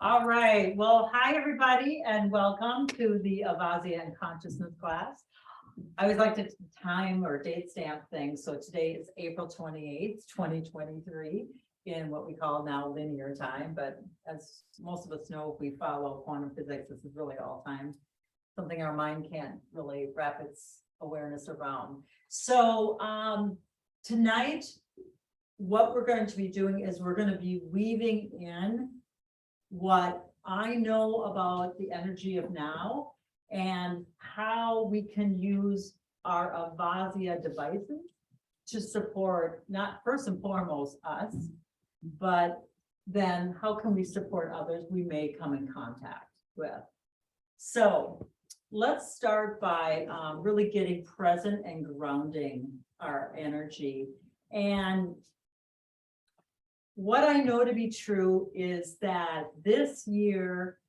All right, well, hi, everybody, and welcome to the Avazzia and Consciousness class. I always like to time or date stamp things, so today is April 28th, 2023, in what we call now linear time, but as most of us know, if we follow quantum physics, this is really all time, something our mind can't really wrap its awareness around. So tonight, what we're going to be doing is we're going to be weaving in what I know about the energy of now and how we can use our Avazzia devices to support, not first and foremost us, but then how can we support others we may come in contact with. So let's start by really getting present and grounding our energy. And what I know to be true is that this year,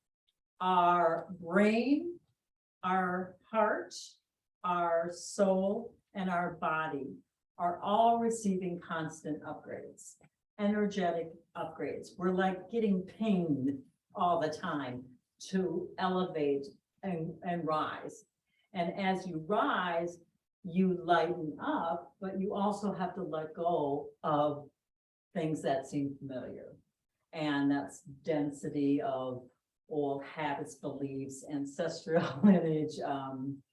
our brain, our heart, our soul, and our body are all receiving constant upgrades, energetic upgrades. We're like getting pinged all the time to elevate and rise. And as you rise, you lighten up, but you also have to let go of things that seem familiar. And that's density of old habits, beliefs, ancestral lineage,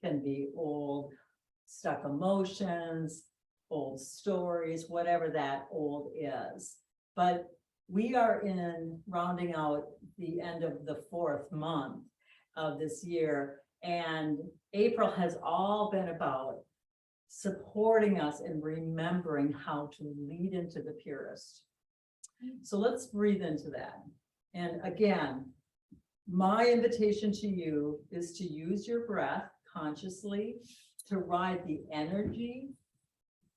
can be old stuck emotions, old stories, whatever that old is. But we are in rounding out the end of the 4th month of this year, and April has all been about supporting us and remembering how to lead into the purest. So let's breathe into that. And again, my invitation to you is to use your breath consciously to ride the energy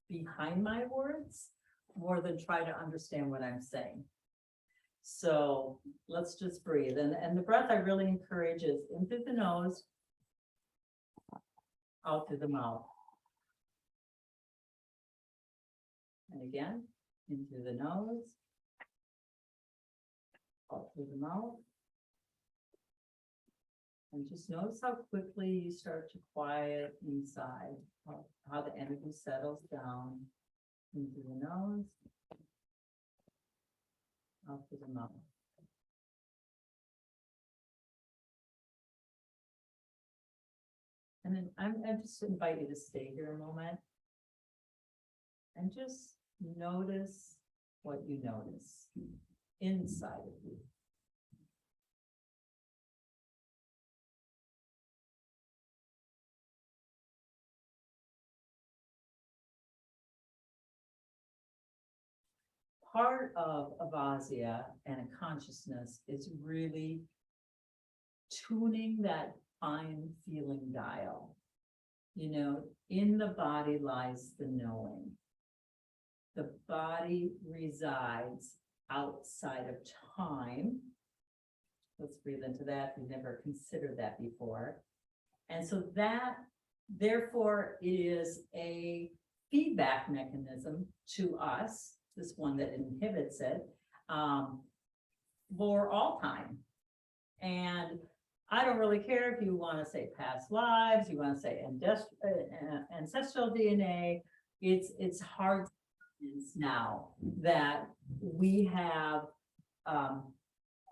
behind my words more than try to understand what I'm saying. So let's just breathe. And the breath I really encourage is in through the nose, out through the mouth. And again, in through the nose, out through the mouth. And just notice how quickly you start to quiet inside, how the energy settles down into the nose, out through the mouth. And then I just invite you to stay here a moment and just notice what you notice inside of you. Part of Avazzia and a consciousness is really tuning that fine feeling dial. You know, in the body lies the knowing. The body resides outside of time. Let's breathe into that. We've never considered that before. And so that, therefore, is a feedback mechanism to us, this one that inhibits it, for all time. And I don't really care if you want to say past lives, you want to say ancestral DNA. It's hard now that we have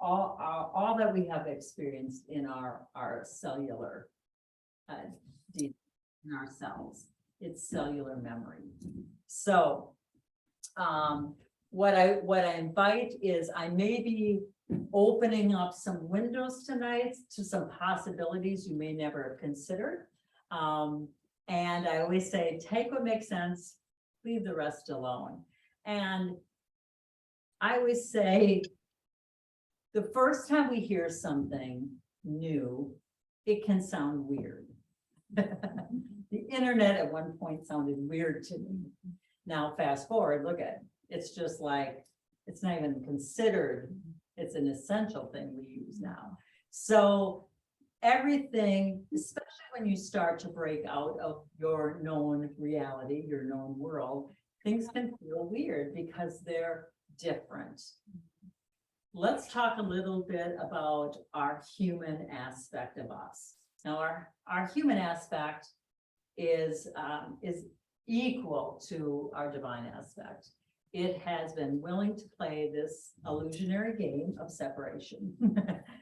all that we have experienced in our cellular in our cells. It's cellular memory. So what I invite is I may be opening up some windows tonight to some possibilities you may never have considered. And I always say, take what makes sense, leave the rest alone. And I always say, the first time we hear something new, it can sound weird. The internet at one point sounded weird to me. Now, fast forward, look at it. It's just like, it's not even considered. It's an essential thing we use now. So everything, especially when you start to break out of your known reality, your known world, things can feel weird because they're different. let's talk a little bit about our human aspect of us. Now, our human aspect is equal to our divine aspect. It has been willing to play this illusionary game of separation.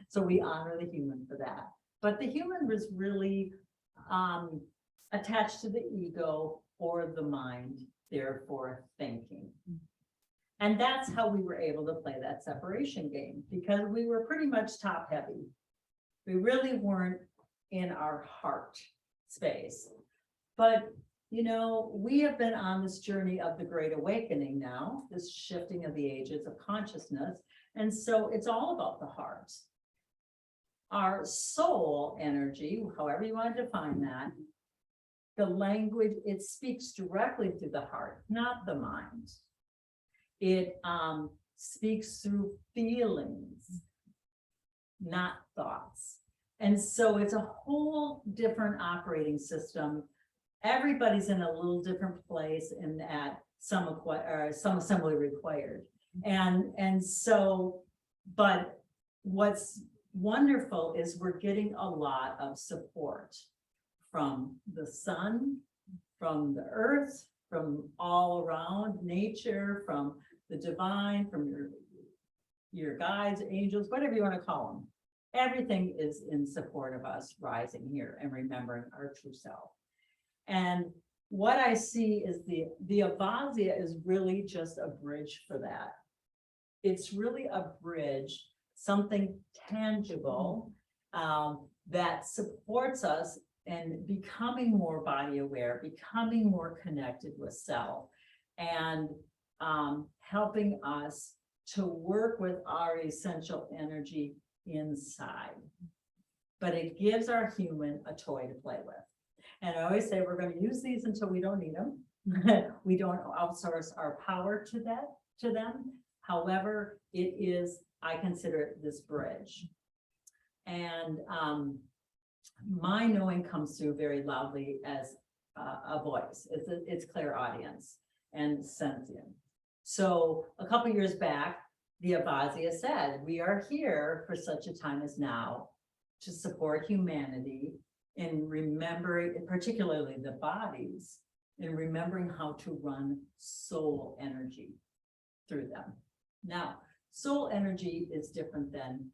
So we honor the human for that. But the human was really attached to the ego or the mind, therefore thinking. And that's how we were able to play that separation game, because we were pretty much top heavy. We really weren't in our heart space. But, you know, we have been on this journey of the Great Awakening now, this shifting of the ages of consciousness. And so it's all about the heart. Our soul energy, however you want to define that, the language, it speaks directly through the heart, not the mind. It speaks through feelings, not thoughts. And so it's a whole different operating system. Everybody's in a little different place in that some assembly required. And so, but what's wonderful is we're getting a lot of support from the sun, from the earth, from all around nature, from the divine, from your guides, angels, whatever you want to call them. Everything is in support of us rising here and remembering our true self. And what I see is the Avazzia is really just a bridge for that. It's really a bridge, something tangible that supports us in becoming more body aware, becoming more connected with self, and helping us to work with our essential energy inside. But it gives our human a toy to play with. And I always say we're going to use these until we don't need them. We don't outsource our power to them. However, it is, I consider it this bridge. And my knowing comes through very loudly as a voice. It's clairaudience and sentient. So a couple years back, the Avazzia said, we are here for such a time as now to support humanity in remembering, particularly the bodies, in remembering how to run soul energy through them. Now, soul energy is different than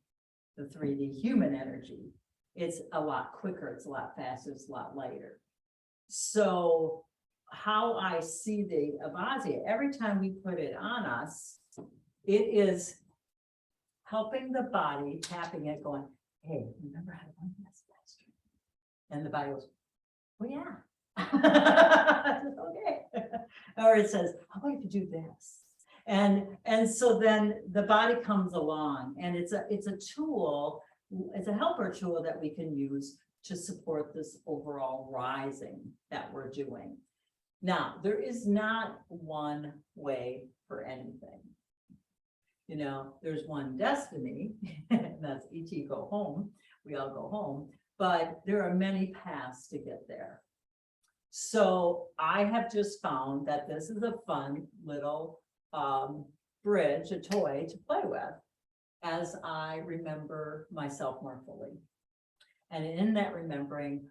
the 3D human energy. It's a lot quicker, it's a lot faster, it's a lot lighter. So how I see the Avazzia, every time we put it on us, it is helping the body, tapping it, going, hey, remember how to run this faster? And the body goes, oh yeah. Okay. Or it says, how about if you do this? And so then the body comes along, and it's a tool, it's a helper tool that we can use to support this overall rising that we're doing. Now, there is not one way for anything. You know, there's one destiny, and that's ET go home. We all go home, but there are many paths to get there. So I have just found that this is a fun little bridge, a toy to play with as I remember myself more fully. And in that remembering,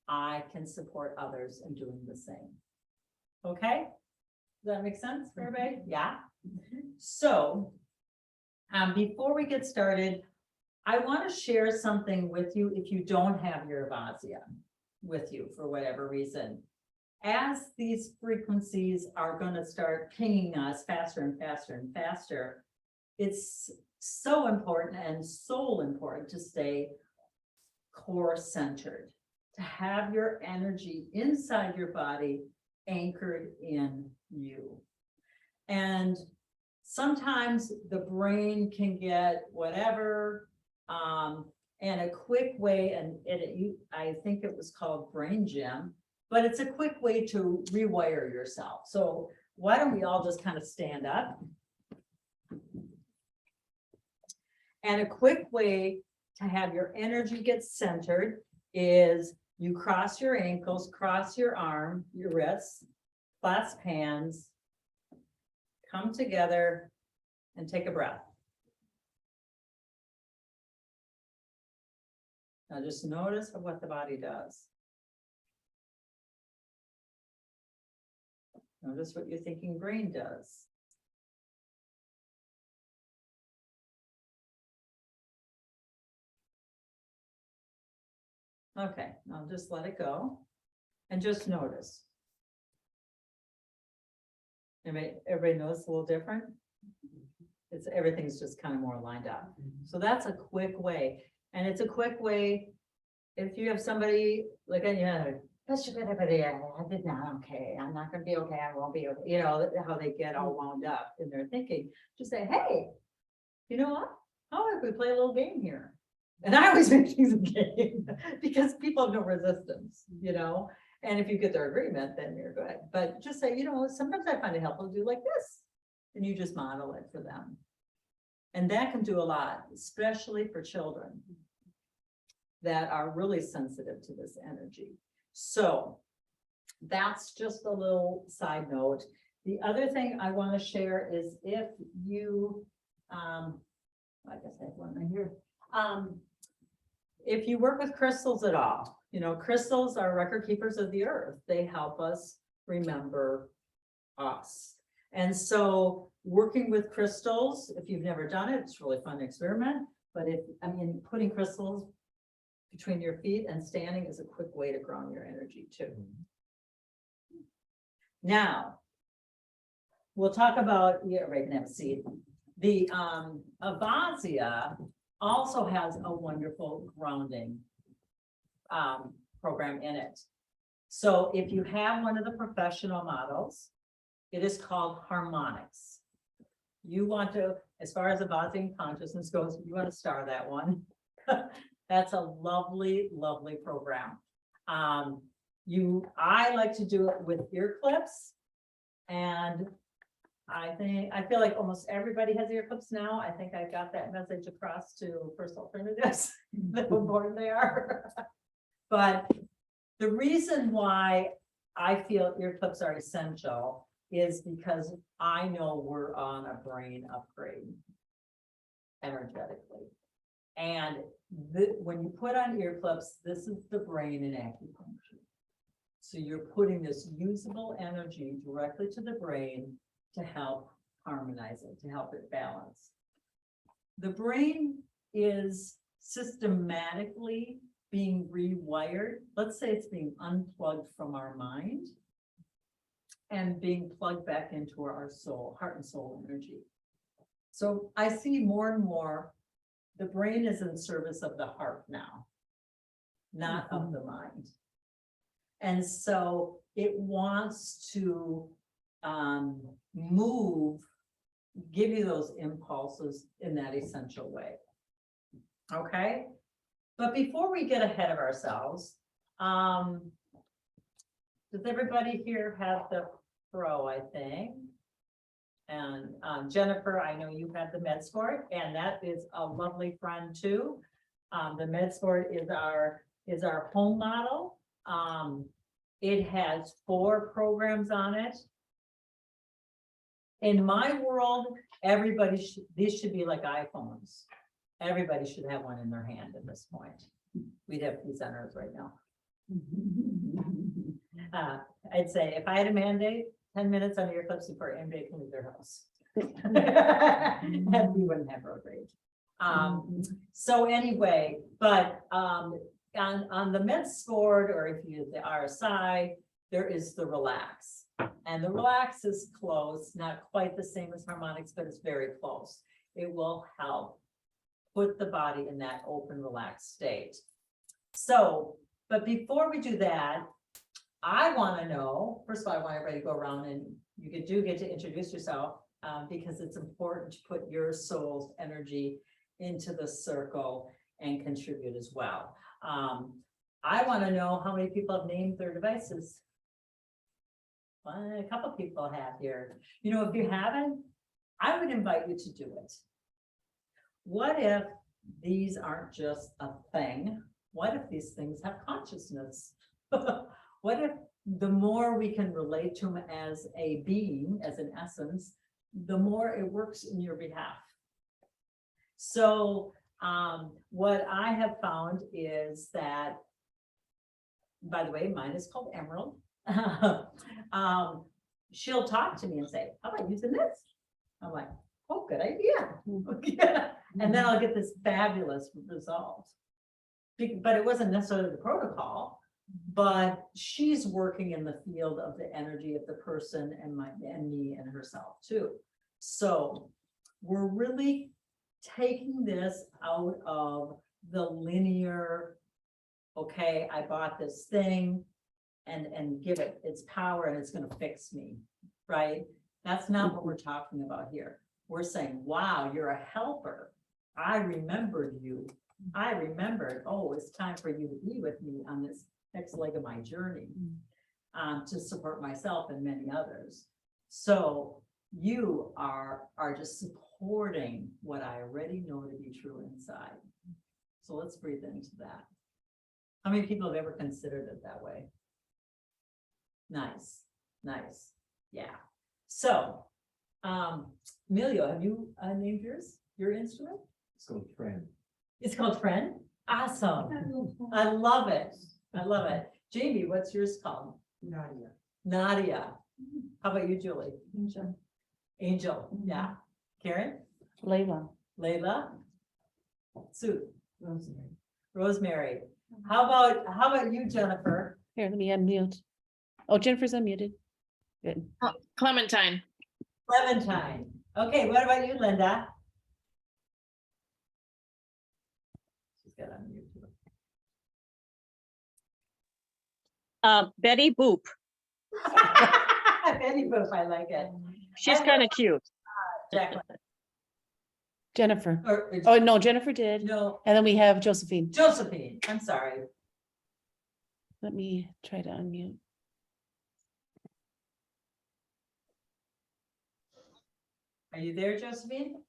I can support others in doing the same. Okay? Does that make sense for everybody? Yeah? So, before we get started, I want to share something with you if you don't have your Avazzia with you for whatever reason. As these frequencies are going to start pinging us faster and faster and faster, it's so important and soul important to stay core centered, to have your energy inside your body anchored in you. And sometimes the brain can get whatever, and a quick way, and I think it was called brain gym, but it's a quick way to rewire yourself. So why don't we all just kind of stand up? And a quick way to have your energy get centered is you cross your ankles, cross your arm, your wrists, clasp hands, come together and take a breath. Now just notice what the body does. Notice what your thinking brain does. Okay, now just let it go and just notice. Everybody knows a little different? Everything's just kind of more lined up. So that's a quick way. And it's a quick way, if you have somebody like, yeah, I did not, okay, I'm not gonna be okay, I won't be okay, you know, how they get all wound up in their thinking. Just say, hey, you know what? How if we play a little game here? And I always make things a game because people have no resistance, you know? And if you get their agreement, then you're good. But just say, you know, sometimes I find it helpful to do like this. And you just model it for them. And that can do a lot, especially for children that are really sensitive to this energy. So that's just a little side note. The other thing I want to share is if you, I guess I have one right here. If you work with crystals at all, you know, crystals are record keepers of the earth. They help us remember us. And so working with crystals, if you've never done it, it's a really fun experiment. But putting crystals between your feet and standing is a quick way to ground your energy too. Now, we'll talk about, yeah, right, can have a seat. The Avazzia also has a wonderful grounding program in it. So if you have one of the professional models, it is called harmonics. You want to, as far as Avazzia consciousness goes, you want to star that one. That's a lovely, lovely program. I like to do it with ear clips, and I feel like almost everybody has ear clips now. I think I got that message across to First Alternatives, how important they are. But the reason why I feel ear clips are essential is because I know we're on a brain upgrade energetically. And when you put on ear clips, this is the brain in acupuncture. So you're putting this usable energy directly to the brain to help harmonize it, to help it balance. The brain is systematically being rewired. Let's say it's being unplugged from our mind and being plugged back into our soul, heart and soul energy. So I see more and more the brain is in service of the heart now, not of the mind. And so it wants to give you those impulses in that essential way. Okay. But before we get ahead of ourselves, does everybody here have the pro, I think? And Jennifer, I know you have the med sport, and that is a lovely friend too. The med sport is our home model. It has 4 programs on it. In my world, these should be like iPhones. Everybody should have one in their hand at this point. We'd have presenters right now. I'd say if I had a mandate, 10 minutes on ear clips before anybody can leave their house. And we wouldn't have road rage. So anyway, but on the med sport, or if you use the RSI, there is the relax. And the relax is close, not quite the same as harmonics, but it's very close. It will help put the body in that open, relaxed state. So, but before we do that, I want to know, first of all, I want everybody to go around and you get to introduce yourself because it's important to put your soul's energy into the circle and contribute as well. I want to know how many people have named their devices. Well, a couple people have here. You know, if you haven't, I would invite you to do it. What if these aren't just a thing? What if these things have consciousness? What if the more we can relate to them as a being, as an essence, the more it works in your behalf? So What I have found is that, by the way, mine is called Emerald. She'll talk to me and say, how about using this? I'm like, oh, good idea. Yeah. And then I'll get this fabulous result. But it wasn't necessarily the protocol, but she's working in the field of the energy of the person and me and herself too. So we're really taking this out of the linear, okay, I bought this thing and give it its power and it's going to fix me, right? That's not what we're talking about here. We're saying, wow, you're a helper. I remembered you. I remembered, oh, it's time for you to be with me on this next leg of my journey, to support myself and many others. So you are just supporting what I already know to be true inside. So let's breathe into that. How many people have ever considered it that way? Nice, nice. Yeah. So, Emilio, have you named your instrument? It's called Friend. It's called Friend? Awesome. I love it. I love it. Jamie, what's yours called? Nadia. Nadia. How about you, Julie? Angel. Angel, yeah. Karen? Layla. Layla? Sue? Rosemary. Rosemary. How about you, Jennifer? Here, let me unmute. Oh, Jennifer's unmuted. Good. Clementine. Clementine. Okay, what about you, Linda? She's got unmute. Betty Boop. Betty Boop, I like it. She's kind of cute. Jacqueline. Jennifer. Or, Oh, no, Jennifer did. no, And then we have Josephine. Josephine. I'm sorry. Let me try to unmute. Are you there, Josephine?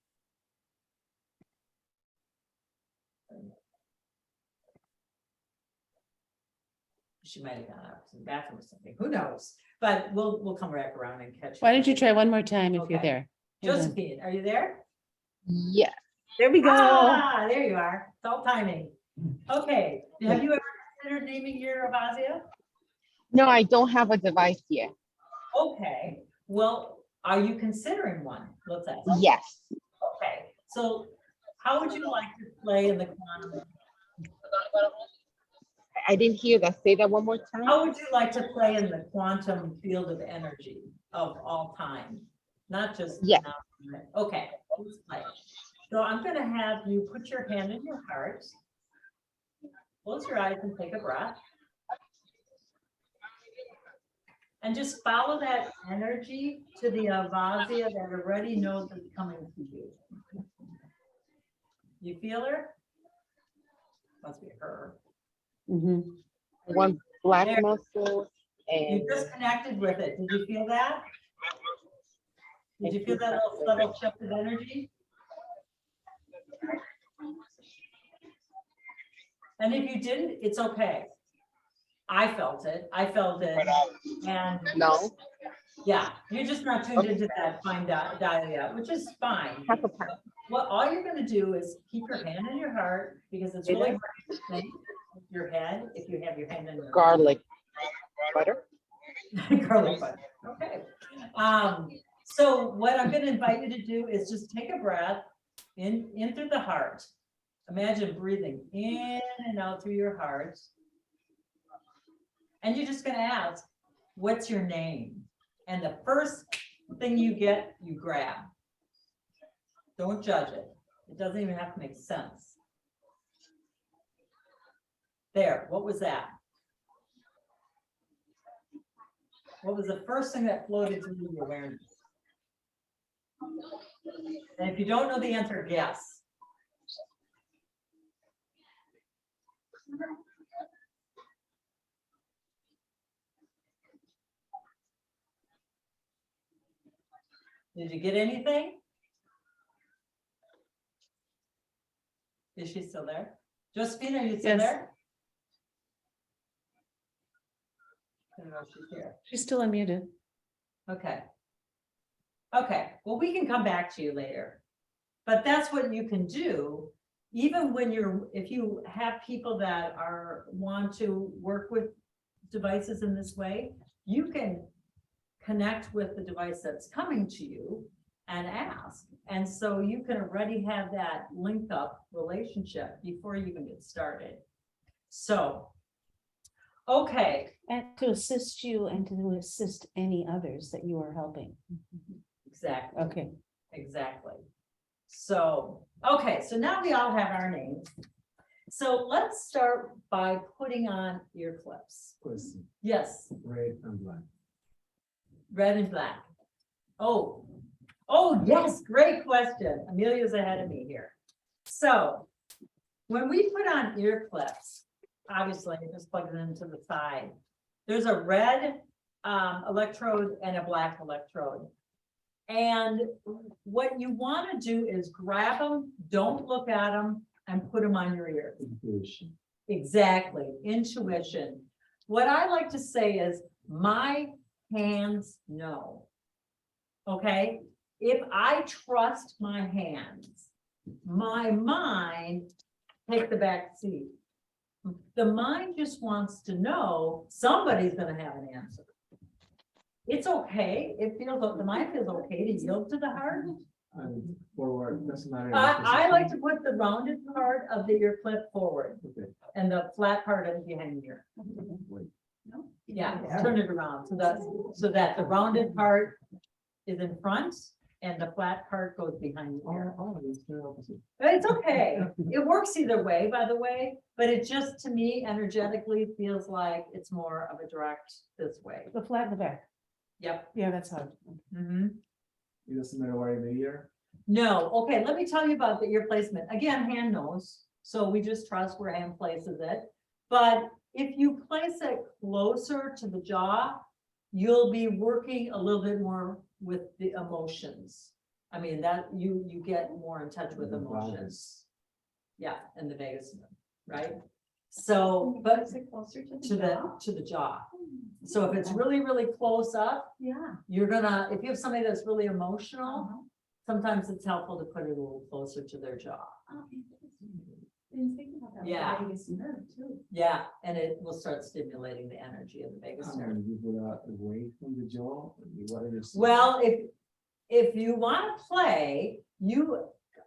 She might have gone out to the bathroom or something. Who knows? But we'll come back around and catch. Why don't you try one more time if you're Okay. there? Hold on. Josephine, are you there? Yes. There we go. Ah, there you are. It's all timing. Okay. Have you ever considered naming your Avazzia? No, I don't have a device yet. Okay. Well, are you considering one? Let's ask. Yes. Okay. So how would you like to play in the quantum? I didn't hear that. Say that one more time. How would you like to play in the quantum field of energy of all time? Not just Yeah. now. Okay, let's play. So I'm going to have you put your hand in your heart. Close your eyes and take a breath. And just follow that energy to the Avazzia that already knows it's coming to you. You feel her? Must be her. Mhm. One black There. muscle and You just connected with it. Did you feel that? Did you feel that little subtle shift of energy? And if you didn't, it's okay. I felt it. And no. yeah, you're just not tuned into that fine dial yet, which is fine. Half a pound. Well, all you're gonna do is keep your hand in your heart because it's really hard to think with your head if you have your hand in your heart. Garlic butter. Garlic butter. Okay. So what I'm going to invite you to do is just take a breath in through the heart. Imagine breathing in and out through your heart. And you're just going to ask, what's your name? And the first thing you get, you grab. Don't judge it. It doesn't even have to make sense. There, what was that? What was the first thing that floated through your awareness? And if you don't know the answer, guess. Did you get anything? Is she still there? Josephine, are you still Yes. there? I don't know if she's here. She's still unmuted. Okay. Okay, well, we can come back to you later. But that's what you can do even when if you have people that want to work with devices in this way, you can connect with the device that's coming to you and ask. And so you can already have that link up relationship before you even get started. So, okay, And to assist you and to assist any others that you are helping. exactly. Okay. Exactly. So, okay, so now we all have our names. So let's start by putting on ear clips. Question, Yes, red and black. red and black. Oh, yes, great question. Amelia's ahead of me here. So when we put on ear clips, obviously you just plug it into the side. There's a red electrode and a black electrode. And what you want to do is grab them, don't look at them, and put them on your ear. Intuition. Exactly, intuition. What I like to say is, my hands know. Okay, if I trust my hands, my mind take the back seat. The mind just wants to know somebody's gonna have an answer. It's okay, it feels, the mind feels okay to yield to the heart. And forward, doesn't matter. I like to put the rounded part of the ear clip forward Okay. and the flat part of behind the ear. Wait. Yeah, turn it around so that the rounded part is in front and the flat part goes behind the ear. It's the opposite. But it's okay. It works either way, by the way, but it just, to me, energetically feels like it's more of a direct this way. The flat in the back. Yep. Yeah, that's hard. Mhm. It doesn't matter where in the ear. No, okay, let me tell you about the ear placement. Again, hand knows, so we just trust where hand places it. But if you place it closer to the jaw, you'll be working a little bit more with the emotions. I mean, that you get more in touch with The emotions. Yeah, and the vagus nerve, right? So, but closer to the jaw. So if it's really, really close up, Yeah. you're gonna, if you have somebody that's really emotional, sometimes it's helpful to put it a little closer to their jaw. Didn't think about that. Yeah. Vagus nerve too. Yeah, and it will start stimulating the energy of the vagus nerve. And you put away from the jaw. What is it? Well, if you want to play,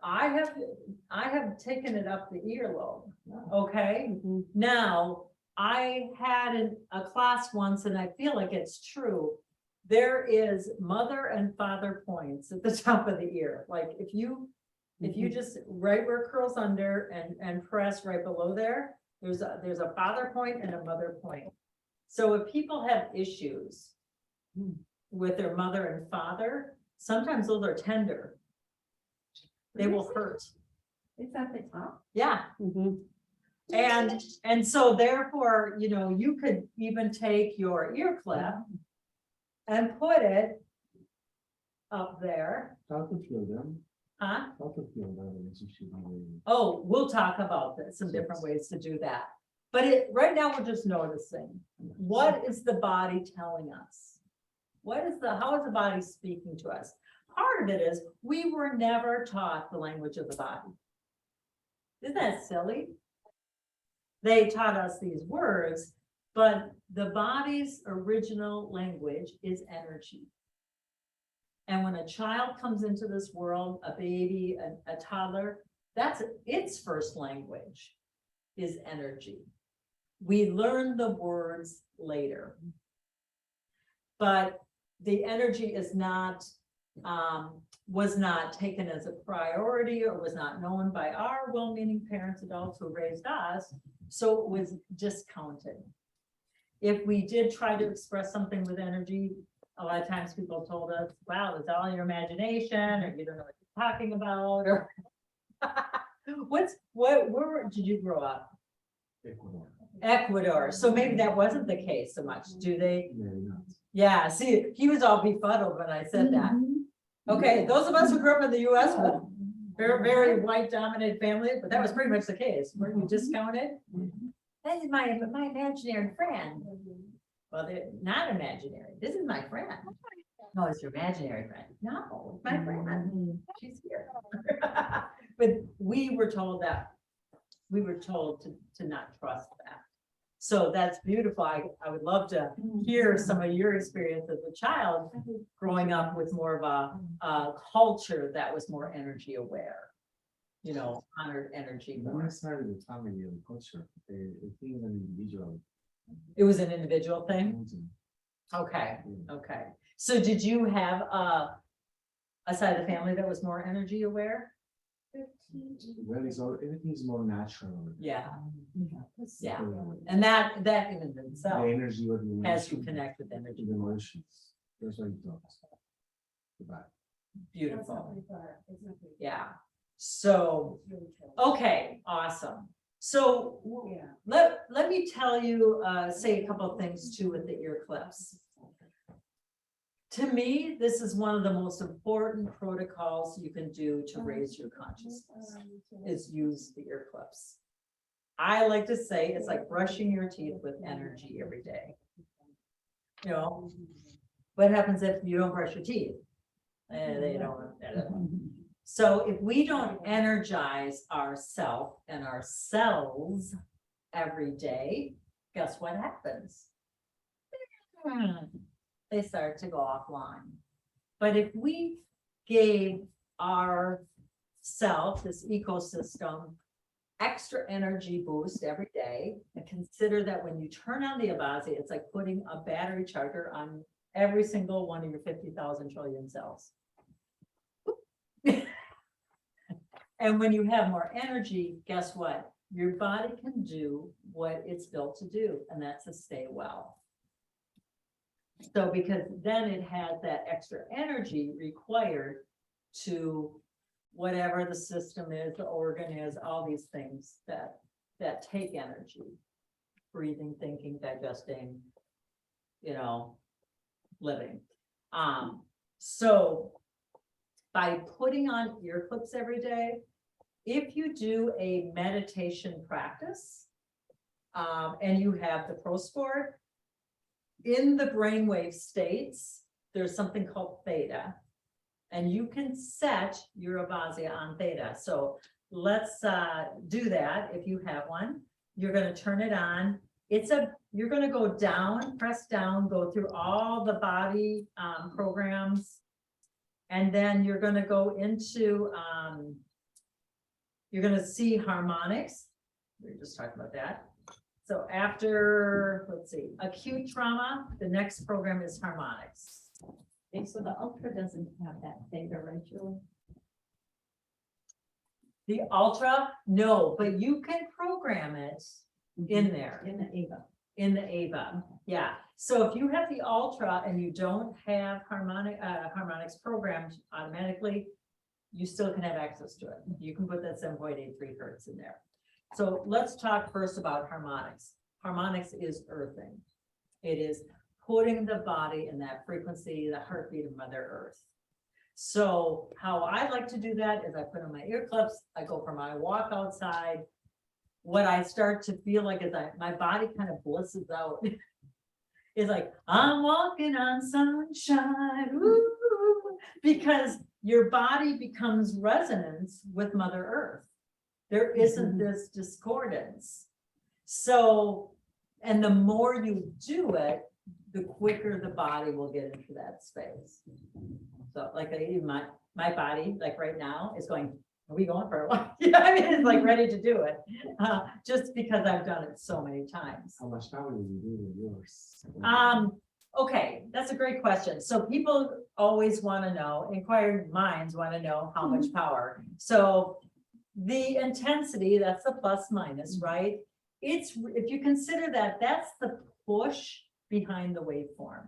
I have taken it up the earlobe, okay? Mhm. Now, I had a class once, and I feel like it's true. There is mother and father points at the top of the ear. Like if you just right where it curls under and press right below there, there's a father point and a mother point. So if people have issues with their mother and father, sometimes those are tender. They will hurt. It's at the top. Yeah. Mhm. And so therefore, you could even take your ear clip and put it up there, How to feel them? huh? How to feel that relationship? Oh, we'll talk about that, some different ways to do that. But right now, we're just noticing, what is the body telling us? How is the body speaking to us? Part of it is, we were never taught the language of the body. Isn't that silly? They taught us these words, but the body's original language is energy. And when a child comes into this world, a baby, a toddler, that's its first language, is energy. We learn the words later. But the energy is not, was not taken as a priority or was not known by our well-meaning parents, adults who raised us, so it was discounted. If we did try to express something with energy, a lot of times people told us, wow, it's all your imagination, or you don't know what you're talking about, or where did you grow up? Ecuador. Ecuador, so maybe that wasn't the case so much, do they? Maybe not. Yeah, see, he was all befuddled when I said that. Okay, those of us who grew up in the US with very, very white dominated family, but that was pretty much the case, weren't you discounted? That is my imaginary friend. Well, they're not imaginary, this is my friend. No, it's your imaginary friend. No, it's my friend, she's here. But we were told that we were told to not trust that. So that's beautiful. I would love to hear some of your experience as a child growing up with more of a culture that was more energy aware. You know, honored energy Not more. necessarily the family or the culture, I think an individual. It was an individual thing? Okay, Yeah. okay. So did you have a side of the family that was more energy aware? Well, it's all, everything is more natural. Yeah, yeah. So, And that in the itself energy what you has you mentioned, connect with energy. the emotions, that's what it talks about. Beautiful. Yeah. So, okay, awesome. So let me tell you, say a couple of things too with the ear clips. To me, this is one of the most important protocols you can do to raise your consciousness, is use the ear clips. I like to say it's like brushing your teeth with energy every day. You know, what happens if you don't brush your teeth? They don't. So if we don't energize ourselves and our cells every day, guess what happens? They start to go offline. But if we gave our self, this ecosystem, extra energy boost every day, and consider that when you turn on the Avazzia, it's like putting a battery charger on every single one of your 50,000 trillion cells. And when you have more energy, guess what? Your body can do what it's built to do, and that's to stay well. So because then it has that extra energy required to whatever the system is, the organ is, all these things that take energy. Breathing, thinking, digesting, you know, living. So by putting on ear clips every day, if you do a meditation practice, and you have the Pro Sport, in the brainwave states, there's something called theta, and you can set your Avazzia on theta. So let's do that. If you have one, you're going to turn it on. You're going to go down, press down, go through all the body programs, and then you're going to go into you're going to see harmonics. We were just talking about that. So after, let's see, acute trauma, the next program is harmonics. Okay, so the Ultra doesn't have that theta, right, Julie? The Ultra, no, but you can program it in there, In the Ava. in the Ava. Yeah. So if you have the Ultra and you don't have harmonics programmed automatically, you still can have access to it. You can put that 7.83 hertz in there. So let's talk first about harmonics. Harmonics is earthing. It is putting the body in that frequency, the heartbeat of Mother Earth. So how I like to do that is I put on my ear clips, I go for my walk outside. What I start to feel like is my body kind of blisses out. It's like, I'm walking on sunshine, ooh, because your body becomes resonance with Mother Earth. There isn't this discordance. So, and the more you do it, the quicker the body will get into that space. So like my body, like right now, is going, are we going for a while? Yeah, I mean, it's like ready to do it. Just because I've done it so many times. How much power do you do with yours? Okay, that's a great question. So people always want to know, inquiring minds want to know how much power. So the intensity, that's the plus minus, right? It's, if you consider that, that's the push behind the waveform.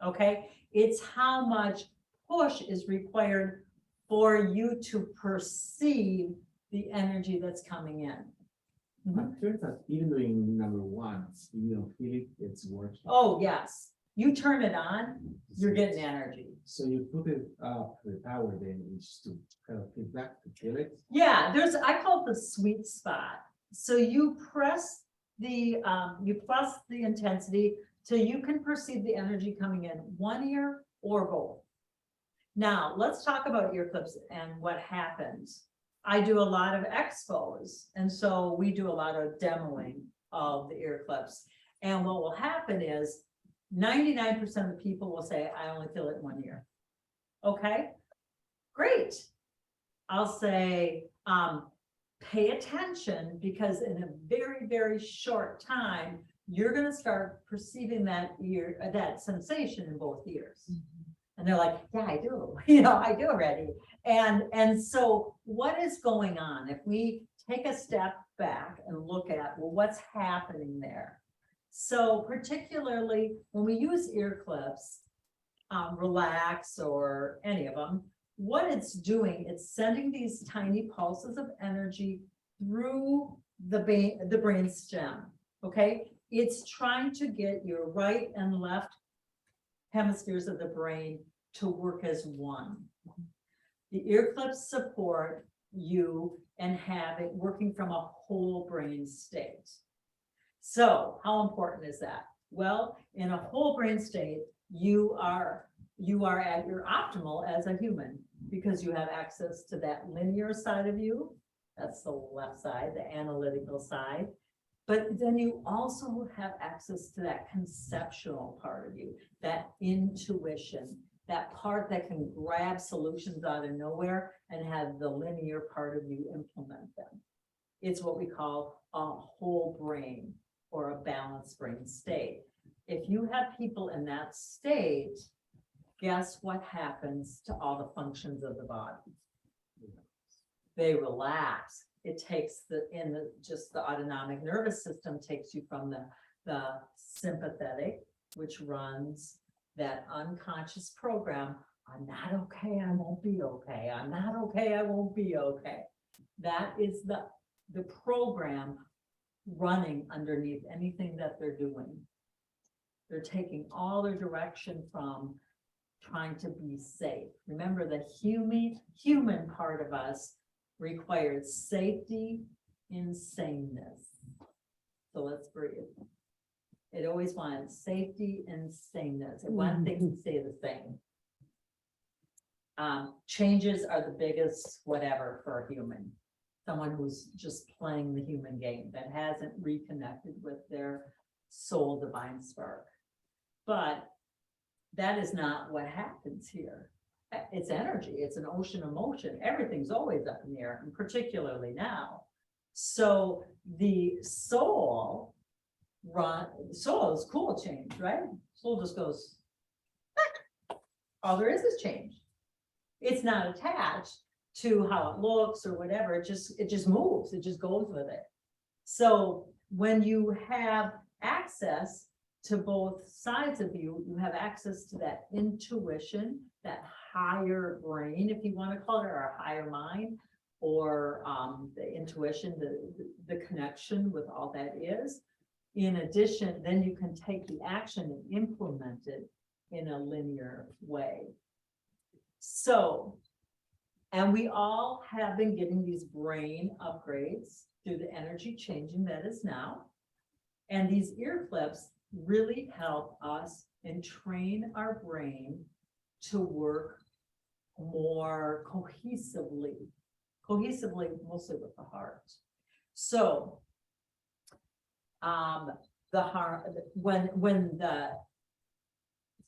Okay, it's how much push is required for you to perceive the energy that's coming in. I'm sure that even doing number one, you don't feel it, it's working. Oh, yes. You turn it on, you're getting energy. So you put it up the power then, is to kind of feedback to feel it. Yeah, I call it the sweet spot. So you press the intensity till you can perceive the energy coming in one ear or both. Now, let's talk about ear clips and what happens. I do a lot of expos, and so we do a lot of demoing of the ear clips. And what will happen is 99% of the people will say, I only feel it in one ear. Okay, great. I'll say, pay attention, because in a very, very short time, you're gonna start perceiving that ear, that sensation in both ears. And they're like, yeah, I do, I do already. And so what is going on? If we take a step back and look at, well, what's happening there? So particularly when we use ear clips, Relax or any of them, what it's doing, it's sending these tiny pulses of energy through the brain stem, okay? It's trying to get your right and left hemispheres of the brain to work as one. The ear clips support you and have it working from a whole brain state. So how important is that? Well, in a whole brain state, you are at your optimal as a human, because you have access to that linear side of you. That's the left side, the analytical side. But then you also have access to that conceptual part of you, that intuition, that part that can grab solutions out of nowhere and have the linear part of you implement them. It's what we call a whole brain or a balanced brain state. If you have people in that state, guess what happens to all the functions of the body? They relax. It takes just the autonomic nervous system takes you from the sympathetic, which runs that unconscious program. I'm not okay, I won't be okay. I'm not okay, I won't be okay. That is the program running underneath anything that they're doing. They're taking all their direction from trying to be safe. Remember, the human part of us requires safety in sameness. So let's breathe. It always wants safety and sameness. It wants things to stay the same. Changes are the biggest whatever for a human. Someone who's just playing the human game, that hasn't reconnected with their soul divine spark. But that is not what happens here. It's energy. It's an ocean of motion. Everything's always up in the air, and particularly now. So the soul is cool change, right? Soul just goes, all there is change. It's not attached to how it looks or whatever. It just moves. It just goes with it. So when you have access to both sides of you, you have access to that intuition, that higher brain, if you want to call it, or a higher mind, or the intuition, the connection with all that is. In addition, then you can take the action and implement it in a linear way. So, and we all have been getting these brain upgrades through the energy changing that is now. And these ear clips really help us and train our brain to work more cohesively mostly with the heart. So the heart, when the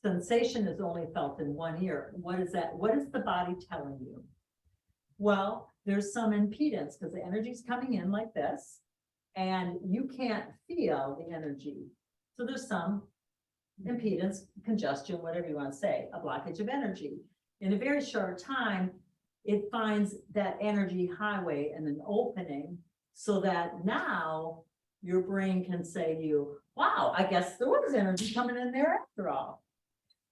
sensation is only felt in one ear, what is that? What is the body telling you? Well, there's some impedance, because the energy is coming in like this and you can't feel the energy. So there's some impedance, congestion, whatever you want to say, a blockage of energy. In a very short time, it finds that energy highway and an opening, so that now your brain can say to you, wow, I guess there was energy coming in there after all.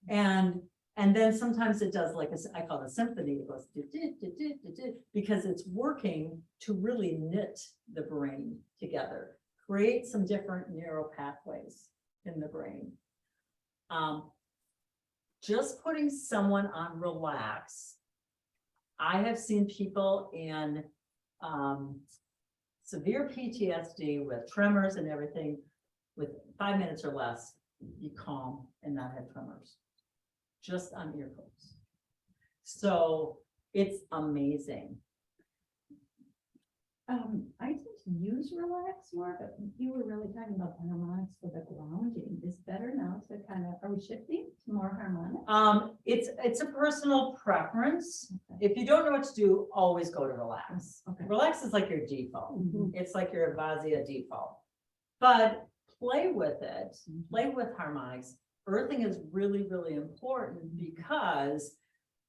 And then sometimes it does, like I call it a symphony. It goes because it's working to really knit the brain together, create some different neural pathways in the brain. Just putting someone on relax. I have seen people in severe PTSD with tremors and everything, with 5 minutes or less, be calm and not have tremors, just on ear clips. So it's amazing. I tend to use relax more, but you were really talking about the harmonics for the grounding. Is better now to kind of, are we shifting to more harmonic? It's a personal preference. If you don't know what to do, always go to relax. Okay. Relax is like your default. Mhm. It's like your Avazzia default. But play with it, play with harmonics. Earthing is really, really important because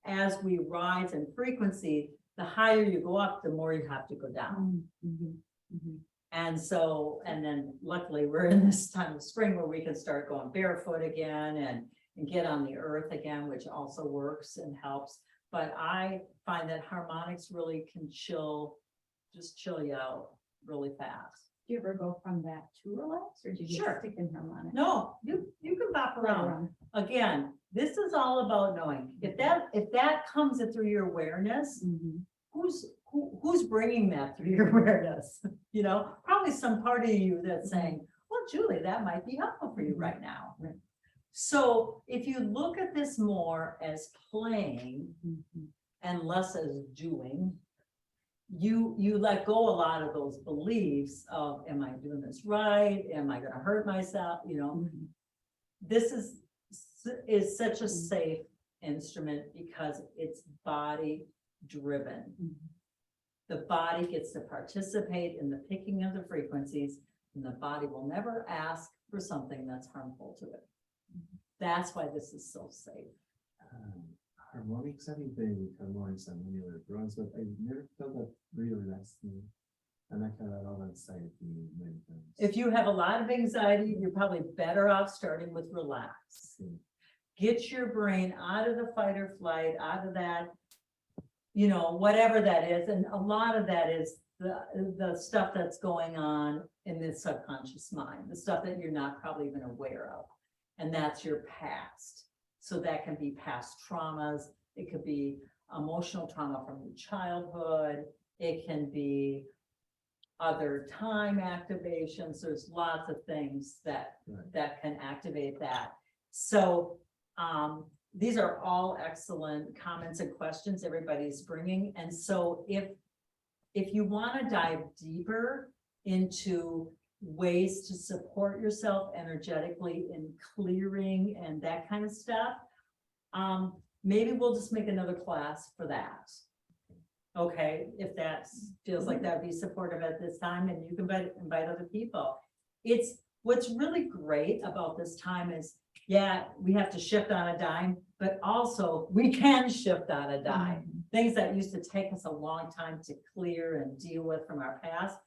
as we rise in frequency, the higher you go up, the more you have to go down. Mhm. Mhm. And so, and then luckily we're in this time of spring where we can start going barefoot again and get on the earth again, which also works and helps. But I find that harmonics really can just chill you out really fast. Do you ever go from that to relax or do you Sure. just stick in harmonic? No, you can bop Right around. around. Again, this is all about knowing. If that comes in through your awareness, Mhm. who's bringing that through your awareness? You know, probably some part of you that's saying, well, Julie, that might be helpful for you right now. Right. So if you look at this more as playing Mhm. and less as doing, you let go a lot of those beliefs of, am I doing this right? Am I gonna hurt myself? You know, Mhm. this is such a safe instrument because it's body driven. Mhm. The body gets to participate in the picking of the frequencies, and the body will never ask for something that's harmful to it. That's why this is so safe. Harmonics, I've been playing with harmonics and many other programs, but I never felt that really relaxed me. And I had a lot of anxiety many times. If you have a lot of anxiety, you're probably better off starting with relax. Mm. Get your brain out of the fight or flight, out of that, you know, whatever that is. And a lot of that is the stuff that's going on in the subconscious mind, the stuff that you're not probably even aware of. And that's your past. So that can be past traumas. It could be emotional trauma from your childhood. It can be other time activations. There's lots of things that Right. can activate that. So these are all excellent comments and questions everybody's bringing. And so if you want to dive deeper into ways to support yourself energetically in clearing and that kind of stuff, maybe we'll just make another class for that. Okay, if that feels like that'd be supportive at this time, and you can invite other people. It's what's really great about this time is, yeah, we have to shift on a dime, but also we can shift on a dime. Things that used to take us a long time to clear and deal with from our past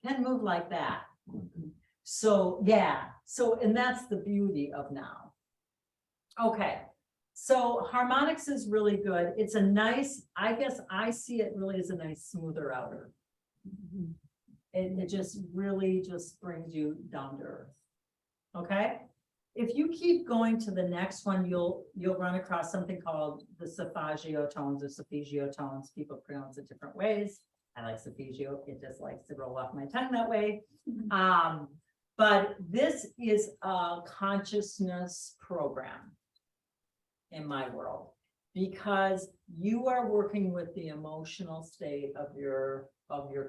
can move like that. So, yeah, and that's the beauty of now. Okay. So harmonics is really good. It's a nice, I guess I see it really as a nice smoother outer. Mhm. It just really just brings you down to earth. Okay? If you keep going to the next one, you'll run across something called the Sapphagio tones or Sapphagio tones. People pronounce it different ways. I like Sapphagio. It just likes to roll off my tongue that way. But this is a consciousness program in my world, because you are working with the emotional state of your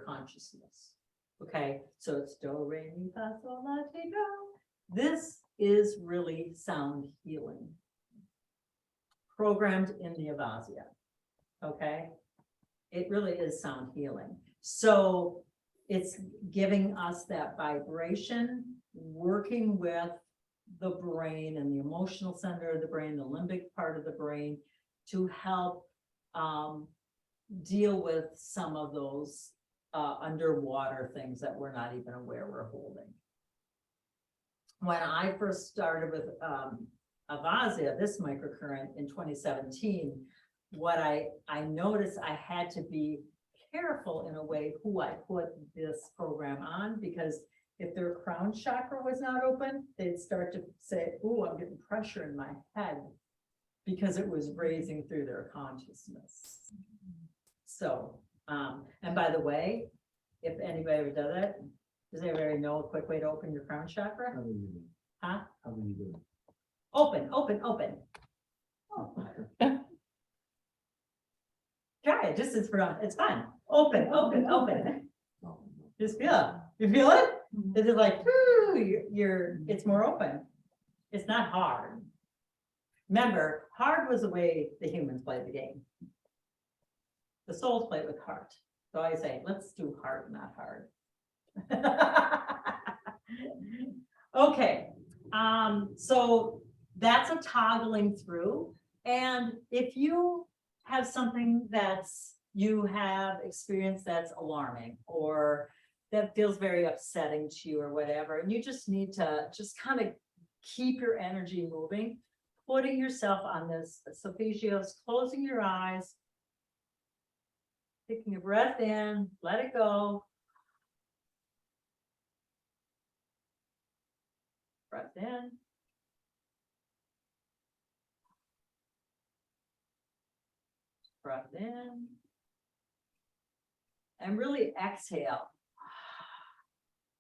consciousness. Okay, so it's do, re, mi, fa, sol, la, ti, do. This is really sound healing, programmed in the Avazzia. Okay, it really is sound healing. So it's giving us that vibration, working with the brain and the emotional center of the brain, the limbic part of the brain, to help deal with some of those underwater things that we're not even aware we're holding. When I first started with Avazzia, this microcurrent in 2017, what I noticed I had to be careful in a way who I put this program on, because if their crown chakra was not open, they'd start to say, "Oh, I'm getting pressure in my head," because it was raising through their consciousness. So, and by the way, if anybody ever does it, does anybody know a quick way to open your crown chakra? How do you do? Huh? How do you do? Open. Oh. Try it, just as for, it's fun. Open. Oh, Just feel it. You feel it? It's just like, whoo, it's more open. It's not hard. Remember, hard was the way the humans played the game. The souls play with heart. So I say, let's do heart, not hard. Okay, so that's a toggling through. And if you have something you have experienced that's alarming or that feels very upsetting to you or whatever, and you just need to just kind of keep your energy moving, putting yourself on this, Sophisios, closing your eyes, taking a breath in, let it go. Breath in. Breath in. And really exhale.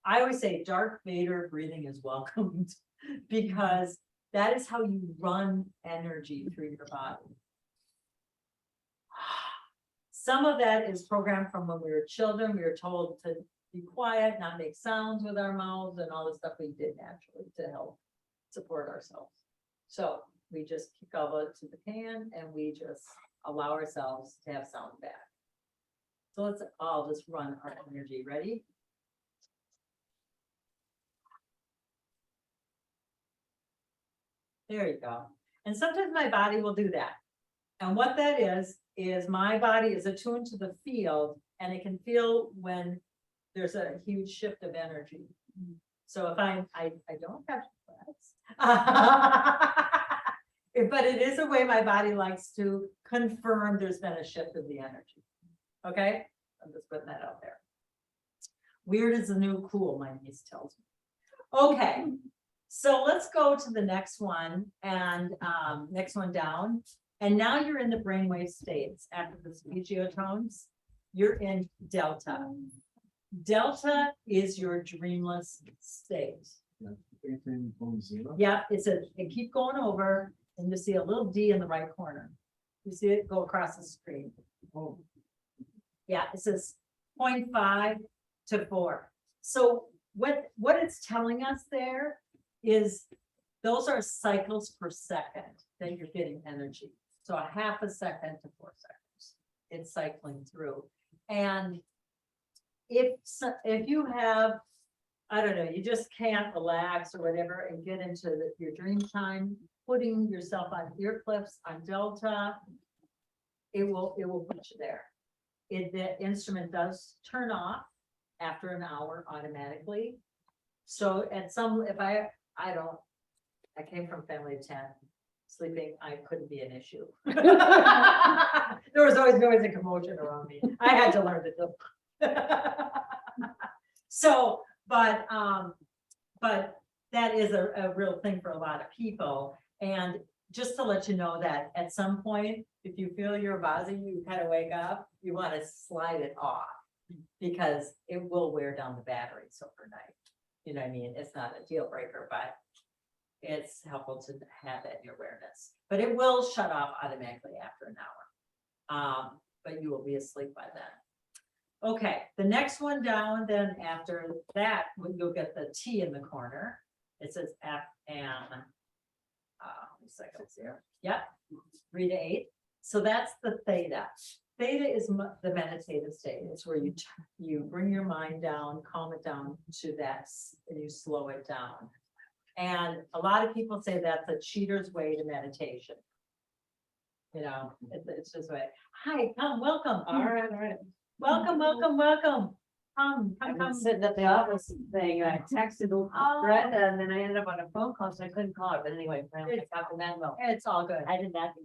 I always say Darth Vader breathing is welcomed because that is how you run energy through your body. Some of that is programmed from when we were children. We were told to be quiet, not make sounds with our mouths and all the stuff we did naturally to help support ourselves. So we just kick over to the can and we just allow ourselves to have sound back. So let's all just run our energy. Ready? There you go. And sometimes my body will do that. And what that is my body is attuned to the field and it can feel when there's a huge shift of energy. So if I don't have breaths, but it is a way my body likes to confirm there's been a shift of the energy. Okay, I'm just putting that out there. Weird is the new cool, my niece tells me. Okay, so let's go to the next one and next one down. And now you're in the brainwave states after the speciotones. You're in delta. Delta is your dreamless state. Yeah, it keep going over and you see a little D in the right corner. You see it go across the screen. Oh. Yeah, it says 0.5 to 4. So what it's telling us there is those are cycles per second that you're getting energy. So a half a second to 4 seconds, it's cycling through. And if you have, I don't know, you just can't relax or whatever and get into your dream time, putting yourself on ear clips on Delta, it will put you there. The instrument does turn off after an hour automatically. So at some, if I came from a family of 10. Sleeping, I couldn't be an issue. There was always noise and commotion around me. I had to learn to do. So, but that is a real thing for a lot of people. And just to let you know that at some point, if you feel your Avazzia, you kind of wake up, you want to slide it off because it will wear down the batteries overnight. You know what I mean? It's not a deal breaker, but it's helpful to have that in your awareness, but it will shut off automatically after an hour. But you will be asleep by then. Okay, the next one down, then after that, you'll get the T in the corner. It says F and cycles here. Yep, 3 to 8. So that's the theta. Theta is the meditative state. It's where you bring your mind down, calm it down to that, and you slow it down. And a lot of people say that's a cheater's way to meditation. You know, it's just way. Hi, come, welcome. All right. Welcome. Come. I've been sitting at the office thing, I texted Brenda and then I ended up on a phone call, so I couldn't call her, but anyway, finally I got the memo. It's all good. I did not.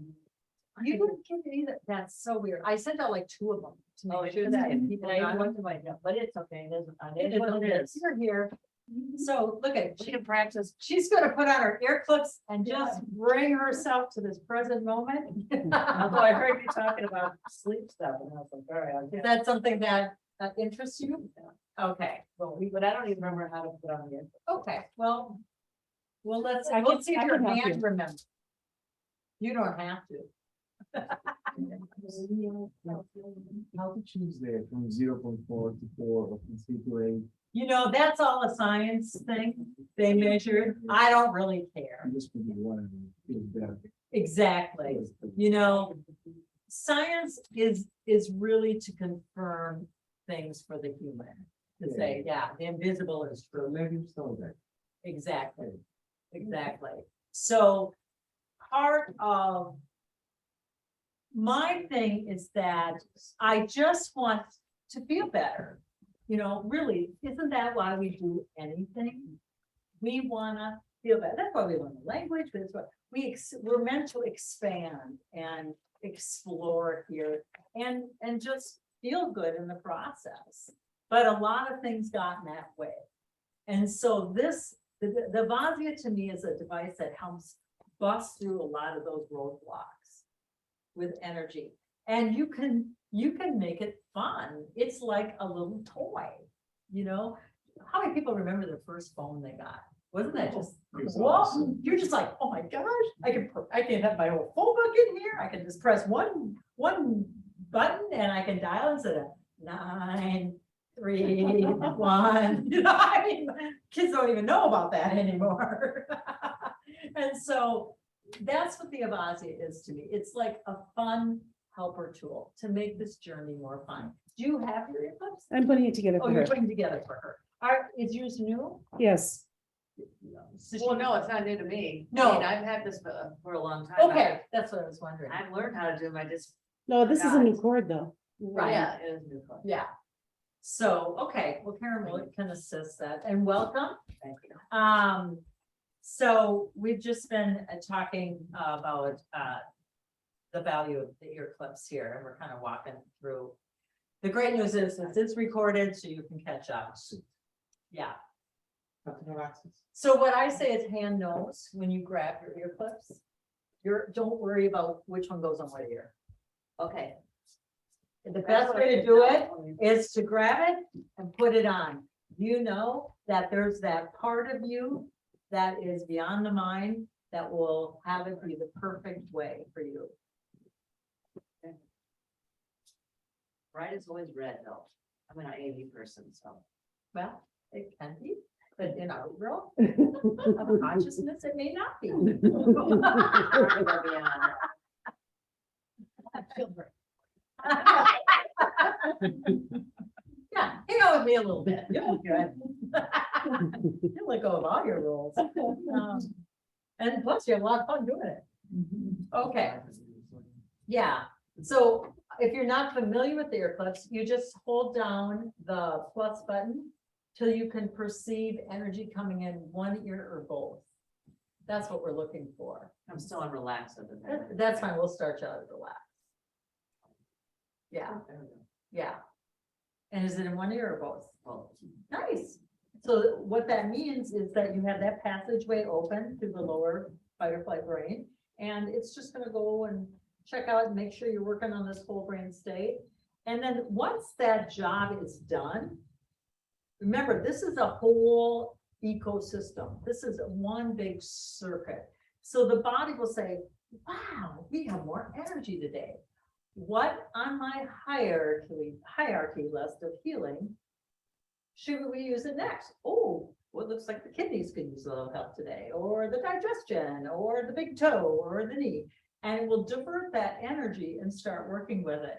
You didn't get it either. That's so weird. I sent out like 2 of them to Oh, make I sure should that have, people I got even them. went to my note, but it's okay, it is It what it is. You're here. So look at, We can practice. she's gonna put on her ear clips and just bring herself to this present moment. Although I heard you talking about sleep stuff and I was like, all right. Is that something that interests you? Okay, But I don't even remember how to put on the end. okay, well, let's I we'll can- see if I your can help hand you. remembers. You don't have to. How to choose there from 0.4 to 4 or from 3 to 8? You know, that's all a science thing. They measured. I don't really care. You just put the one and feel better. Exactly. You know, science is really to confirm things for the human. To say, yeah, the invisible is So true. maybe so that. Exactly. Exactly. So part of my thing is that I just want to feel better. You know, really, isn't that why we do anything? We wanna feel better. That's why we learn the language, but it's what we're meant to expand and explore here and just feel good in the process. But a lot of things got in that way. And so the Avazzia to me is a device that helps bust through a lot of those roadblocks with energy. And you can make it fun. It's like a little toy, you know? How many people remember their first phone they got? Wasn't that just, It was whoa, awesome. you're just like, oh my gosh, I can have my whole phone book in here. I can just press one button and I can dial instead of 9, 3, 1. You know, I mean, kids don't even know about that anymore. And so that's what the Avazzia is to me. It's like a fun helper tool to make this journey more fun. Do you have your earbuds? I'm putting it together Oh, for you're her. putting together for her. Is yours new? Yes, Well, no, it's not new to me. No. I mean, I've had this for a long time. Okay, that's what I was wondering. I've learned how to do them. I just, no, this is a new cord though. Right. yeah, it is new. code. Yeah. So, okay, well, Karen can assist that and welcome. Thank you. So we've just been talking about the value of the ear clips here, and we're kind of walking through. The great news is it's recorded, so you can catch up. Yeah. Have to have access. So what I say is hand knows when you grab your ear clips. Don't worry about which one goes on what ear. Okay. The best way to do it is to grab it and put it on. You know that there's that part of you that is beyond the mind that will have it be the perfect way for you. Right is always red though. I'm an AV person, so. Well, it can be, but in our world of consciousness, it may not be. Yeah, hang out with me a little bit. You'll be good. You'll let go of all your rules. And plus, you have a lot of fun doing it. Okay. Yeah, so if you're not familiar with the ear clips, you just hold down the plus button till you can perceive energy coming in one ear or both. That's what we're looking for. I'm still on relax at the moment. That's fine, we'll start you out at relax. Yeah, yeah. And is it in one ear or both? Well, Nice. So what that means is that you have that passageway open through the lower fight or flight brain. And it's just gonna go and check out and make sure you're working on this whole brain state. And then once that job is done, remember, this is a whole ecosystem. This is one big circuit. So the body will say, wow, we have more energy today. What on my hierarchy list of healing should we use it next? Oh, well, it looks like the kidneys could use a little help today, or the digestion, or the big toe, or the knee. And it will divert that energy and start working with it.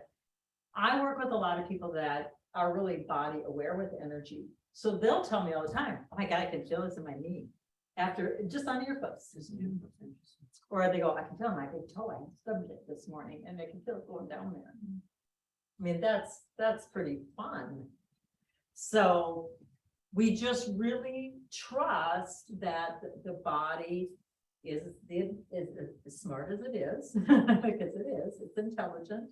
I work with a lot of people that are really body aware with energy. So they'll tell me all the time, oh my God, I can feel this in my knee after just on earbuds. Or they go, I can feel my big toe, I stubbed it this morning and I can feel it going down there. I mean, that's pretty fun. So we just really trust that the body is as smart as it is, because it's intelligent,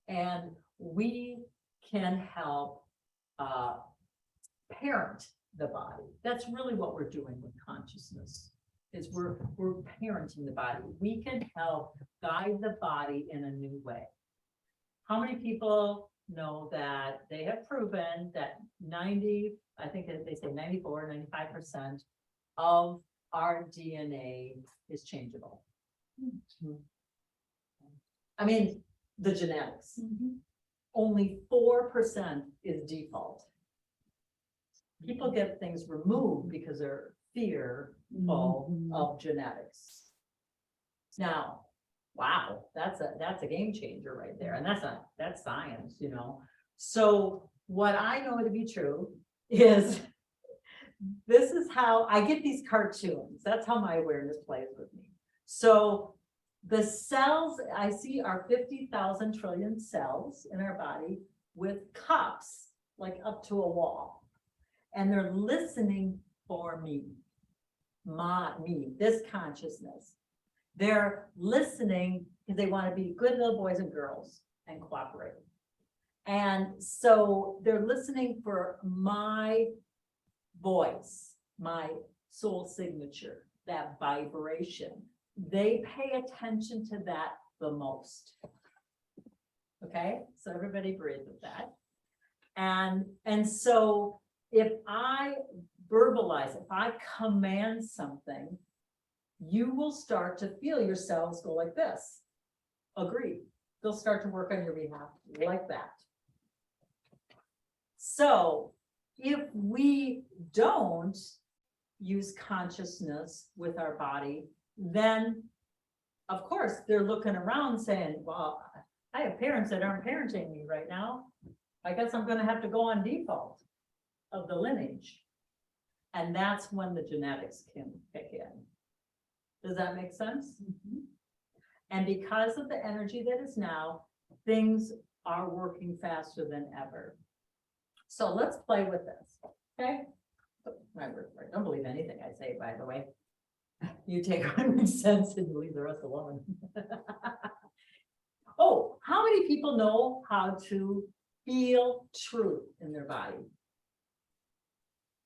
and we can help parent the body. That's really what we're doing with consciousness, is we're parenting the body. We can help guide the body in a new way. How many people know that they have proven that 90, I think they say 94, 95% of our DNA is changeable? I mean, the genetics. Mhm. Only 4% is default. People get things removed because they're fearful Mhm. of genetics. Now, wow, that's a game changer right there, and that's science, you know. So what I know to be true is this is how I get these cartoons. That's how my awareness plays with me. So the cells I see are 50,000 trillion cells in our body with cups like up to a wall. And they're listening for me, this consciousness. They're listening because they want to be good little boys and girls and cooperate. And so they're listening for my voice, my soul signature, that vibration. They pay attention to that the most. Okay, so everybody breathe with that. And so if I verbalize, if I command something, you will start to feel your cells go like this. Agree. They'll start to work on your behalf like that. So if we don't use consciousness with our body, then of course they're looking around saying, well, I have parents that aren't parenting me right now. I guess I'm gonna have to go on default of the lineage. And that's when the genetics can kick in. Does that make sense? Mhm. And because of the energy that is now, things are working faster than ever. So let's play with this, okay? My word for it. Don't believe anything I say, by the way. You take what makes sense and leave the rest alone. Oh, how many people know how to feel truth in their body?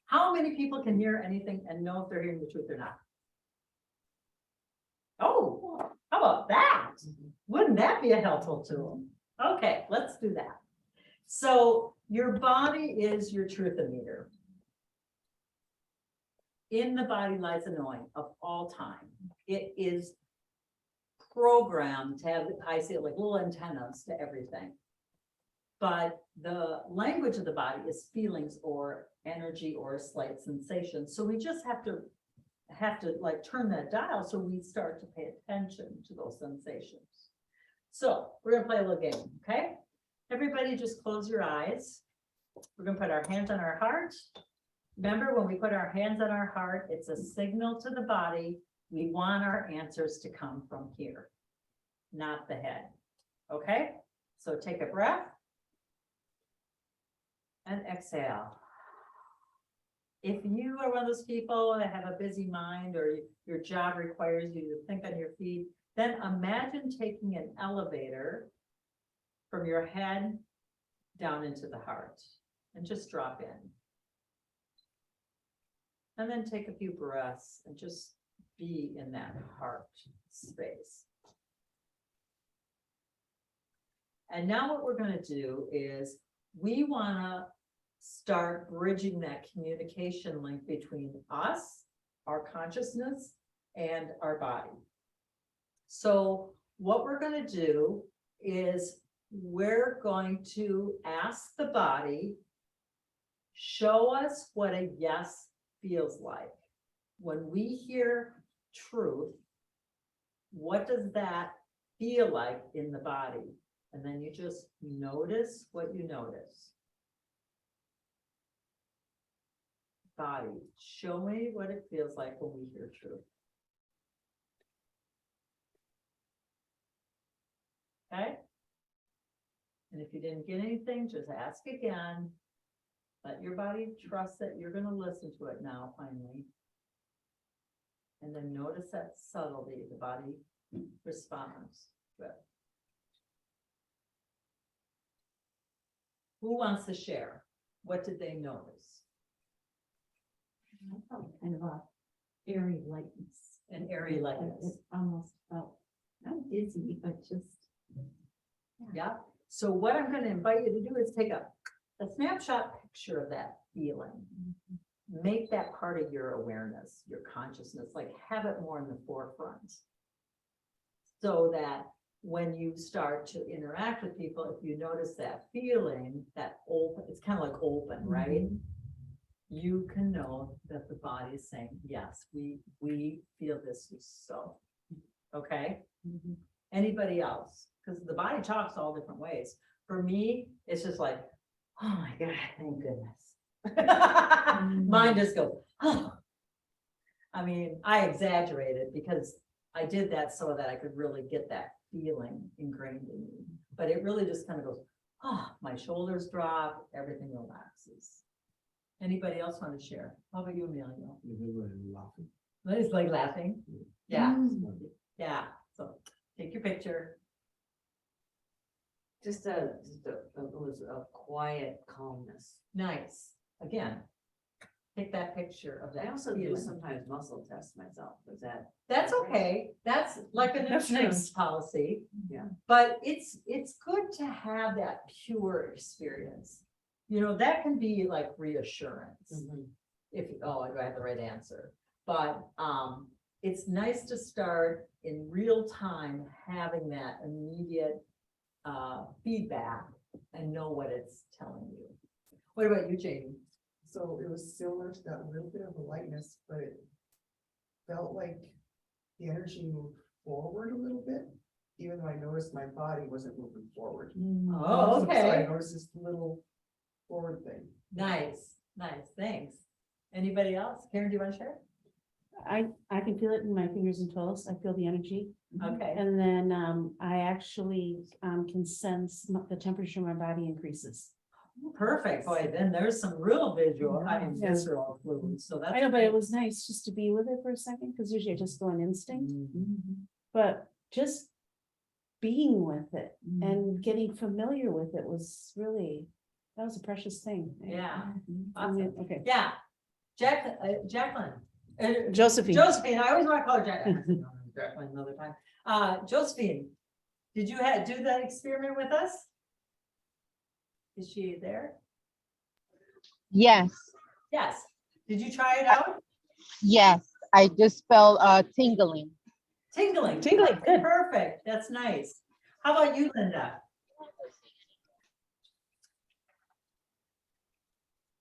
How many people can hear anything and know if they're hearing the truth or not? Oh, how about that? Wouldn't that be a helpful tool? Okay, let's do that. So your body is your truth-o-meter. In the body lies the knowing of all time. It is programmed to have, I see it like little antennas to everything. But the language of the body is feelings or energy or a slight sensation. So we just have to like turn that dial so we start to pay attention to those sensations. So we're gonna play a little game, okay? Everybody just close your eyes. We're gonna put our hands on our heart. Remember, when we put our hands on our heart, it's a signal to the body. We want our answers to come from here, not the head. Okay? So take a breath and exhale. If you are one of those people that have a busy mind or your job requires you to think on your feet, then imagine taking an elevator from your head down into the heart and just drop in. And then take a few breaths and just be in that heart space. And now what we're going to do is we want to start bridging that communication link between us, our consciousness, and our body. So what we're going to do is we're going to ask the body, show us what a yes feels like. When we hear truth, what does that feel like in the body? And then you just notice what you notice. Body, show me what it feels like when we hear truth. Okay? And if you didn't get anything, just ask again. Let your body trust that you're going to listen to it now, finally. And then notice that subtlety the body responds with. Who wants to share? What did they notice? I felt kind of a airy lightness. An airy lightness. It almost felt not dizzy, but just. Yeah. So what I'm going to invite you to do is take a snapshot picture of that feeling. Make that part of your awareness, your consciousness, like have it more in the forefront. So that when you start to interact with people, if you notice that feeling, that open, it's kind of like open, right? You can know that the body is saying, yes, we feel this is so, okay? Anybody else? Because the body talks all different ways. For me, it's just like, oh my God, thank goodness. Mine just goes, oh. I mean, I exaggerated because I did that so that I could really get that feeling ingrained in me. But it really just kind of goes, oh, my shoulders drop, everything relaxes. Anybody else want to share? How about you, Emilio? Everybody laughing. It's like laughing. Yeah, Mm. yeah. So take your picture. It was a quiet calmness. Nice. Again, take that picture of that. I also do feeling. sometimes muscle test myself, is that? That's okay. That's like an That's insurance policy. Yeah. But it's good to have that pure experience. You know, that can be like reassurance. If, oh, do I have the right answer? But it's nice to start in real time, having that immediate feedback and know what it's telling you. What about you, Jamie? So it was similar to that little bit of a lightness, but it felt like the energy moved forward a little bit, even though I noticed my body wasn't moving forward. Oh, So I okay. noticed this little forward thing. Nice, thanks. Anybody else? Karen, do you want to share? I can feel it in my fingers and toes. I feel the energy. Okay, And then I actually can sense the temperature of my body increases. perfect. Boy, then there's some real visual, I mean, Yeah. visceral fluids, so that's. I know, but it was nice just to be with it for a second, because usually I just go on instinct, but just being with it and getting familiar with it was really, that was a precious thing. Yeah. I mean, okay. Yeah. Jacqueline. Josephine. Josephine, I always want to call her Jacqueline. Jacqueline another time. Josephine, did you do that experiment with us? Is she there? Yes, Yes. Did you try it out? yes. I just felt tingling. Tingling. Tingling, good. Perfect. That's nice. How about you, Linda?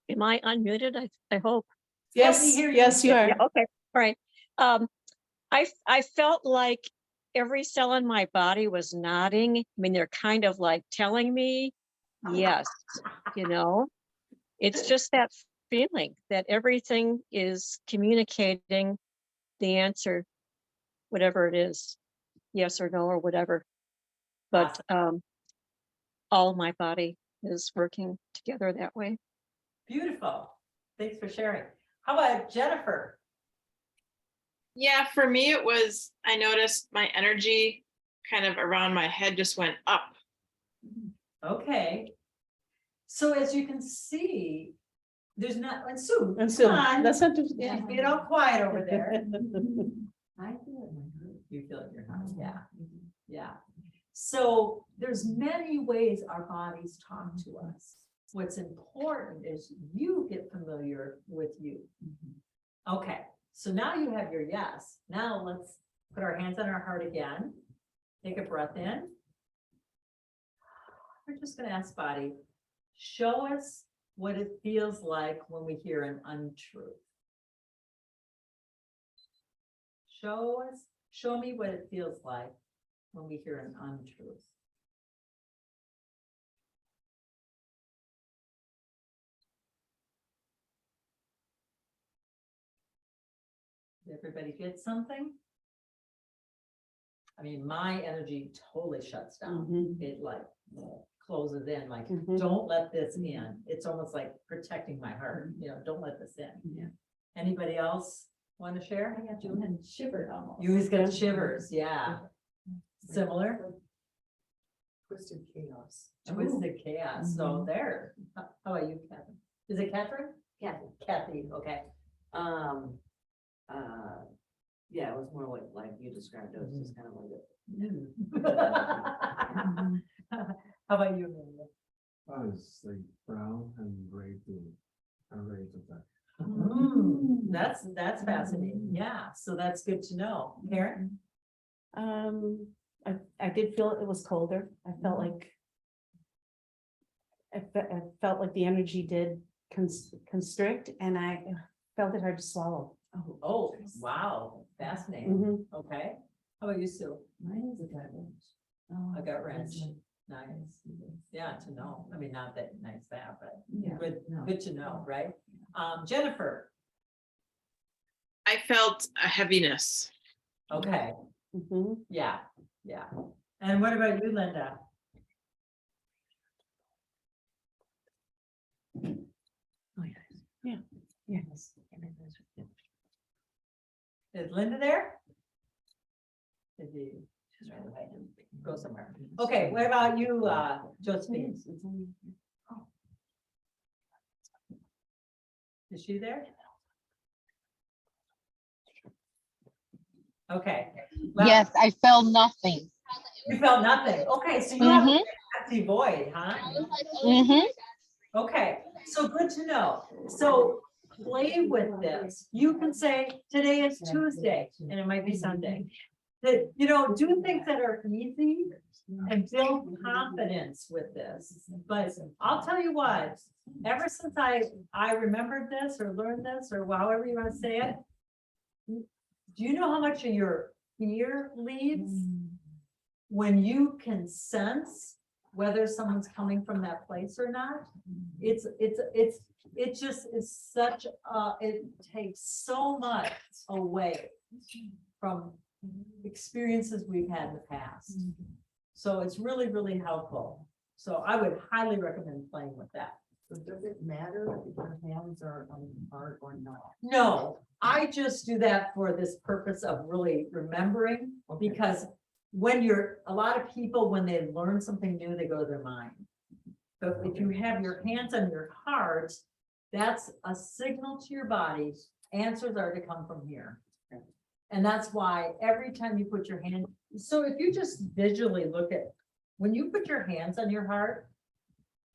Am I unmuted? I hope. Yes, we hear you. Yes, you are. Yeah, okay, all right. I felt like every cell in my body was nodding. I mean, they're kind of like telling me, yes, you know, it's just that feeling that everything is communicating the answer, whatever it is, yes or no or whatever. But all of my body is working together that way. Beautiful. Thanks for sharing. How about Jennifer? Yeah, for me, it was, I noticed my energy kind of around my head just went up. Okay. So as you can see, there's not, and Sue, And so come on. that's not too. Yeah, get all quiet over there. I feel it in my heart. You feel it in your heart, yeah, yeah. So there's many ways our bodies talk to us. What's important is you get familiar with you. Okay, so now you have your yes. Now let's put our hands on our heart again. Take a breath in. We're just gonna ask body, show us what it feels like when we hear an untruth. Show me what it feels like when we hear an untruth. Did everybody get something? I mean, my energy totally shuts down. Mhm. It like closes in, like, Mhm. don't let this in. It's almost like protecting my heart, you know, don't let this in. Yeah. Anybody else want to share? I got you and shivered almost. You always get shivers, yeah. Similar, Twisted chaos. twisted chaos, so there. How about you, Catherine? Is it Catherine? Kathy. Kathy, okay. Yeah, it was more like you described it, it was just kind of like How about you, Amelia? I was like brown and gray blue. I'm ready to that. That's fascinating, yeah, so that's good to know. Karen? I did feel it was colder. I felt like. I felt like the energy did constrict and I felt it hard to swallow. Oh, wow, fascinating. Mhm. Okay. How about you, Sue? Mine is a gut wrench. A gut wrench. Nice. Yeah, to know. I mean, not that nice that, but Yeah. good to know, right? Jennifer, I felt a heaviness. okay, Mhm. yeah. And what about you, Linda? Yes. Is Linda there? Did you go somewhere? Okay, what about you, Josephine? Is she there? Okay. Well, Yes, I felt nothing. you felt nothing. Okay, so you have Mhm. an empty void, huh? Mhm. Okay, so good to know. So play with this. You can say, today is Tuesday, and it might be Sunday. That, do things that are easy and build confidence with this. But I'll tell you what, ever since I remembered this or learned this, or however you want to say it, do you know how much of your fear leaves when you can sense whether someone's coming from that place or not? It just is such it takes so much away from experiences we've had in the past. So it's really, really helpful. So I would highly recommend playing with that. So does it matter if your hands are on the heart or not? No, I just do that for this purpose of really remembering, Okay. because a lot of people, when they learn something new, they go to their mind. But if you have your hands on your heart, that's a signal to your body, answers are to come from here. And that's why every time you put your hand, so if you just visually look at, when you put your hands on your heart,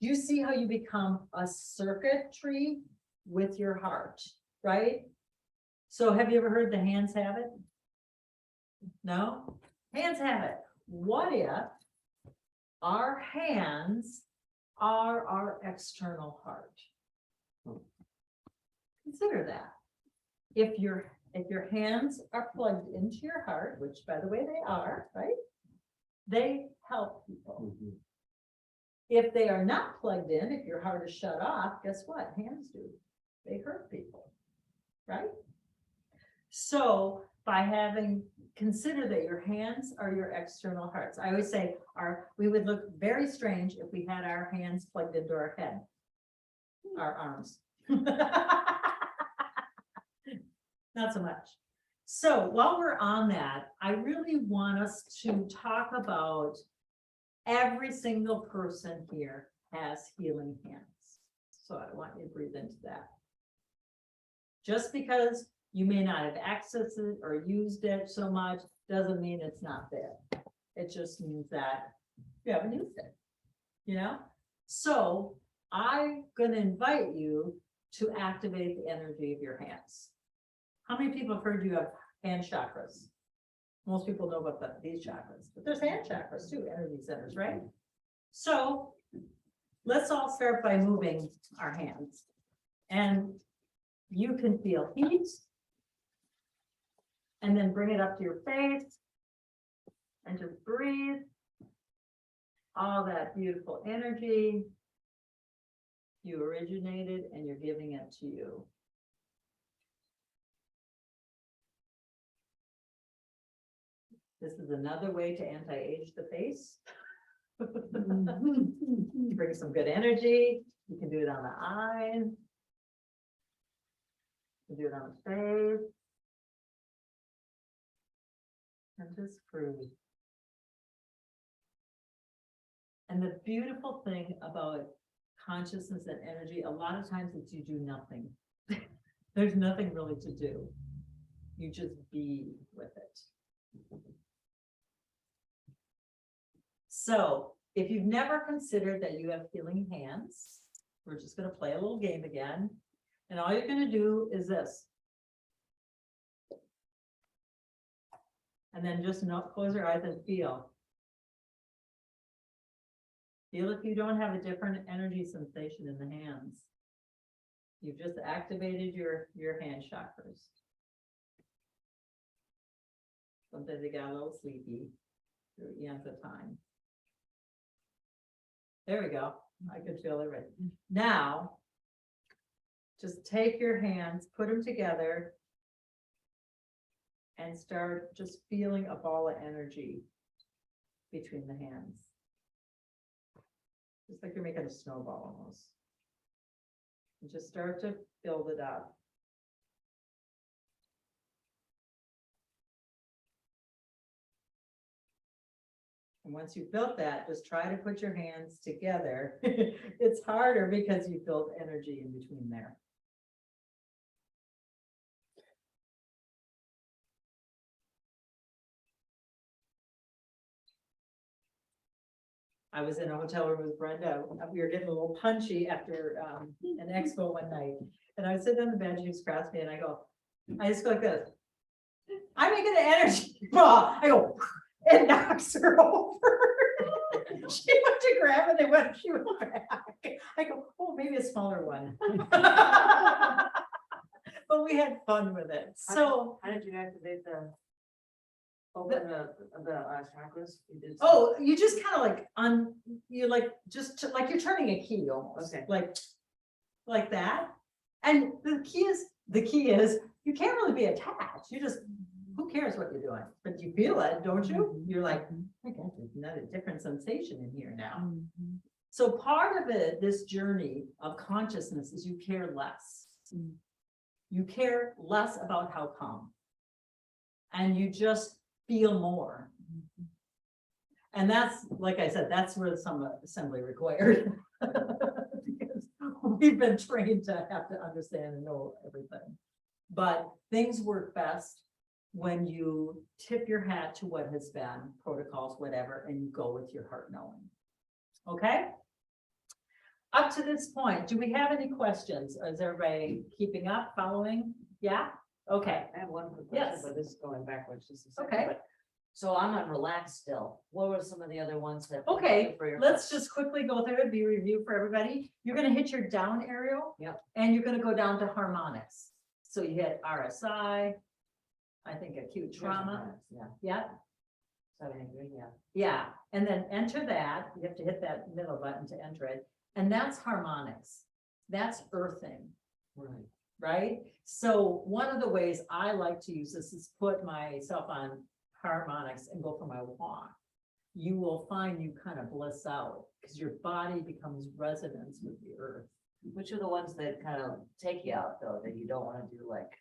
you see how you become a circuitry with your heart, right? So have you ever heard the hands have it? No? Hands have it. What if our hands are our external heart? Consider that. If your hands are plugged into your heart, which by the way they are, right? They help people. If they are not plugged in, if your heart is shut off, guess what? Hands do. They hurt people, right? So consider that your hands are your external hearts. I always say we would look very strange if we had our hands plugged into our head, our arms. Not so much. So while we're on that, I really want us to talk about every single person here has healing hands. So I want you to breathe into that. Just because you may not have accessed it or used it so much doesn't mean it's not there. It just means that you haven't used it, So I'm going to invite you to activate the energy of your hands. How many people have heard you have hand chakras? Most people know about these chakras, but there's hand chakras too, energy centers, right? So let's all start by moving our hands. And you can feel heat. And then bring it up to your face. And just breathe. All that beautiful energy. You originated and you're giving it to you. This is another way to anti-age the face. Bring some good energy. You can do it on the eyes. You can do it on the face. And just breathe. And the beautiful thing about consciousness and energy, a lot of times it's you do nothing. There's nothing really to do. You just be with it. So if you've never considered that you have healing hands, we're just going to play a little game again. And all you're going to do is this. And then just close your eyes and feel. Feel if you don't have a different energy sensation in the hands. You've just activated your hand chakras. Sometimes they got a little sleepy through eons of time. There we go. I could feel it right now. Just take your hands, put them together, and start just feeling a ball of energy between the hands. Just like you're making a snowball almost. And just start to build it up. And once you've built that, just try to put your hands together. It's harder because you built energy in between there. I was in a hotel room with Brenda. We were getting a little punchy after an expo one night. And I was sitting on the bench, she was across me, and I just go like this. I'm making an energy ball. I go, it knocks her over. She went to grab it, she went back. I go, oh, maybe a smaller one. But we had fun with it. So, How did you activate the? Open the chakras? You did. oh, you just kind of like you like just like you're turning a key almost, Okay. like that. And the key is you can't really be attached. You just, who cares what you're doing? But you feel it, don't you? You're like, I got another different sensation in here now. So part of it, this journey of consciousness, is you care less. You care less about how come. And you just feel more. And that's, like I said, that's where some assembly required. Because we've been trained to have to understand and know everything. But things work best when you tip your hat to what has been, protocols, whatever, and you go with your heart knowing. Okay? Up to this point, do we have any questions? Is everybody keeping up, following? Yeah? Okay. I have one quick question, Yes. but this is going backwards just a second. Okay. but- So I'm on relax still. What were some of the other ones that? Okay, for your let's heart? just quickly go through it, be review for everybody. You're gonna hit your down arrow. Yep. And you're gonna go down to harmonics. So you hit RSI, I think acute trauma, Yeah, yeah, 73, yeah. yeah. And then enter that, you have to hit that middle button to enter it. And that's harmonics, that's earthing, Right. right? So one of the ways I like to use this is put myself on harmonics and go for my walk. You will find you kind of bliss out because your body becomes resonance with the earth. Which are the ones that kind of take you out though, that you don't want to do like?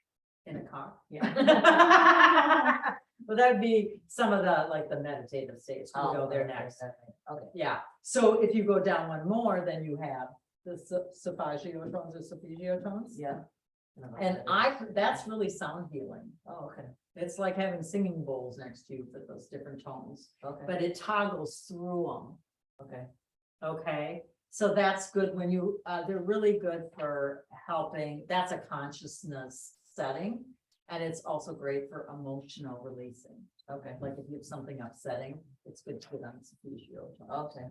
In a car, yeah. Well, that would be some of the, like the meditative states, we'll go there okay, next. Okay. Yeah, so if you go down one more, then you have the sophagio tones or sophagio tones. Yeah. And that's really sound healing. Oh, okay, It's like having singing bowls next to you for those different tones, okay, but it toggles through them. okay. Okay, so that's good when you, they're really good for helping, that's a consciousness setting. And it's also great for emotional releasing. Okay, Like if you have something upsetting, it's good to get on sophagio tone. okay,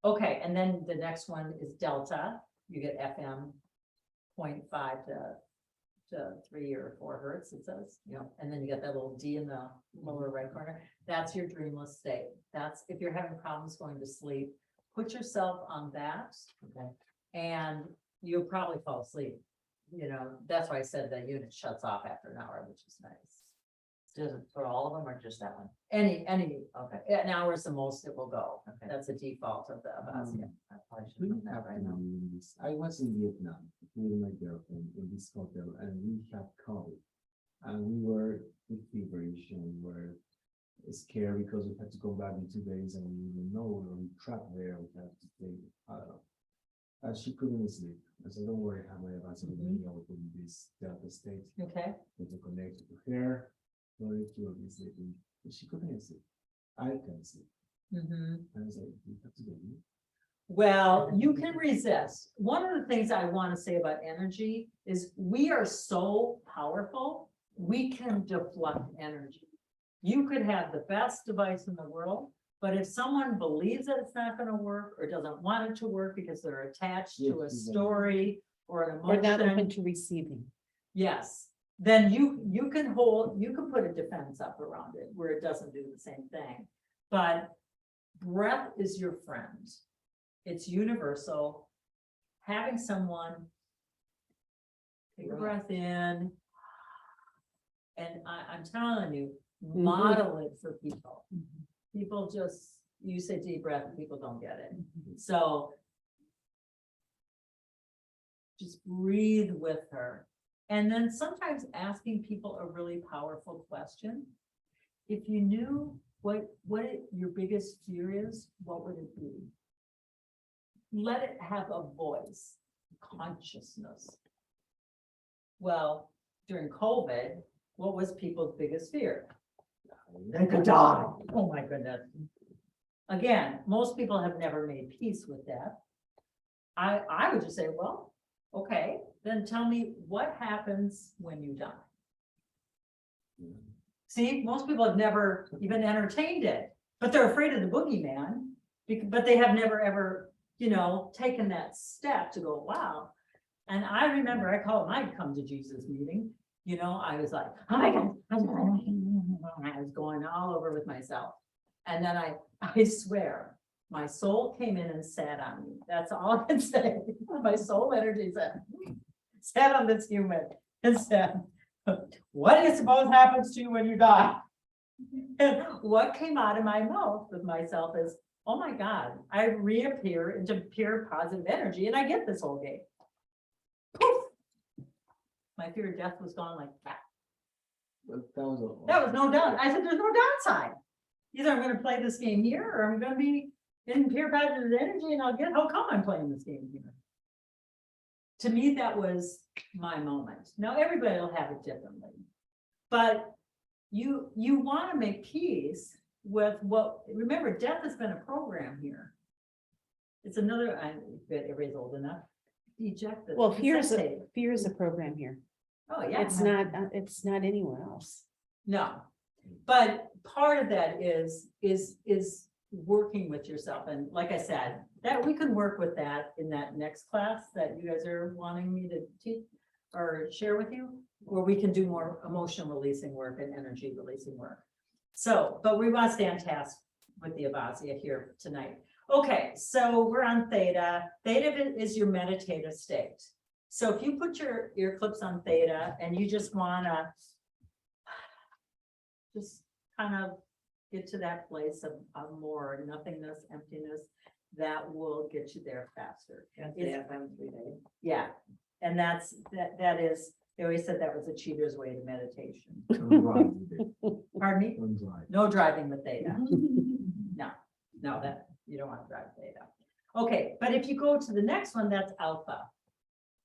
Okay, and then the next one is delta. You get FM 0.5 to 3 or 4 hertz, it says. Yeah. And then you get that little D in the lower right corner. That's your dreamless state. That's if you're having problems going to sleep, put yourself on that okay. and you'll probably fall asleep. You know, that's why I said the unit shuts off after an hour, which is nice. Does it for all of them or just that one? Any, Okay, an hour is the most it will go. okay. That's a default of the Avazzia. I probably should We know that have right now. I was in Vietnam with my girlfriend in this hotel and we had COVID. And we were with feverish and we were scared because we had to go back in 2 days and we didn't know we were trapped there. We had to stay, I don't know. She couldn't sleep. I said, don't worry, have my advice. Mhm. I will put in this delta state. Okay. To connect to her, for it to be sleeping. But she couldn't sleep. I can't sleep. Mhm. I was like, you have to go. Well, you can resist. One of the things I want to say about energy is we are so powerful, we can deflect energy. You could have the best device in the world, But if someone believes that it's not gonna work or doesn't want it to work because they're attached to a Yes, exactly. story or an Or not open emotion, to receiving. yes, then you can put a defense up around it where it doesn't do the same thing. But breath is your friend. It's universal. Having someone take a breath in. And I'm telling you, model it for people. People just, you say deep breath and people don't get it. So just breathe with her. And then sometimes asking people a really powerful question. If you knew what your biggest fear is, what would it be? Let it have a voice, consciousness. Well, during COVID, what was people's biggest fear? They could die. Oh my goodness. Again, most people have never made peace with that. I would just say, well, okay, then tell me what happens when you die. See, most people have never even entertained it, but they're afraid of the boogeyman, but they have never ever, taken that step to go, wow. And I remember I call it my come to Jesus meeting. I was like, oh my God, I was going all over with myself. And then I swear, my soul came in and sat on me. That's all I can say. My soul energy sat on this human and said, what do you suppose happens to you when you die? And what came out of my mouth with myself is, oh my God, I reappear into pure positive energy and I get this whole game. Poof! My fear of death was gone like that. But that was a. That was no doubt. I said, there's no downside. Either I'm gonna play this game here or I'm gonna be in pure positive energy and I'll get how come I'm playing this game here. To me, that was my moment. Now, everybody will have it differently. But you want to make peace with remember, death has been a program here. It's another, I bet everybody's old enough. Eject the. Well, fear is cassette a program here. tape. Oh, yeah. It's not anywhere else. No, but part of that is working with yourself. And like I said, that we can work with that in that next class that you guys are wanting me to teach or share with you, where we can do more emotion releasing work and energy releasing work. So, but we want to stay on task with the Avazzia here tonight. Okay, so we're on theta. Theta is your meditative state. So if you put your ear clips on theta and you just want to just kind of get to that place of more nothingness, emptiness, that will get you there faster. Yeah, and that is, they always said that was a cheater's way to meditation. Pardon me? No driving with theta. No, that you don't want to drive theta. Okay, but if you go to the next one, that's alpha.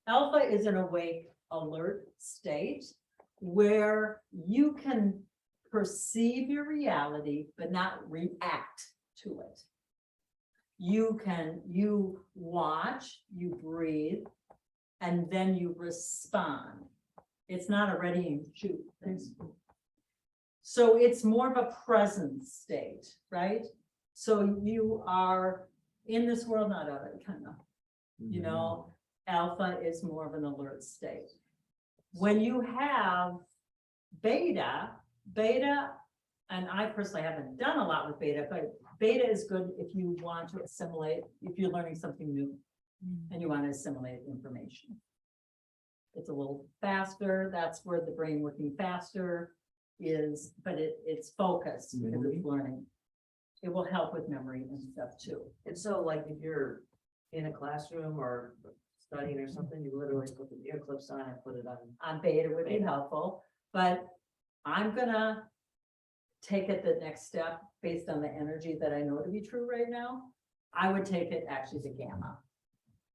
Alpha is an awake, alert state where you can perceive your reality, but not react to it. You watch, you breathe, and then you respond. It's not a ready and shoot thing. So it's more of a present state, right? So you are in this world, not of it, kind of, alpha is more of an alert state. When you have beta, and I personally haven't done a lot with beta, but beta is good if you want to assimilate, if you're learning something new and you want to assimilate information. It's a little faster. That's where the brain working faster is, but it's focused because it's learning. It will help with memory and stuff too. And so like if you're in a classroom or studying or something, you literally put the ear clips on and put it on. On beta would be helpful, but I'm gonna take it the next step based on the energy that I know to be true right now. I would take it actually to gamma,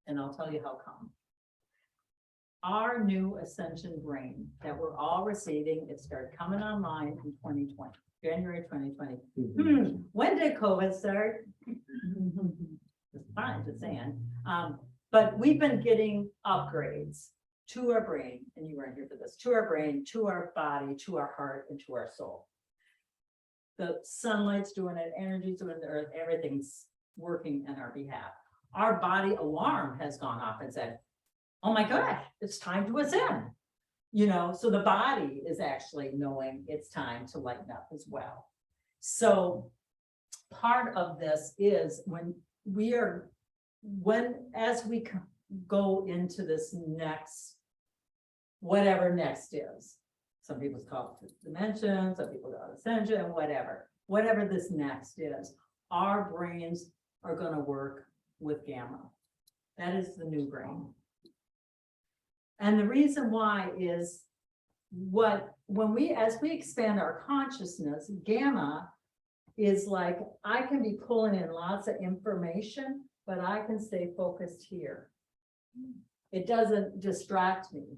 and I'll tell you how come. Our new ascension brain that we're all receiving, it started coming online in 2020, January 2020. When did COVID start? It's fine, just saying. But we've been getting upgrades to our brain, and you weren't here for this, to our brain, to our body, to our heart, and to our soul. The sunlight's doing it, energy's doing it, earth, everything's working on our behalf. Our body alarm has gone off and said, oh my gosh, it's time to ascend. You know, so the body is actually knowing it's time to lighten up as well. So part of this is as we go into this next, whatever next is. Some people call it dimension, some people call it ascension, whatever this next is, our brains are gonna work with gamma. That is the new brain. And the reason why is as we expand our consciousness, gamma is like, I can be pulling in lots of information, but I can stay focused here. It doesn't distract me.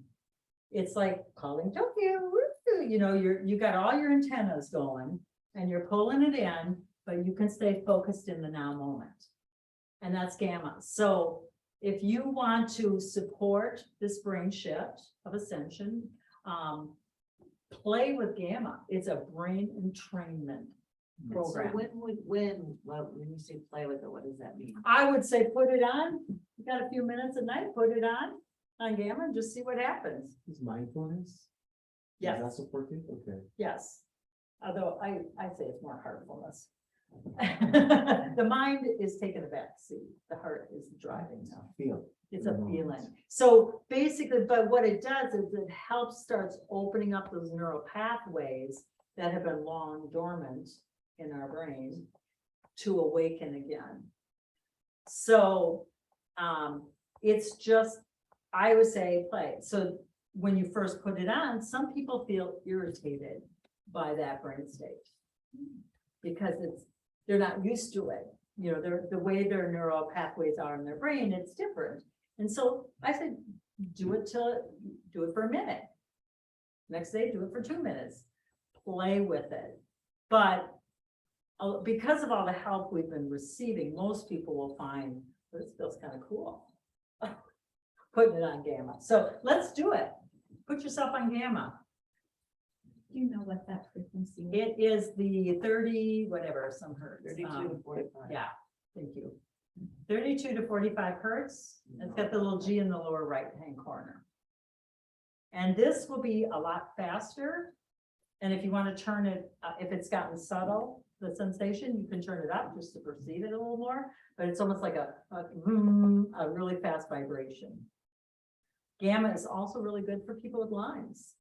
It's like calling Tokyo, you know, you got all your antennas going and you're pulling it in, but you can stay focused in the now moment. And that's gamma. So if you want to support this brain shift of ascension, play with gamma. It's a brain entrainment So program. when you say play with it, what does that mean? I would say put it on. You got a few minutes at night, put it on gamma and just see what happens. Is mindfulness? Yes. Is that supportive? Okay. Yes, although I say it's more heartfulness. The mind is taking a back seat, the heart is driving now. Feel. It's a Mhm. feeling. So basically, but what it does is it helps starts opening up those neural pathways that have been long dormant in our brain to awaken again. So it's just, I would say play. So when you first put it on, some people feel irritated by that brain state because they're not used to it. You know, the way their neural pathways are in their brain, it's different. And so I said, do it for a minute. Next day, do it for 2 minutes. Play with it. But because of all the help we've been receiving, most people will find this feels kind of cool. Putting it on gamma. So let's do it. Put yourself on gamma. Do you know what that frequency is? It is the 30, whatever, some hertz. 32 to 45. Yeah, thank you. 32 to 45 hertz. It's got the little G in the lower right-hand corner. And this will be a lot faster. And if you want to turn it, if it's gotten subtle, the sensation, you can turn it up just to perceive it a little more. But it's almost like a really fast vibration. Gamma is also really good for people with Lyme's,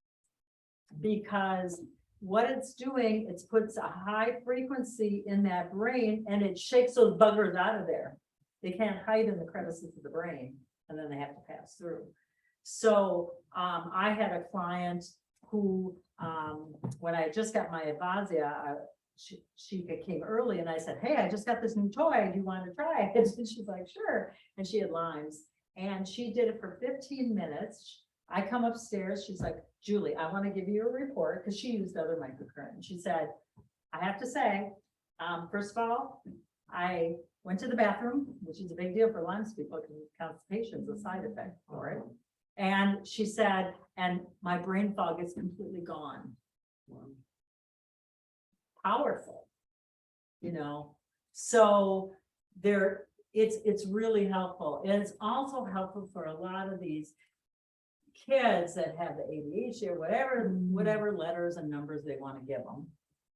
because what it's doing, it puts a high frequency in that brain and it shakes those buggers out of there. They can't hide in the crevices of the brain and then they have to pass through. So I had a client who, when I just got my Avazzia, she came early and I said, hey, I just got this new toy. Do you want to try it? And she's like, sure. And she had Lyme's and she did it for 15 minutes. I come upstairs. She's like, Julie, I want to give you a report because she used other microcurrent. She said, I have to say, first of all, I went to the bathroom, which is a big deal for Lyme's people because constipation is a side effect for it. And she said, and my brain fog is completely gone. Powerful, you know, so it's really helpful. And it's also helpful for a lot of these kids that have the ADHD or whatever letters and numbers they want to give them,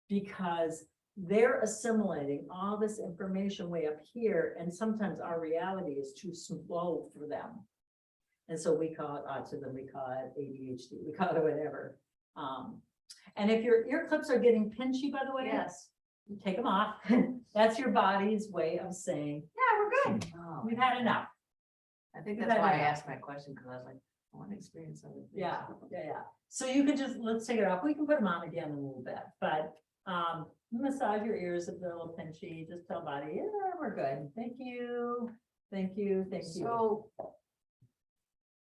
because they're assimilating all this information way up here. And sometimes our reality is too slow for them. And so we call it autism, we call it ADHD, we call it whatever. And if your ear clips are getting pinchy, by the way, Yes. take them off. That's your body's way of saying, yeah, we're good. Oh, We've had enough. I think We've that's had why I enough. asked my question, because I was like, I want to experience other things. Yeah. So you can just, let's take it off. We can put them on again in a little bit, but massage your ears if they're a little pinchy. Just tell body, yeah, we're good. Thank you. Thank you. Thank you. So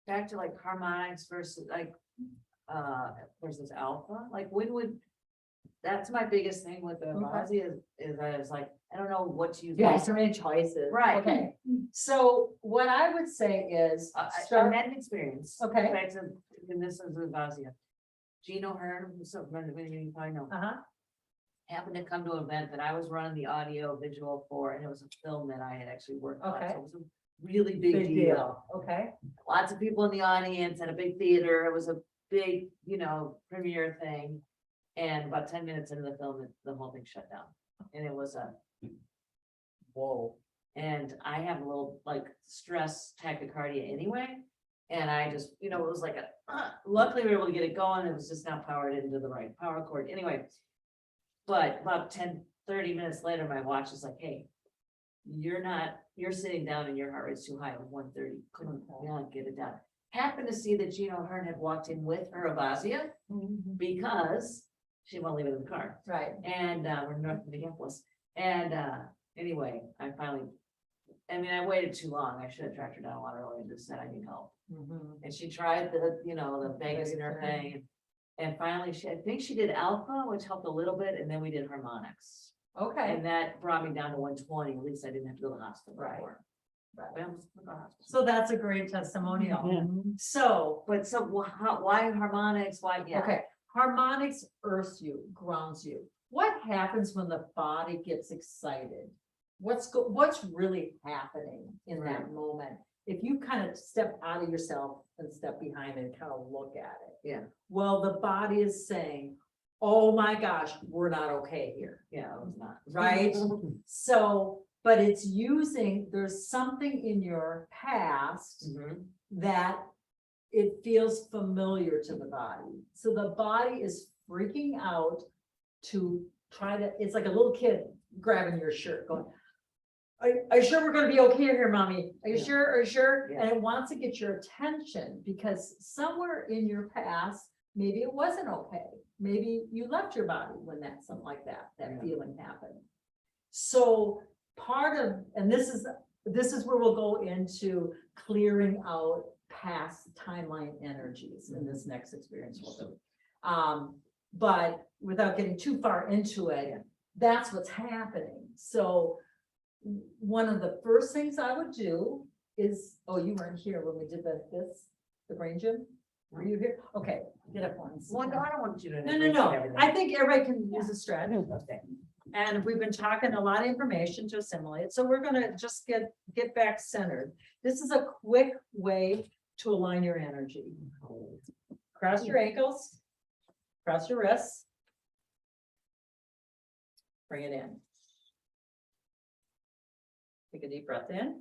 back to like harmonics versus versus alpha, like when would, that's my biggest thing with the Avazzia is that it's like, I don't know what to use. Yeah, so many choices. Right. Okay. So what I would say is I start. had an experience. Okay. Back to, and this is Avazzia. Gino Hearn, so many of you probably know, Uh-huh. happened to come to an event that I was running the audio visual for, and it was a film that I had actually worked on. Okay. So it was a really big deal. Okay, Lots of people in the audience at a big theater. It was a big, premiere thing. And about 10 minutes into the film, the whole thing shut down. And it was a whoa. And I have a little like stress tachycardia anyway. And I just, it was like luckily we were able to get it going. It was just not powered into the right power cord. Anyway, but about 10-30 minutes later, my watch is like, hey, you're sitting down and your heart rate's too high at 130. Couldn't get it down. Happened to see that Gino Hearn had walked in with her Avazzia because she won't leave it in the car. right. And we're north of Minneapolis. And anyway, I waited too long. I should have tracked her down a lot earlier and just said I need help. And she tried the Vegas nerve thing. And finally, I think she did alpha, which helped a little bit, and then we did harmonics. Okay, And that brought me down to 120. At least I didn't have to go to the hospital. Right. anymore. Right. I almost went to the hospital. so that's a great testimonial. So, But why harmonics? Why? Yeah. okay, harmonics earths you, grounds you. What happens when the body gets excited? What's really happening in that moment? If you kind of step out of yourself and step behind and kind of look at it. Yeah. Well, the body is saying, oh my gosh, we're not okay here. Yeah, it was not. Right? So, but it's there's something in your past Mhm. that it feels familiar to the body. So the body is freaking out to it's like a little kid grabbing your shirt going, are you sure we're gonna be okay here, mommy? Are you Yeah. sure? Are you sure? Yeah. And it wants to get your attention because somewhere in your past, maybe it wasn't okay. Maybe you left your body when something like that Yeah. feeling happened. So and this is where we'll go into clearing out past timeline energies in this next experience we'll do. But without getting too far into it, that's what's happening. So one of the first things I would do is, you weren't here when we did the brain gym? Were you here? Okay, get up once. Well, no, I don't want you to. No. I think everybody can use a strategy. Okay. And we've been talking a lot of information to assimilate, so we're gonna just get back centered. This is a quick way to align your energy. Cross your ankles, cross your wrists. Bring it in. Take a deep breath in.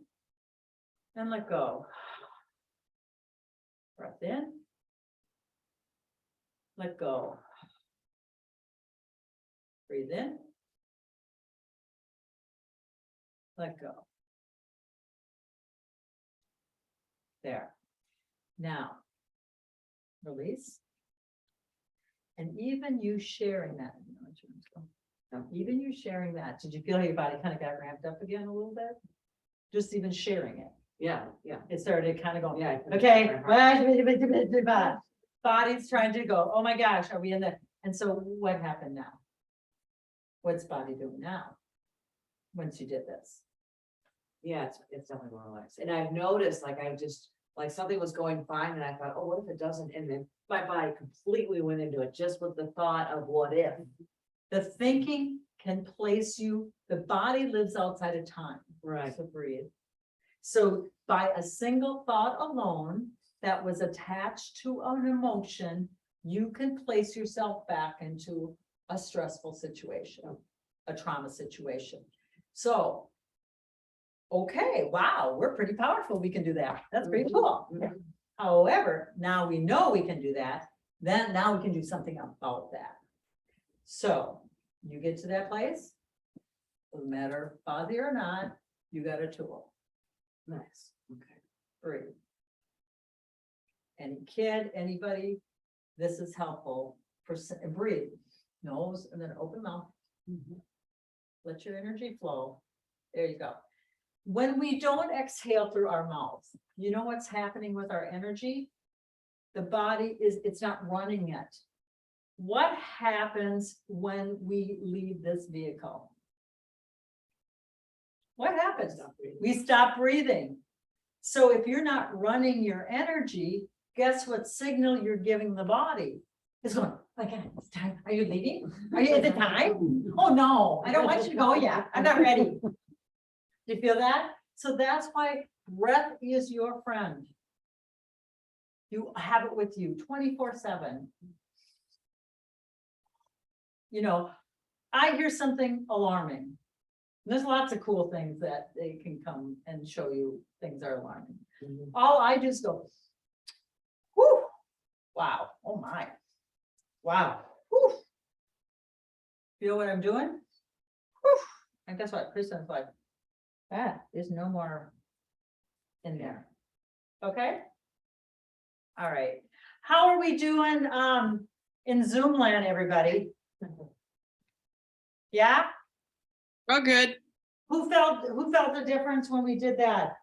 And let go. Breath in. Let go. Breathe in. Let go. There. Now, release. And even you sharing that, even you sharing that, did you feel how your body kind of got ramped up again a little bit? Just even sharing it. Yeah. It started kind of going, Yeah. okay. Body's trying to go, oh my gosh, are we in the, and so what happened now? What's body doing now? Once you did this? Yeah, it's definitely more relaxed. And I've noticed, something was going fine and I thought, oh, what if it doesn't? And then my body completely went into it just with the thought of what if. The thinking can place you, the body lives outside of time. Right. So breathe. So by a single thought alone that was attached to an emotion, you can place yourself back into a stressful situation, a trauma situation. So, okay, wow, we're pretty powerful. We can do that. That's pretty cool. Mhm. However, now we know we can do that. Then now we can do something about that. So you get to that place, no matter fuzzy or not, you got a tool. Nice. Okay. Breathe. Any kid, anybody, this is helpful for, breathe, nose and then open mouth. Let your energy flow. There you go. When we don't exhale through our mouths, you know what's happening with our energy? The body it's not running yet. What happens when we leave this vehicle? What happens? We stop breathing. So if you're not running your energy, guess what signal you're giving the body? It's going, my God, it's time. Are you leaving? Are you at the time? Oh, no, I don't want you to go yet. I'm not ready. Do you feel that? So that's why breath is your friend. You have it with you 24/7. You know, I hear something alarming. There's lots of cool things that they can come and show you things are alarming. All I do is go, whoo, wow, oh my, wow, whoo. Feel what I'm doing? Whew. And guess what? Kristen's like, there's no more in there. Okay? All right. How are we doing in Zoom land, everybody? Yeah? Oh, good. Who felt the difference when we did that?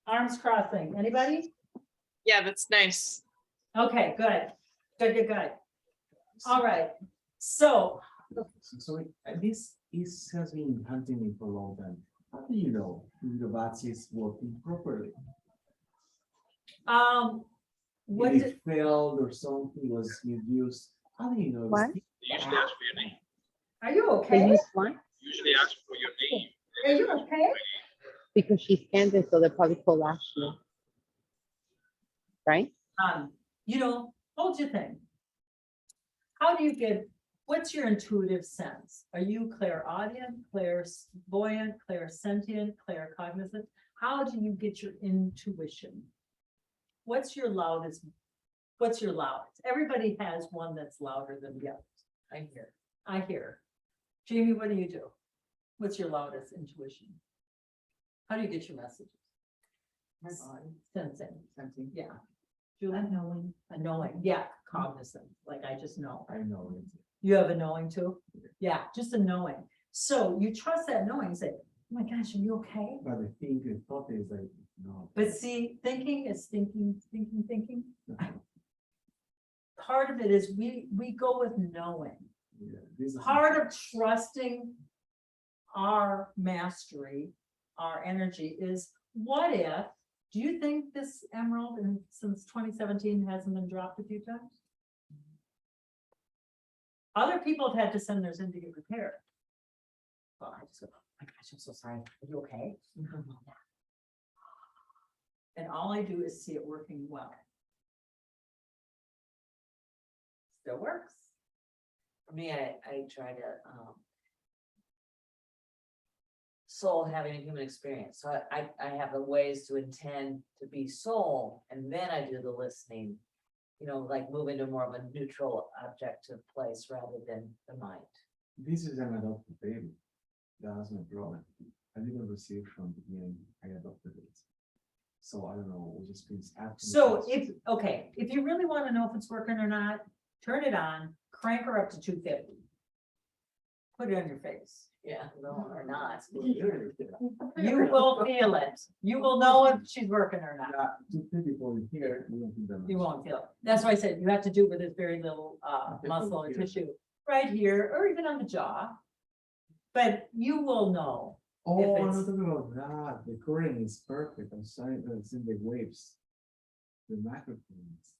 Arms crossing. Anybody? Yeah, that's nice. Okay, good. Good. All right. So So this has been hunting me for a long time. How do you know if the Avazzia is working properly? what If did, it failed or something was used, how do you know? What? Usually ask for your name. are you They okay? use one Usually ask for your name. Are you okay? because she scans it, so they'll probably pull last year. Right? Hold your thing. How do you get, what's your intuitive sense? Are you clairaudient, clairvoyant, clairsentient, claircognizant? How do you get your intuition? What's your loudest? Everybody has one that's louder than the others. I hear. Jamie, what do you do? What's your loudest intuition? How do you get your messages? Sensing, yeah. Julie? A knowing, yeah, cognizant, like I just know. I know it. You have a knowing too? Yeah, just a knowing. So you trust that knowing, say, oh my gosh, are you okay? But the thing, the thought is like, no. But see, thinking is thinking. Part of it is we go with knowing. Yeah, this is- Part of trusting our mastery, our energy is, what if, do you think this emerald since 2017 hasn't been dropped a few times? Other people have had to send theirs in to get repaired. Well, I just go, oh my gosh, I'm so sorry. Are you okay? And all I do is see it working well. Still works. For me, I try to, soul having a human experience. So I have the ways to intend to be soul, and then I do the listening, like move into more of a neutral objective place rather than the mind. This is an adopted baby. That's my problem. I didn't receive from the beginning. I adopted it. So I don't know, it just feels after. So if you really want to know if it's working or not, turn it on, crank her up to 250. Put it on your face. Yeah, no, or not. You will feel it. You will know if she's working or not. Yeah, 250 for here, you don't feel that much. You won't feel it. That's why I said you have to do it with this very little muscle or tissue right here, or even on the jaw. But you will know. Oh, if I'm it's- not talking about that. The current is perfect. I'm sorry, it's in the waves. The microphones.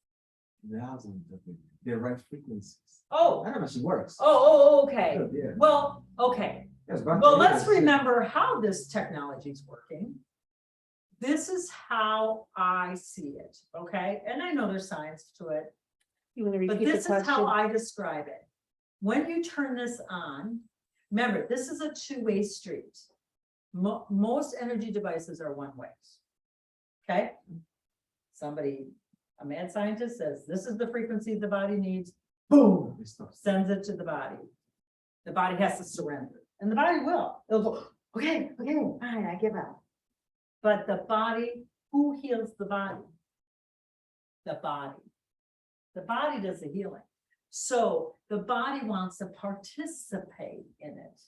That's what I'm talking. The right frequencies. Oh, I don't know if she works. okay. Good, yeah. Well, okay. Yes, but Well, yeah, let's it's- remember how this technology is working. This is how I see it, okay? And I know there's science to it, You want to but repeat the this is how question? I describe it. When you turn this on, remember, this is a two-way street. Most energy devices are one-ways. Okay? A mad scientist says, this is the frequency the body needs, boom, It stops. sends it to the body. The body has to surrender, and the body will. It'll go, okay, fine, I give up. But the body, who heals the body? The body. The body does the healing. So the body wants to participate in it.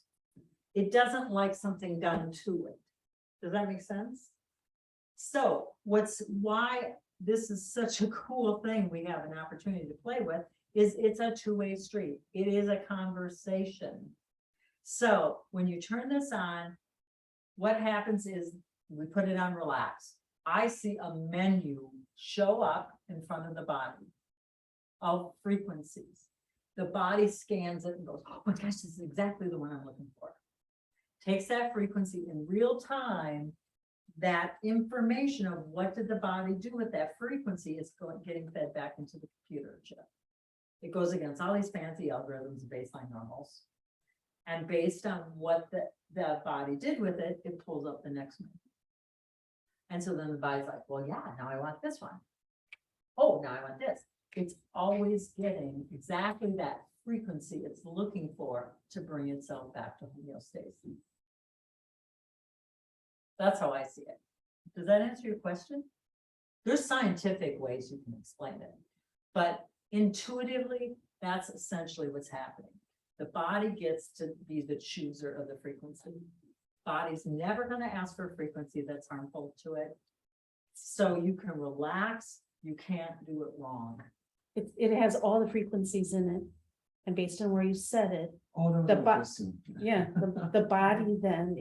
It doesn't like something done to it. Does that make sense? So why this is such a cool thing we have an opportunity to play with is it's a two-way street. It is a conversation. So when you turn this on, what happens is we put it on relax. I see a menu show up in front of the body. of frequencies. The body scans it and goes, oh my gosh, this is exactly the one I'm looking for. Takes that frequency in real time. That information of what did the body do with that frequency is getting fed back into the computer chip. It goes against all these fancy algorithms, baseline normals. And based on what the body did with it, it pulls up the next one. And so then the body's like, well, yeah, now I want this one. Oh, now I want this. It's always getting exactly that frequency it's looking for to bring itself back to homeostasis. That's how I see it. Does that answer your question? There's scientific ways you can explain it, but intuitively, that's essentially what's happening. The body gets to be the chooser of the frequency. Body's never going to ask for a frequency that's harmful to it. So you can relax, you can't do it wrong. It has all the frequencies in it. And based on where you set it, Oh, that was The my bo- question. yeah, the body then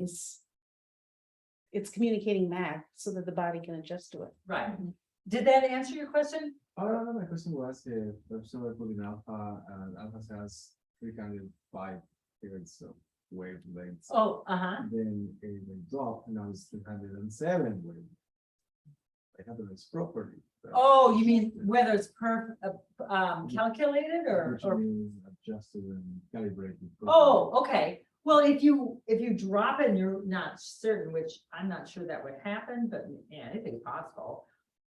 it's communicating back so that the body can adjust to it. Right. Did that answer your question? Oh, no, my question was, for someone putting alpha, alpha has 305 hertz of wavelengths. Oh, uh-huh. Then it dropped, now it's 307 wavelengths. I have this property. Oh, you mean whether it's calculated or? Which means adjusted and calibrated. Oh, okay. Well, if you drop it and you're not certain, which I'm not sure that would happen, but yeah, anything's possible.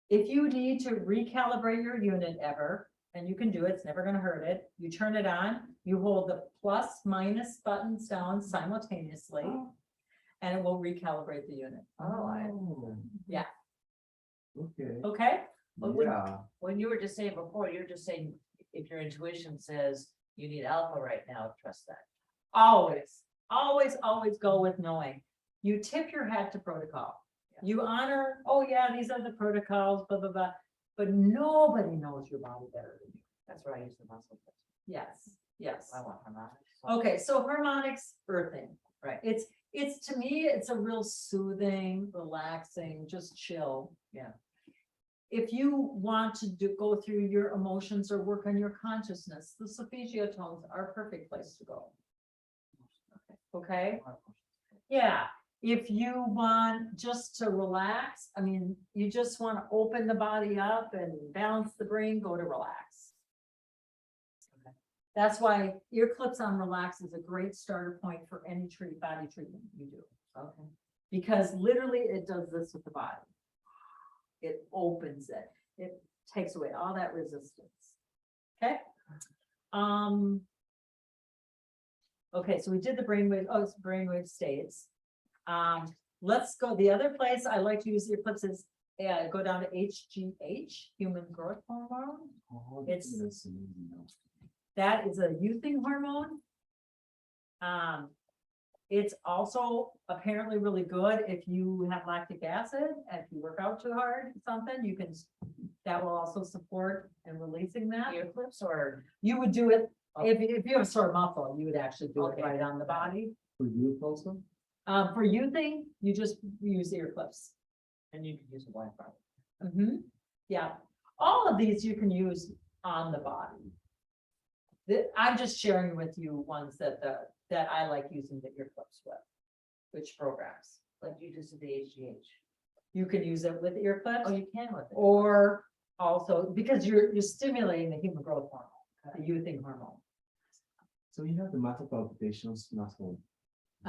If you need to recalibrate your unit ever, and you can do it, it's never going to hurt it. You turn it on, you hold the plus minus buttons down simultaneously, and it will recalibrate the unit. Yeah. Okay. Okay. But when- Yeah. When you were just saying before, you're just saying, if your intuition says you need alpha right now, trust that. Always, always, always go with knowing. You tip your hat to protocol. You honor, oh yeah, these are the protocols, blah, blah, blah. But nobody knows your body better than you. That's where I use the muscle. test. Yes, yes. I want harmonics. Okay, so harmonics, earthing. Right. It's to me, it's a real soothing, relaxing, just chill. Yeah. If you want to go through your emotions or work on your consciousness, the solfeggio tones are a perfect place to go. Okay. Yeah, if you want just to relax, I mean, you just want to open the body up and balance the brain, go to relax. Okay. That's why ear clips on relax is a great starter point for any body treatment you do. Okay. Because literally it does this with the body. It opens it. It takes away all that resistance. Okay. Okay, so we did the brainwave, it's brainwave states. Let's go, the other place I like to use the eclipse is, go down to HGH, human growth hormone. Oh, It's- that's amazing. That is a youthing hormone. It's also apparently really good if you have lactic acid, and if you work out too hard, something, you can, that will also support and releasing that. Ear clips or? You would do it, if you have a sore muscle, you would actually do it Okay. right on the body. For you also? For youthing, you just use ear clips. And you can use a Wi-Fi. Yeah, all of these you can use on the body. I'm just sharing with you ones that I like using the ear clips with, which programs. Like you just did the HGH. You can use it with ear clips, Oh, you can with it. or also, because you're stimulating the human growth hormone, the youthing hormone. So you have the muscle palpitations, muscle.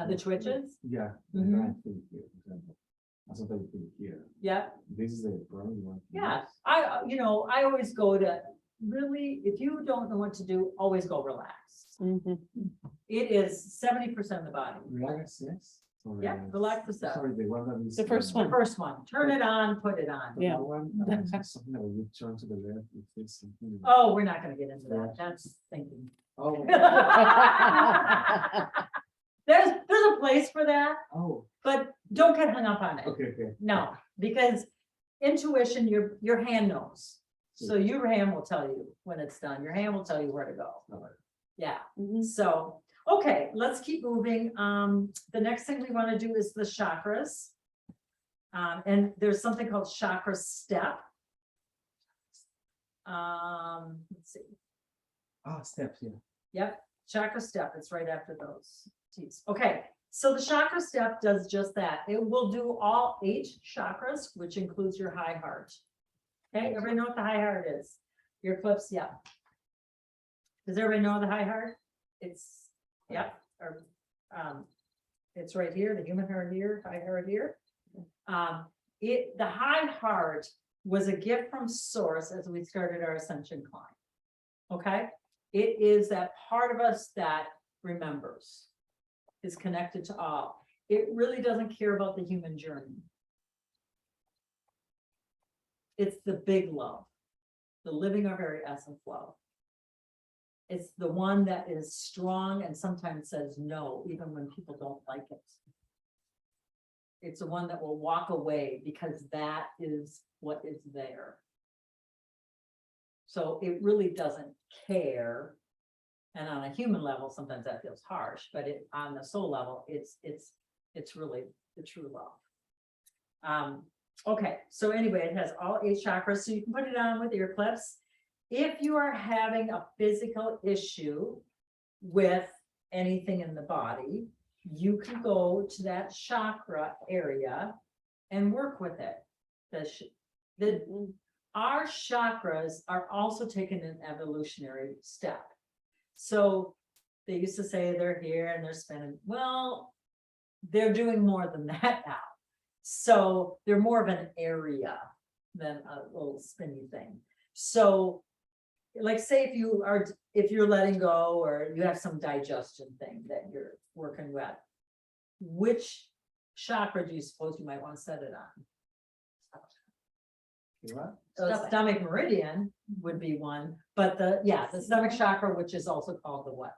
The twitches, Yeah. Mhm. I feel it here, for example. Muscle that you feel here. yeah, This is the problem you want. to yeah, use. I always go to, really, if you don't know what to do, always go relax. Mhm. It is 70% of the body. Relax, yes. Or Yeah, relax the cell. Sorry, the one that is. The first The one. first one, turn it on, put it on. Yeah. The one, something that when you turn to the left, it feels something. Oh, we're not gonna get into that, that's thinking. Oh, There's a place for that, oh, but don't get hung up on it. okay, okay. No, because intuition, your hand knows. So your hand will tell you when it's done. Your hand will tell you where to go. Alright. Yeah, Mhm. so, okay, let's keep moving. The next thing we want to do is the chakras. And there's something called chakra step. Let's see. Ah, steps, yeah. Yep, chakra step, it's right after those T's. Okay, so the chakra step does just that. It will do all 8 chakras, which includes your high heart. Okay, everybody know what the high heart is? Your clips, yeah. Does everybody know the high heart? It's, yep, or, it's right here, the human heart here, high heart here. The high heart was a gift from source as we started our ascension climb. Okay, it is that part of us that remembers, is connected to all. It really doesn't care about the human journey. It's the big love, the living our very essence love. It's the one that is strong and sometimes says no, even when people don't like it. It's the one that will walk away because that is what is there. So it really doesn't care. And on a human level, sometimes that feels harsh, but on the soul level, it's really the true love. Okay, so anyway, it has all 8 chakras, so you can put it on with ear clips. If you are having a physical issue with anything in the body, you can go to that chakra area and work with it. Our chakras are also taking an evolutionary step. So they used to say they're here and they're spinning. Well, they're doing more than that now. So they're more of an area than a little spinny thing. So like say if you're letting go or you have some digestion thing that you're working with, which chakra do you suppose you might want to set it on? What? The stomach meridian would be one, but the stomach chakra, which is also called the what?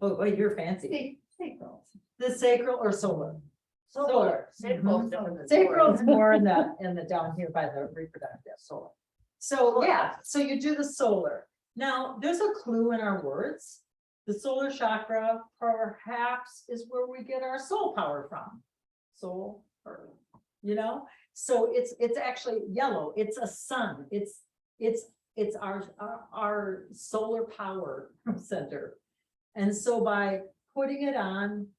Oh, wait, you're fancy. Sacral. The sacral or solar? Solar. Mhm. Different than Sacral is solar. more in the down here by the reproductive solar. So yeah, so you do the solar. Now, there's a clue in our words. The solar chakra perhaps is where we get our soul power from. Soul, or, so it's actually yellow. It's a sun. It's our solar power center. And so by putting it on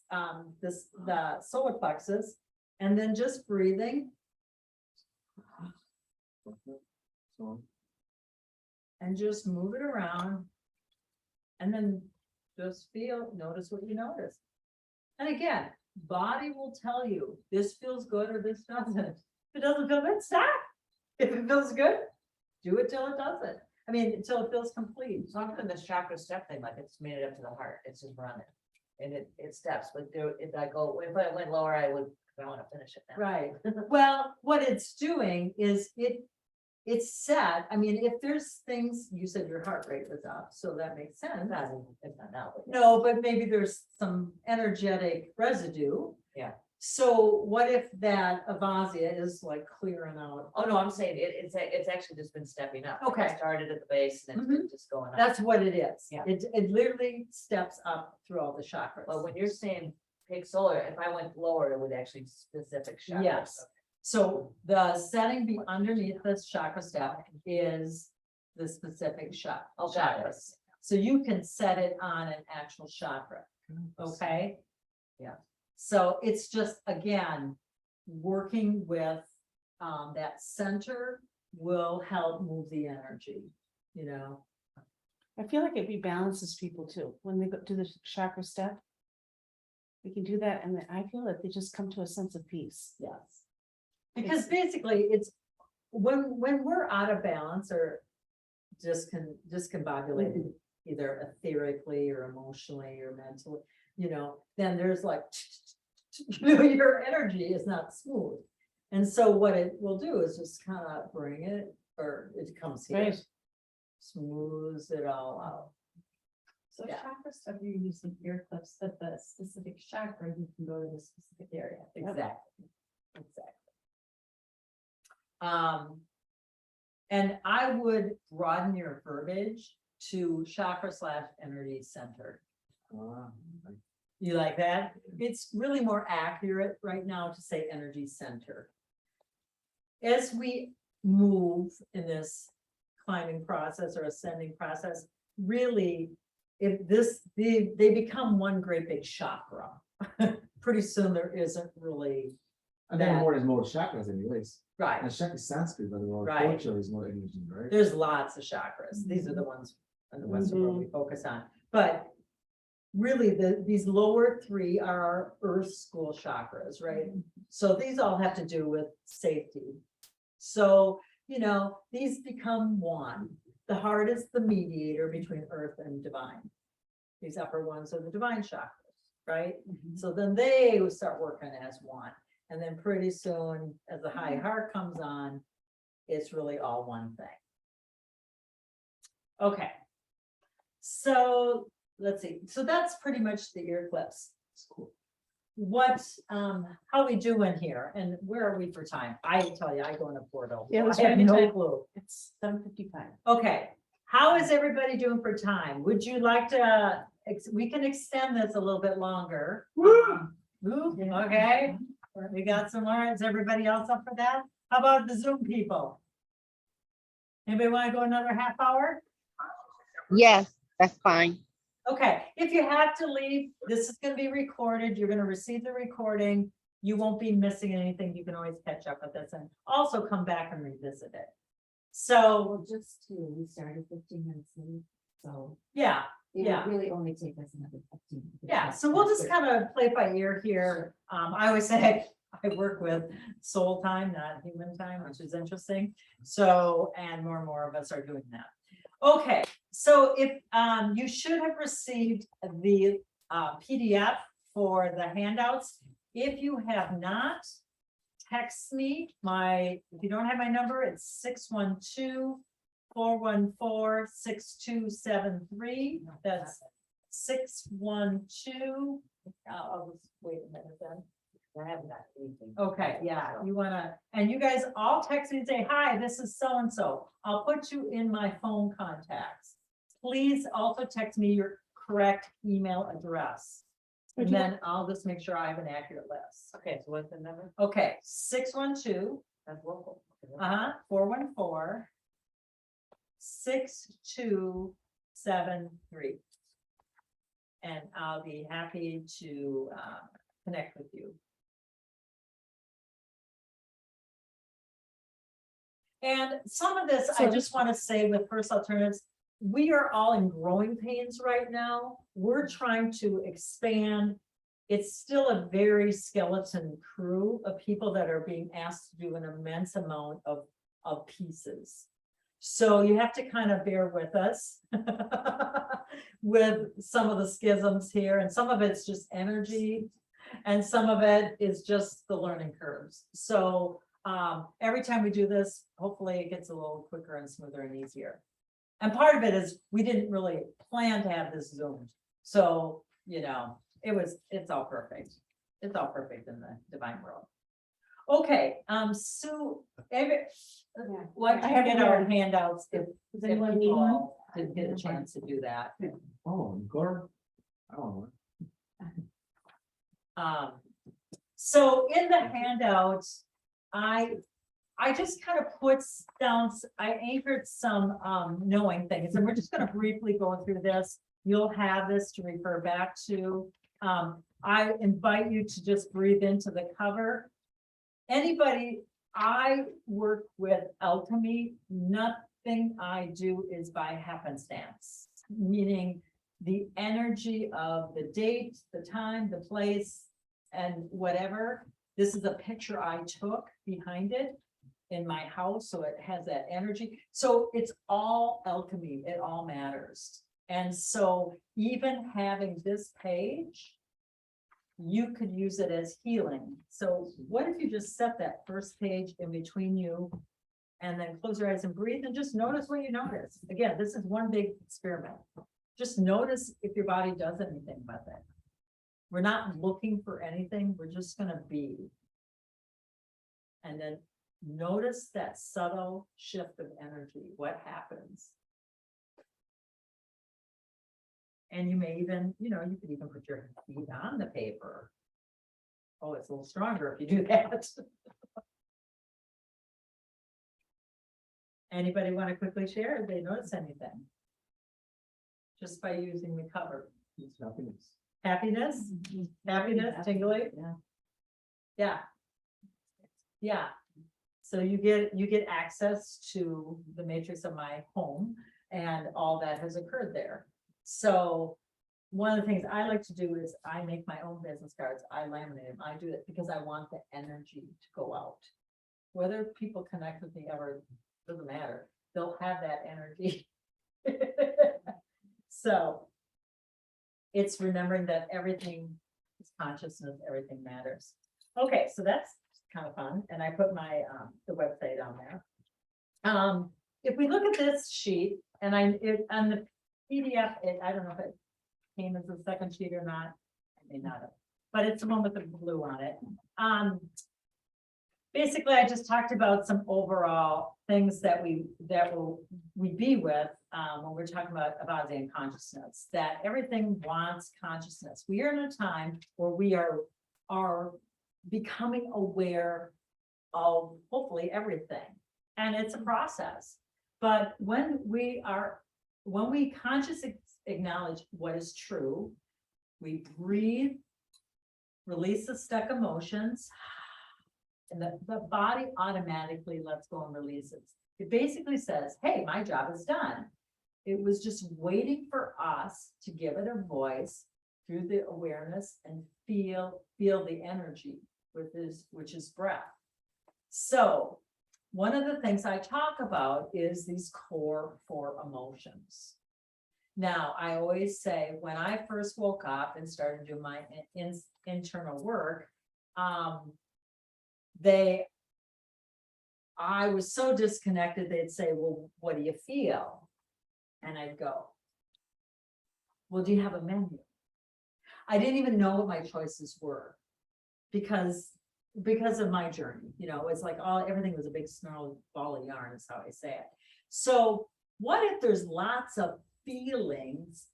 the solar plexus and then just breathing and just move it around and then just notice what you notice. And again, body will tell you this feels good or this doesn't. If it doesn't feel good, stop. If it feels good, do it till it doesn't. I mean, until it feels complete. So I'm doing this chakra step thing, like it's made it up to the heart, it's just running. And it steps, but if I went lower, I don't want to finish it now. Right. Well, what it's doing is it's set. I mean, if there's things, you said your heart rate was up, so that makes sense. It's not now. But No, but maybe there's some energetic residue. Yeah. So what if that Avazzia is like clearing out? Oh, no, I'm saying it's actually just been stepping up. Okay. It started at the base and it's been just going up. That's what it is. Yeah. It literally steps up through all the chakras. But when you're saying pick solar, if I went lower, it would actually specific chakras. Yes. So the setting be underneath this chakra step is the specific Oh, got it. chakras. So you can set it on an actual chakra. Okay? Yeah. So it's just, again, working with that center will help move the energy, I feel like it rebalances people too, when they go to the chakra step. We can do that, and I feel that they just come to a sense of peace. Yes. Because basically it's when we're out of balance or discombobulated, either etherically or emotionally or mentally, then there's like, your energy is not smooth. And so what it will do is just kind of bring it, or it comes here, Right. smooths it all out. So Yeah. chakra stuff, you're using ear clips, but the specific chakra, you can go to the specific area. Exactly. And I would broaden your verbiage to chakra / energy center. You like that? It's really more accurate right now to say energy center. As we move in this climbing process or ascending process, really, if they become one great big chakra. Pretty soon there isn't really, And then more is more chakras anyways. right, And chakra is Sanskrit, but the more Right. culture is more energy, right? there's lots of chakras. These are the ones in the Western world we focus on. But really, these lower three are our earth school chakras, right? So these all have to do with safety. So, these become one. The heart is the mediator between earth and divine. These upper ones are the divine chakras, right? So then they will start working as one. And then pretty soon, as the high heart comes on, it's really all one thing. Okay. So let's see. So that's pretty much the ear clips. How we doing here and where are we for time? I tell you, I go in a portal. Yeah, let's I have write the no time. clue. It's 7:55. Okay, how is everybody doing for time? Would you like to, we can extend this a little bit longer. Woo, okay, we got some more. Is everybody else up for that? How about the Zoom people? Anybody want to go another half hour? Yes, that's fine. Okay, if you have to leave, this is gonna be recorded. You're gonna receive the recording. You won't be missing anything. You can always catch up with this and also come back and revisit it. So, Well, just to, we started 15 minutes late, so yeah, it Yeah. would really only take us another 15. yeah, so we'll just kind of play by ear here. I always say I work with soul time, not human time, which is interesting. So, and more of us are doing that. Okay, so if, you should have received the PDF for the handouts. If you have not, text me if you don't have my number, it's 612-414-6273. That's 612. I'll just wait a minute then. I haven't got anything. Okay, yeah, you wanna, and you guys all text me and say, hi, this is so-and-so. I'll put you in my phone contacts. Please also text me your correct email address. And then I'll just make sure I have an accurate list. Okay, so what's the number? Okay, 612, That's local. 414-6273. And I'll be happy to connect with you. And some of this, I just want to say with First Alternatives, we are all in growing pains right now. We're trying to expand. It's still a very skeleton crew of people that are being asked to do an immense amount of pieces. So you have to kind of bear with us with some of the schisms here, and some of it's just energy, and some of it is just the learning curves. So every time we do this, hopefully it gets a little quicker and smoother and easier. And part of it is we didn't really plan to have this zoomed. So, it's all perfect. It's all perfect in the divine world. Okay, Sue, what I you have get one. our handouts if Does anyone need one? people didn't get a chance to do that. Oh, Gore. I don't know. So in the handouts, I just kind of I anchored some knowing things, and we're just going to briefly go through this. You'll have this to refer back to. I invite you to just breathe into the cover. I work with alchemy. Nothing I do is by happenstance, meaning the energy of the date, the time, the place, and whatever. This is a picture I took behind it in my house, so it has that energy. So it's all alchemy, it all matters. And so even having this page, you could use it as healing. So what if you just set that first page in between you and then close your eyes and breathe and just notice what you notice. Again, this is one big experiment. Just notice if your body does anything with it. We're not looking for anything, we're just gonna be. And then notice that subtle shift of energy, what happens. And you may even, you could even put your feet on the paper. Oh, it's a little stronger if you do that. Anybody want to quickly share if they notice anything? Just by using the cover. It's happiness. Happiness, happiness, tingling. Yeah. Yeah. Yeah. So you get access to the matrix of my home and all that has occurred there. So one of the things I like to do is I make my own business cards. I laminate them. I do it because I want the energy to go out. Whether people connect with me ever, doesn't matter. They'll have that energy. So it's remembering that everything is consciousness, everything matters. Okay, so that's kind of fun. And I put my, the website on there. If we look at this sheet and on the PDF, I don't know if it came as a second sheet or not. I may not have, but it's the one with the blue on it. Basically, I just talked about some overall things that we be with when we're talking about Avazzia and consciousness, that everything wants consciousness. We are in a time where we are becoming aware of hopefully everything. And it's a process. But when we consciously acknowledge what is true, we breathe, release the stuck emotions, and the body automatically lets go and releases. It basically says, hey, my job is done. It was just waiting for us to give it a voice through the awareness and feel the energy which is breath. So one of the things I talk about is these core 4 emotions. Now, I always say when I first woke up and started doing my internal work, I was so disconnected, they'd say, well, what do you feel? And I'd go, well, do you have a menu? I didn't even know what my choices were because of my journey, it's like everything was a big snarled ball of yarn is how I say it. So what if there's lots of feelings,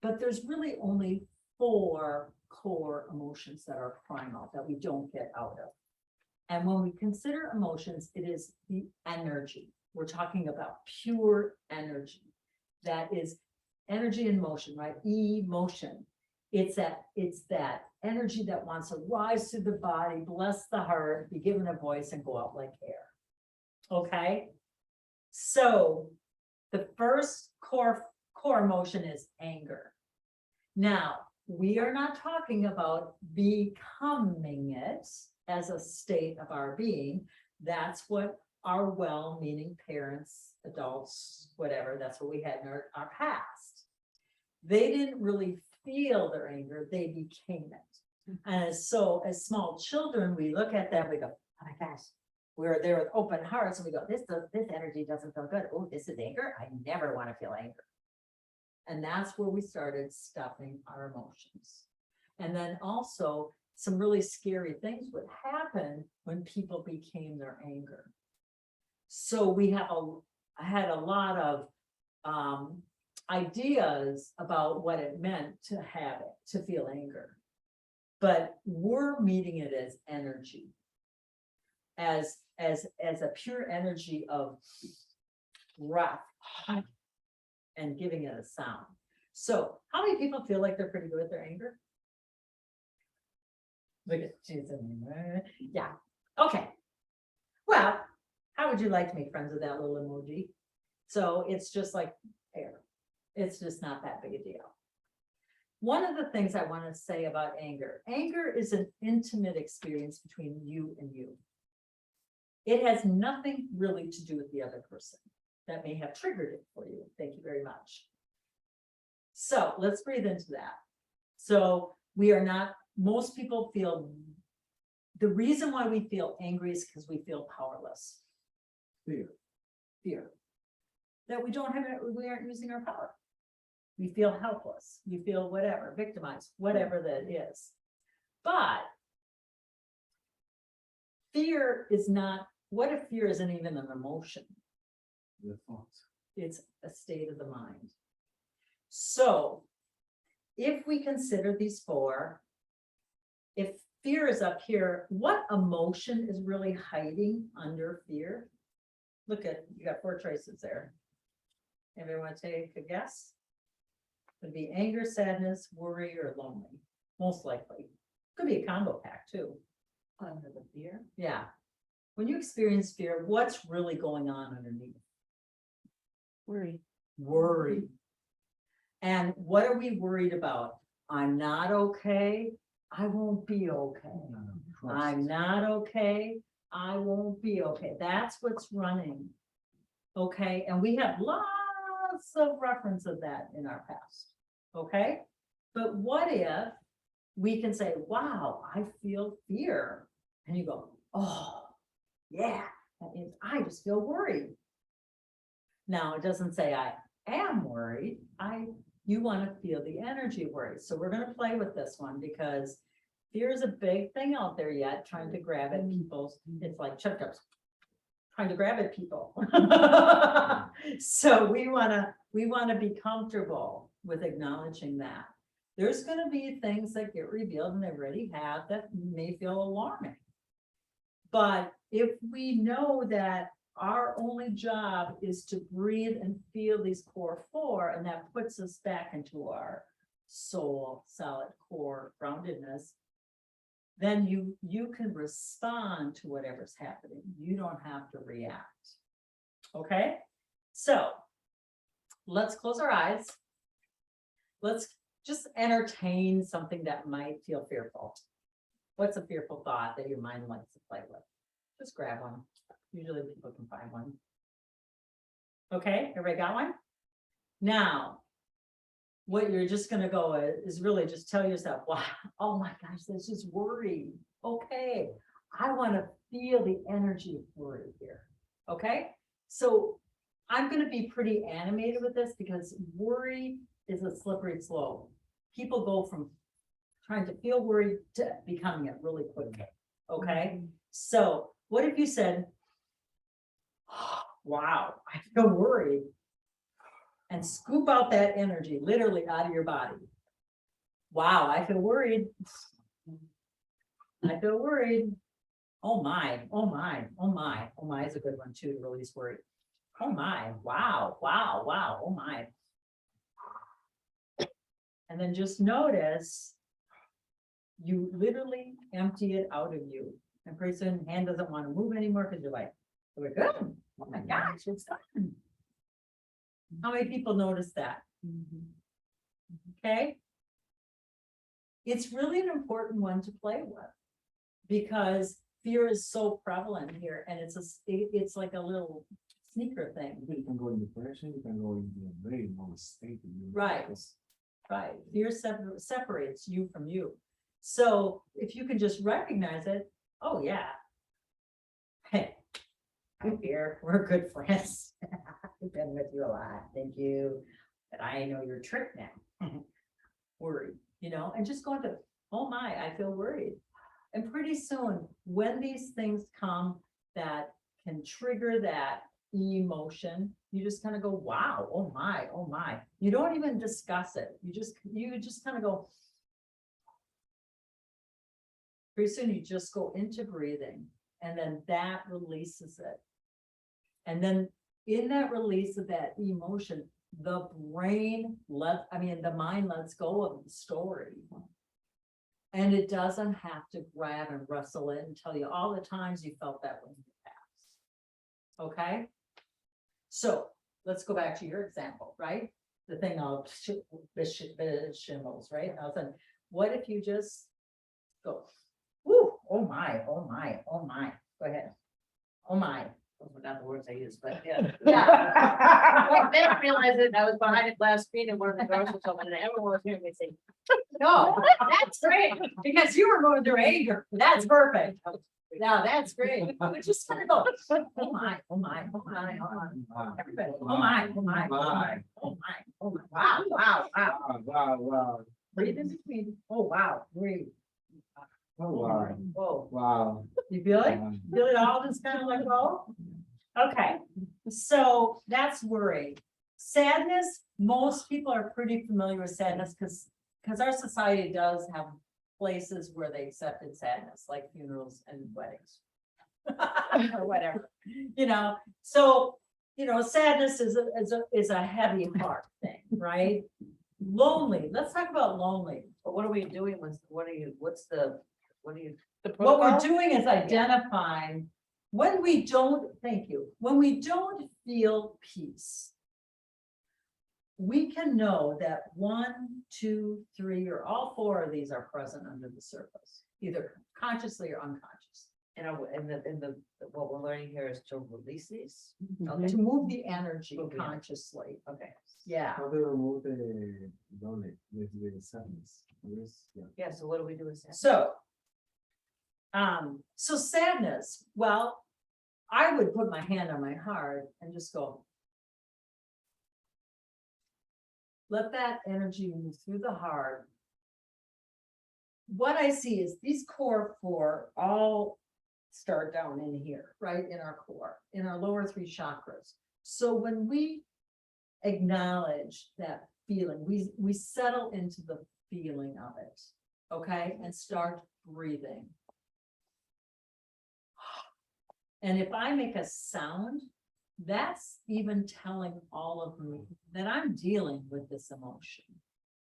but there's really only 4 core emotions that are primal that we don't get out of? And when we consider emotions, it is the energy. We're talking about pure energy. That is energy in motion, right? Emotion. It's that energy that wants to rise through the body, bless the heart, be given a voice, and go out like air. Okay? So the first core emotion is anger. Now, we are not talking about becoming it as a state of our being. That's what our well-meaning parents, adults, whatever, that's what we had in our past. They didn't really feel their anger, they became it. And so as small children, we look at that, we go, oh my gosh, we're there with open hearts, and we go, this energy doesn't feel good. Oh, this is anger. I never want to feel anger. And that's where we started stuffing our emotions. And then also some really scary things would happen when people became their anger. So I had a lot of ideas about what it meant to have it, to feel anger. But we're meeting it as energy, as a pure energy of breath and giving it a sound. So how many people feel like they're pretty good at their anger? Look at Jason. Yeah. Okay. Well, how would you like to make friends with that little emoji? So it's just like air. It's just not that big a deal. One of the things I want to say about anger is an intimate experience between you and you. It has nothing really to do with the other person that may have triggered it for you. Thank you very much. So let's breathe into that. So we are not, most people feel, the reason why we feel angry is because we feel powerless. Fear. That we aren't using our power. We feel helpless. We feel whatever, victimized, whatever that is. But fear is not, what if fear isn't even an emotion? The thoughts. It's a state of the mind. So if we consider these 4, if fear is up here, what emotion is really hiding under fear? Look at, you got 4 choices there. Everyone take a guess? Could be anger, sadness, worry, or lonely, most likely. Could be a combo pack too. Under the fear. Yeah. When you experience fear, what's really going on underneath? Worry. Worry. And what are we worried about? I'm not okay. I won't be okay. I'm not okay. I won't be okay. That's what's running. Okay, and we have lots of reference of that in our past. Okay, but what if we can say, wow, I feel fear. And you go, oh, yeah, that means I just feel worried. Now, it doesn't say I am worried. You want to feel the energy of worry. So we're going to play with this one because fear is a big thing out there yet, trying to grab at people's, it's like chuck ups, trying to grab at people. So we want to be comfortable with acknowledging that. There's going to be things that get revealed, and they already have, that may feel alarming. But if we know that our only job is to breathe and feel these core 4, and that puts us back into our soul, solid core groundedness, then you can respond to whatever's happening. You don't have to react. Okay, so let's close our eyes. Let's just entertain something that might feel fearful. What's a fearful thought that your mind likes to play with? Just grab one. Usually people can find one. Okay, everybody got one? Now, what you're just going to go is really just tell yourself, wow, oh my gosh, this is worry. Okay, I want to feel the energy of worry here. Okay, so I'm going to be pretty animated with this because worry is a slippery slope. People go from trying to feel worried to becoming it really quickly. Okay, so what if you said, wow, I feel worried, and scoop out that energy literally out of your body. Wow, I feel worried. I feel worried. Oh my, oh my, oh my, oh my is a good one too to release worry. Oh my, wow, wow, wow, oh my. And then just notice you literally empty it out of you. And pretty soon hand doesn't want to move anymore because you're like, we're good. Oh my gosh, it's done. How many people notice that? Okay. It's really an important one to play with because fear is so prevalent here, and it's like a little sneaker thing. You can go in depression, you can go into a very low state. Right. Right. Fear separates you from you. So if you can just recognize it, oh yeah. Hey, I'm here. We're good friends. I've been with you a lot. Thank you. But I know your trick now. Worried, and just go into, oh my, I feel worried. And pretty soon, when these things come that can trigger that emotion, you just kind of go, wow, oh my, oh my. You don't even discuss it. You just kind of go. Pretty soon you just go into breathing, and then that releases it. And then in that release of that emotion, the the mind lets go of the story. And it doesn't have to grab and wrestle it and tell you all the times you felt that way in the past. Okay? So let's go back to your example, right? The thing of shimmels, right? What if you just go, whoo, oh my, oh my, oh my. Go ahead. Oh my. Those were not the words I used, but yeah. Well, then I realized that I was behind a glass screen and one of the doors was open, and everyone was hearing me say, No, that's great, because you were going through anger. That's perfect. No, that's great. We just kind of go, oh my, oh my, oh my, oh my. Everybody, oh my, oh my, oh my, oh my, oh my, wow, wow, wow. Wow. Breathe in between. Oh, wow, breathe. Oh, wow. Whoa, Wow. you feel it? Feel it all just kind of like roll? Okay, so that's worry. Sadness, most people are pretty familiar with sadness because our society does have places where they accepted sadness, like funerals and weddings. or whatever, so, sadness is a heavy heart thing, right? Lonely, let's talk about lonely. But what are we doing with, what are you, what's the, what are you? The What we're protocol? doing is identifying when we don't, thank you, when we don't feel peace. We can know that 1, 2, 3, or all 4 of these are present under the surface, either consciously or unconscious. What we're learning here is to release these. Mhm. Okay, To move the energy Move the energy. consciously, okay. yeah. How to remove the donate with the sadness? Yes, yeah. Yeah, so what do we do with that? So sadness, well, I would put my hand on my heart and just go. Let that energy move through the heart. What I see is these core 4 all start down in here, right in our core, in our lower 3 chakras. So when we acknowledge that feeling, we settle into the feeling of it, okay, and start breathing. And if I make a sound, that's even telling all of me that I'm dealing with this emotion.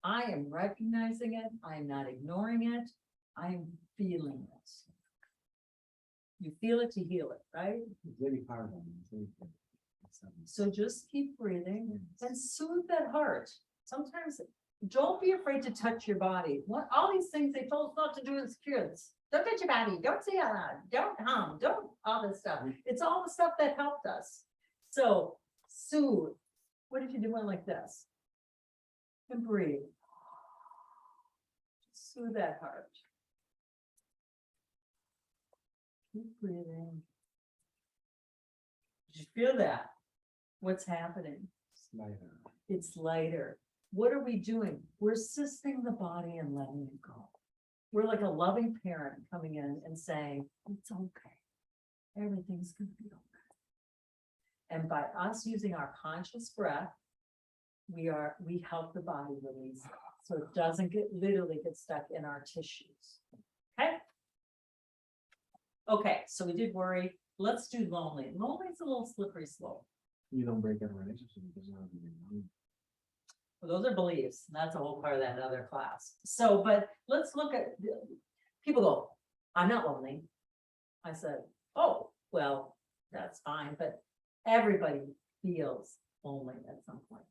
I am recognizing it. I'm not ignoring it. I'm feeling it. You feel it to heal it, right? It's very hard on me, it's very hard. Sadness. So just keep breathing and soothe that heart. Sometimes don't be afraid to touch your body. What all these things they told us not to do as kids. Don't touch your body, don't say out loud, don't hum, don't all this stuff. It's all the stuff that helped us. So soothe. What if you do one like this? And breathe. Soothe that heart. Keep breathing. Did you feel that? What's happening? It's lighter. It's lighter. What are we doing? We're assisting the body and letting it go. We're like a loving parent coming in and saying, it's okay. Everything's gonna be okay. And by us using our conscious breath, we help the body release it, so it doesn't literally get stuck in our tissues. Okay? Okay, so we did worry. Let's do lonely. Lonely is a little slippery slope. You don't break a relationship because you're not being alone. Well, those are beliefs, and that's a whole part of that other class. So, but let's look at, people go, I'm not lonely. I said, oh, well, that's fine, but everybody feels lonely at some point.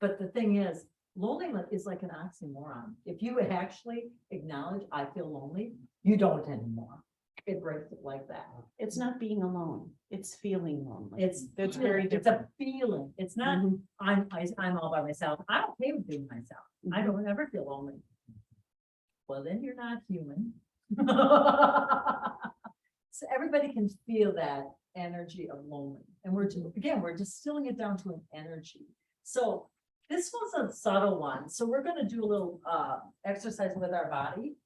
But the thing is, loneliness is like an oxymoron. If you would actually acknowledge, I feel lonely, you don't anymore. It breaks it like that. It's not being alone, it's feeling lonely. It's very it's different. a feeling. It's not, Mhm. I'm all by myself. I'm okay with being myself. I don't ever feel lonely. Well, then you're not human. So everybody can feel that energy of lonely. And we're distilling it down to an energy. So this was a subtle one. So we're gonna do a little exercise with our body.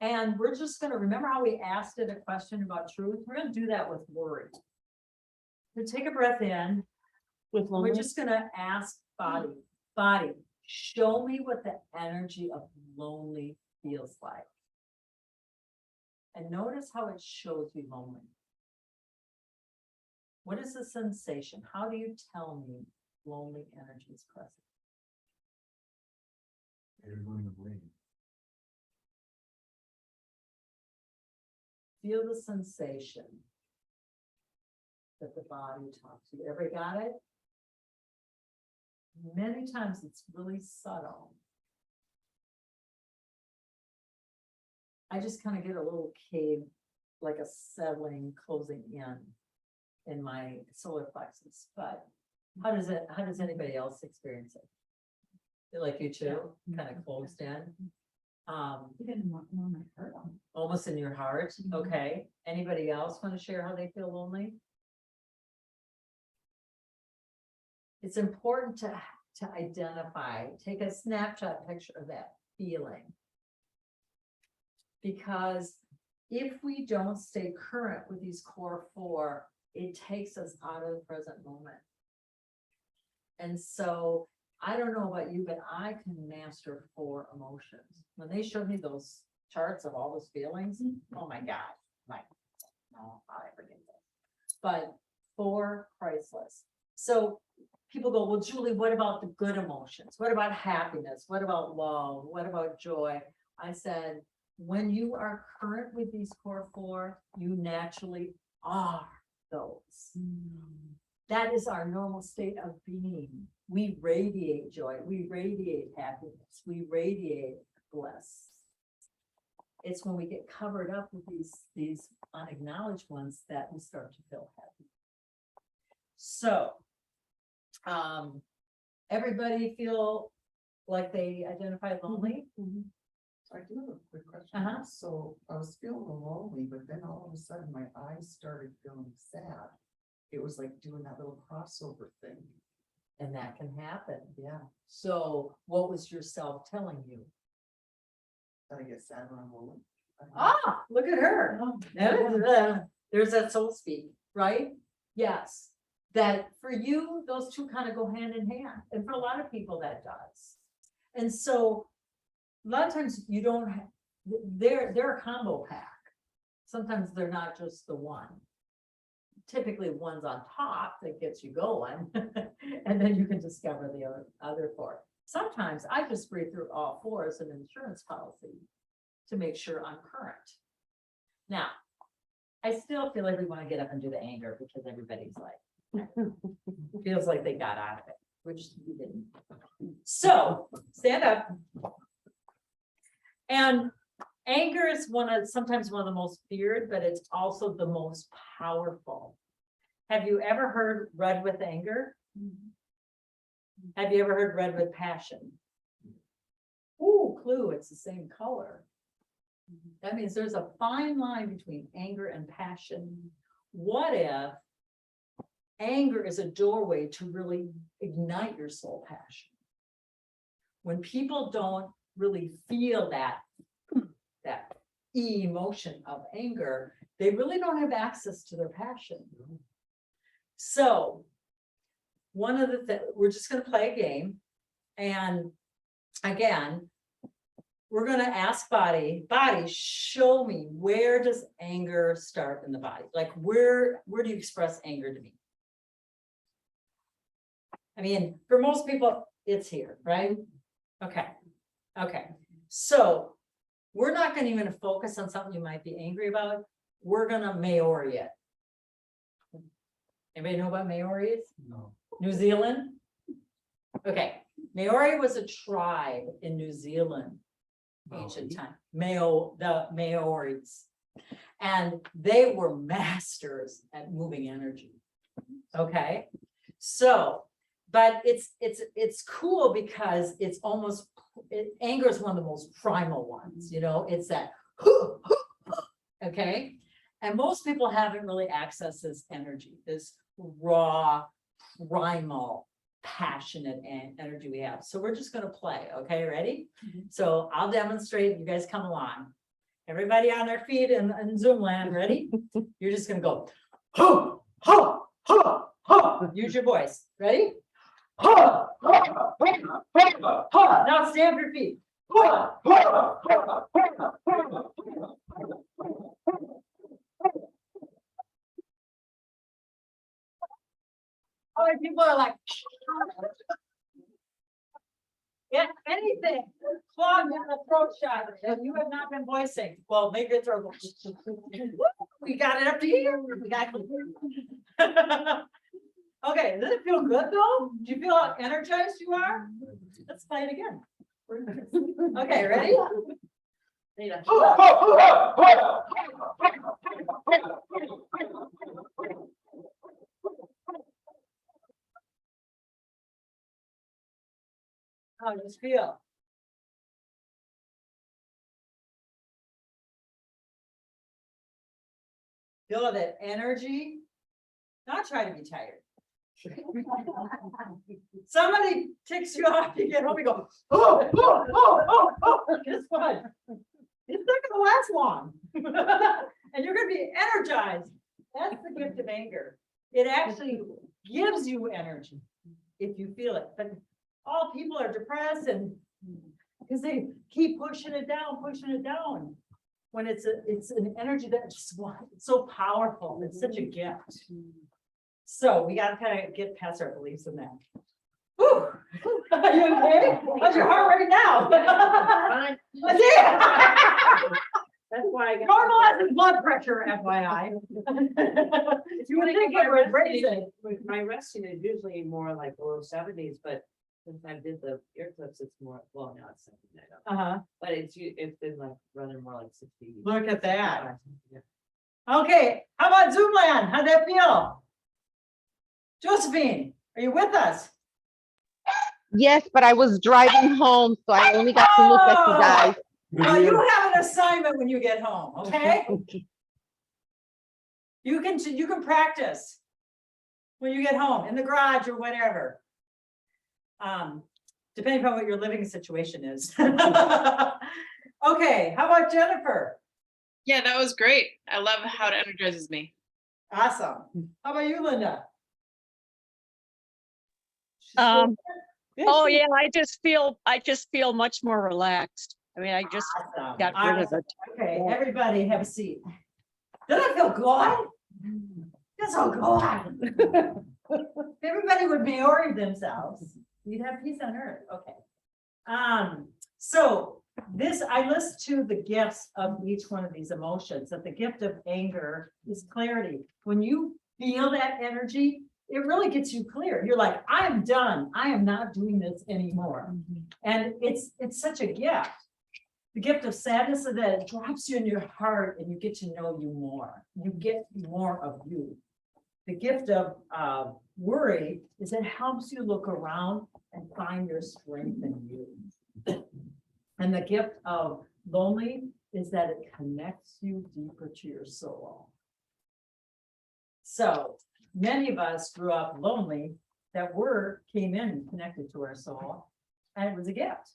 And we're just gonna, remember how we asked it a question about truth? We're gonna do that with worry. So take a breath in. With We're lonely, just gonna ask body, show me what the energy of lonely feels like. And notice how it shows you lonely. What is the sensation? How do you tell me lonely energy is present? You're going away. Feel the sensation that the body talks to you. Everybody got it? Many times it's really subtle. I just kind of get a little cave, like a settling, closing in my solar plexus, but how does anybody else experience it? Feel like you too, kind of closed in? Even more my heart on. Almost in your heart, okay? Anybody else want to share how they feel lonely? It's important to identify, take a snapshot picture of that feeling. Because if we don't stay current with these core 4, it takes us out of the present moment. And so I don't know about you, but I can master 4 emotions. When they showed me those charts of all those feelings. Oh my God, like, no, I'll ever get this. But priceless. So people go, well, Julie, what about the good emotions? What about happiness? What about love? What about joy? I said, when you are current with these core 4, you naturally are those. That is our normal state of being. We radiate joy, we radiate happiness, we radiate bliss. It's when we get covered up with these unacknowledged ones that we start to feel happy. So, everybody feel like they identify lonely? I do have a quick question. So I was feeling lonely, but then all of a sudden my eyes started feeling sad. It was like doing that little crossover thing. And that can happen. Yeah, So what was your self telling you? I get sad when I'm lonely. Ah, look at her. There's that soul speak, right? Yes. That for you, those two kind of go hand in hand. And for a lot of people that does. And so a lot of times you don't have, they're a combo pack. Sometimes they're not just the one. Typically one's on top that gets you going. And then you can discover the other 4. Sometimes I just breathe through all 4 as an insurance policy to make sure I'm current. Now, I still feel like we want to get up and do the anger because everybody's like, feels like they got out of it, which you didn't. So stand up. And anger is sometimes one of the most feared, but it's also the most powerful. Have you ever heard red with anger? Have you ever heard red with passion? Ooh, clue, it's the same color. That means there's a fine line between anger and passion. What if anger is a doorway to really ignite your soul passion? When people don't really feel that emotion of anger, they really don't have access to their passion. So one of the we're just going to play a game, and again, we're going to ask body, show me, where does anger start in the body? Like where do you express anger to me? I mean, for most people, it's here, right? Okay. So we're not going to even focus on something you might be angry about. We're going to Maori it. Anybody know what Maori is? No. New Zealand? Okay. Maori was a tribe in New Zealand, ancient time. The Maoris. And they were masters at moving energy. Okay. So, but it's cool because it's almost, anger is one of the most primal ones, you know, it's that, okay. And most people haven't really accessed this energy, this raw, primal, passionate energy we have. So we're just going to play. Okay, ready? So I'll demonstrate. You guys come along. Everybody on their feet in Zoom land. Ready? You're just going to go, ho, ho, ho, ho. Use your voice. Ready? Ho, ho, ho, ho, ho. Now stamp your feet. Ho, ho, ho, ho, ho. Other people are like, yeah, anything, clog in the throat chakra that you have not been voicing. Well, make your throat go. We got it up to here. We got it. Okay, does it feel good though? Do you feel how energized you are? Let's play it again. Okay, ready? How does it feel? Feel that energy. Not try to be tired. Somebody ticks you off, you get home and go, guess what? It's not gonna last long. And you're gonna be energized. That's the gift of anger. It actually gives you energy if you feel it. But all people are depressed and because they keep pushing it down. When it's an energy that just, it's so powerful, it's such a gift. So we gotta kind of get past our beliefs in that. Whew. Are you okay? How's your heart rate now? That's why I got. Normalizing blood pressure, FYI. You would think it would raise it. My resting is usually more like low 70s, but since I did the ear clips, it's more, well, now it's 79. Uh-huh. But it's been like running more like 60. Look at that. Yeah. Okay, how about Zoomland? How'd that feel? Josephine, are you with us? Yes, but I was driving home, so I only got to look at you guys. Well, you have an assignment when you get home, okay? You can practice when you get home, in the garage or whatever. Depending on what your living situation is. Okay, how about Jennifer? Yeah, that was great. I love how it energizes me. Awesome. How about you, Linda? Oh yeah, I just feel much more relaxed. I mean, I just Awesome. got rid of Awesome. it. Okay, everybody have a seat. Doesn't it feel good? Feels so good. If everybody would Maori themselves, you'd have peace on earth. Okay. So this, I list to the gifts of each one of these emotions, that the gift of anger is clarity. When you feel that energy, it really gets you clear. You're like, I am done. I am not doing this anymore. And it's such a gift. The gift of sadness is that it drops you in your heart and you get to know you more. You get more of you. The gift of worry is it helps you look around and find your strength in you. And the gift of lonely is that it connects you deeper to your soul. So many of us grew up lonely. That word came in connected to our soul, and it was a gift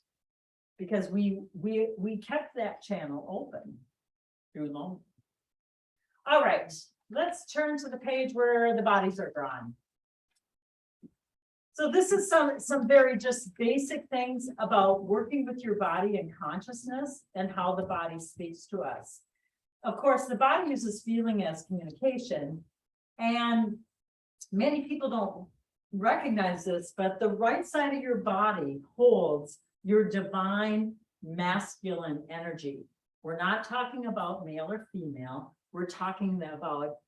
because we kept that channel open through lonely. All right, let's turn to the page where the bodies are drawn. So this is some very just basic things about working with your body and consciousness and how the body speaks to us. Of course, the body uses feeling as communication, and many people don't recognize this, but the right side of your body holds your divine masculine energy. We're not talking about male or female. We're talking about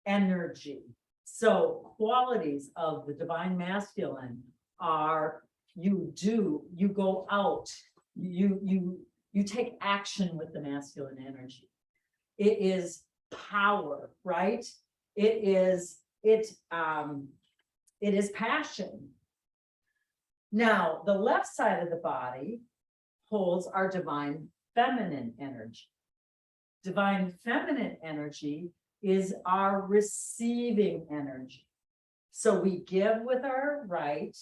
energy. So qualities of the divine masculine are you go out, you take action with the masculine energy. It is power, right? It is passion. Now, the left side of the body holds our divine feminine energy. Divine feminine energy is our receiving energy. So we give with our right,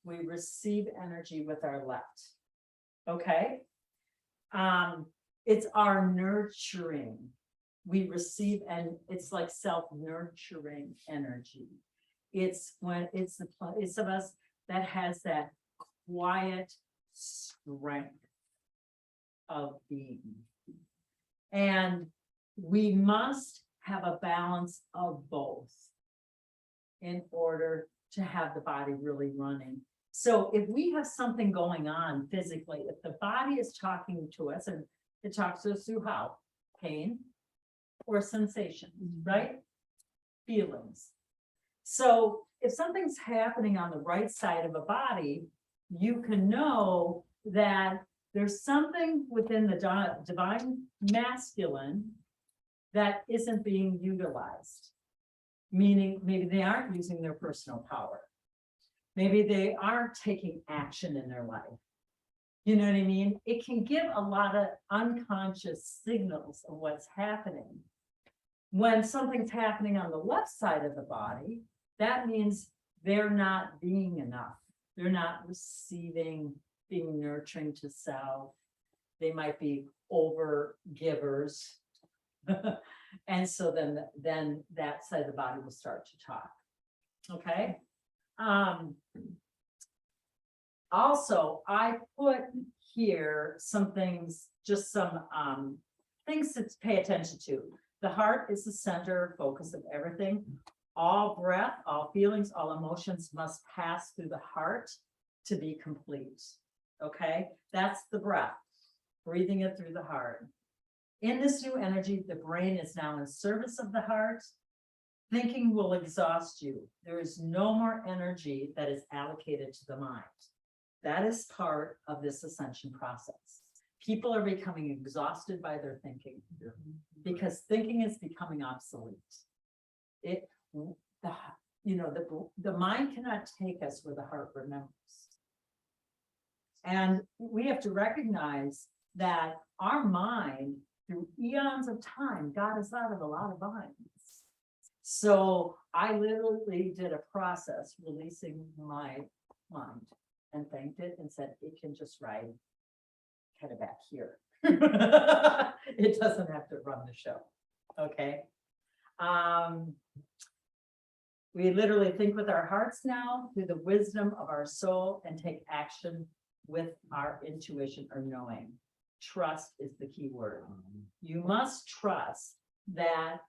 we receive energy with our left. Okay? It's our nurturing. We receive, and it's like self-nurturing energy. It's when it's the place of us that has that quiet strength of being. And we must have a balance of both in order to have the body really running. So if we have something going on physically, if the body is talking to us, and it talks to us through how? Pain or sensation, right? Feelings. So if something's happening on the right side of a body, you can know that there's something within the divine masculine that isn't being utilized. Meaning maybe they aren't using their personal power. Maybe they aren't taking action in their life. You know what I mean? It can give a lot of unconscious signals of what's happening. When something's happening on the left side of the body, that means they're not being enough. They're not receiving, being nurturing to self. They might be over givers. And so then that side of the body will start to talk. Okay. Also, I put here some things, just some things to pay attention to. The heart is the center focus of everything. All breath, all feelings, all emotions must pass through the heart to be complete. Okay, that's the breath, breathing it through the heart. In this new energy, the brain is now in service of the heart. Thinking will exhaust you. There is no more energy that is allocated to the mind. That is part of this ascension process. People are becoming exhausted by their thinking because thinking is becoming obsolete. The mind cannot take us where the heart remembers. And we have to recognize that our mind, through eons of time, got us out of a lot of minds. So I literally did a process releasing my mind and thanked it and said, it can just ride kind of back here. It doesn't have to run the show. Okay. We literally think with our hearts now through the wisdom of our soul and take action with our intuition or knowing. Trust is the key word. You must trust that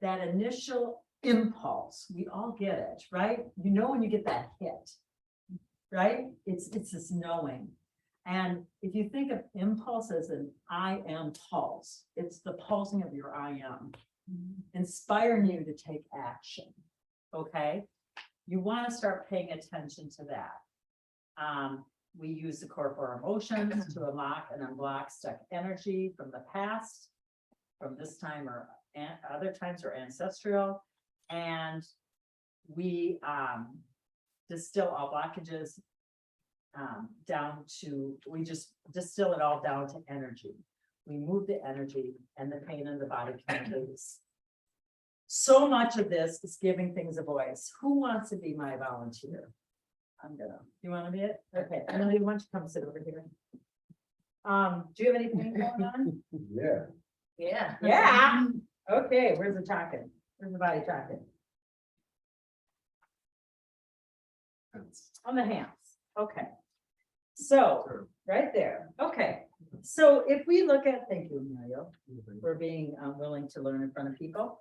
initial impulse, we all get it, right? You know, when you get that hit, right? It's this knowing. And if you think of impulse as an I am pulse, it's the pulsing of your I am, inspiring you to take action. Okay. You want to start paying attention to that. We use the core for emotions to unlock and unblock stuck energy from the past, from this time or other times or ancestral. And we distill all blockages down to, we just distill it all down to energy. We move the energy and the pain in the body can release. So much of this is giving things a voice. Who wants to be my volunteer? You want to be it? Okay, Emily, why don't you come sit over here? Do you have anything going on? Yeah. Yeah. Yeah. Okay, where's the talking? Where's the body talking? On the hands. Okay. So, right there. Okay. So if we look at, thank you, Emilio, for being willing to learn in front of people.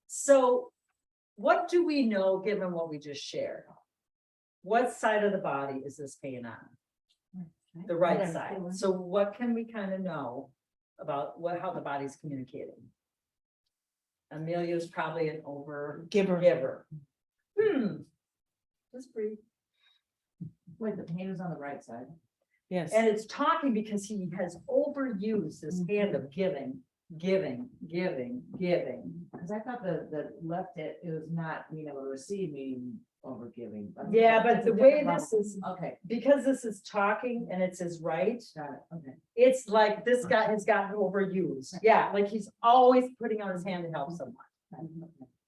So what do we know given what we just shared? What side of the body is this pain on? The right side. So what can we kind of know about how the body's communicating? Amelia's probably an over giver. Just breathe. Wait, the pain is on the right side. Yes. And it's talking because he has overused this hand of giving. Because I thought the left it was not being able to receive, meaning over giving. Yeah, but the way this is, Okay, because this is talking and it's his right, got it, okay. it's like this guy has gotten overused. Yeah, like he's always putting out his hand to help someone.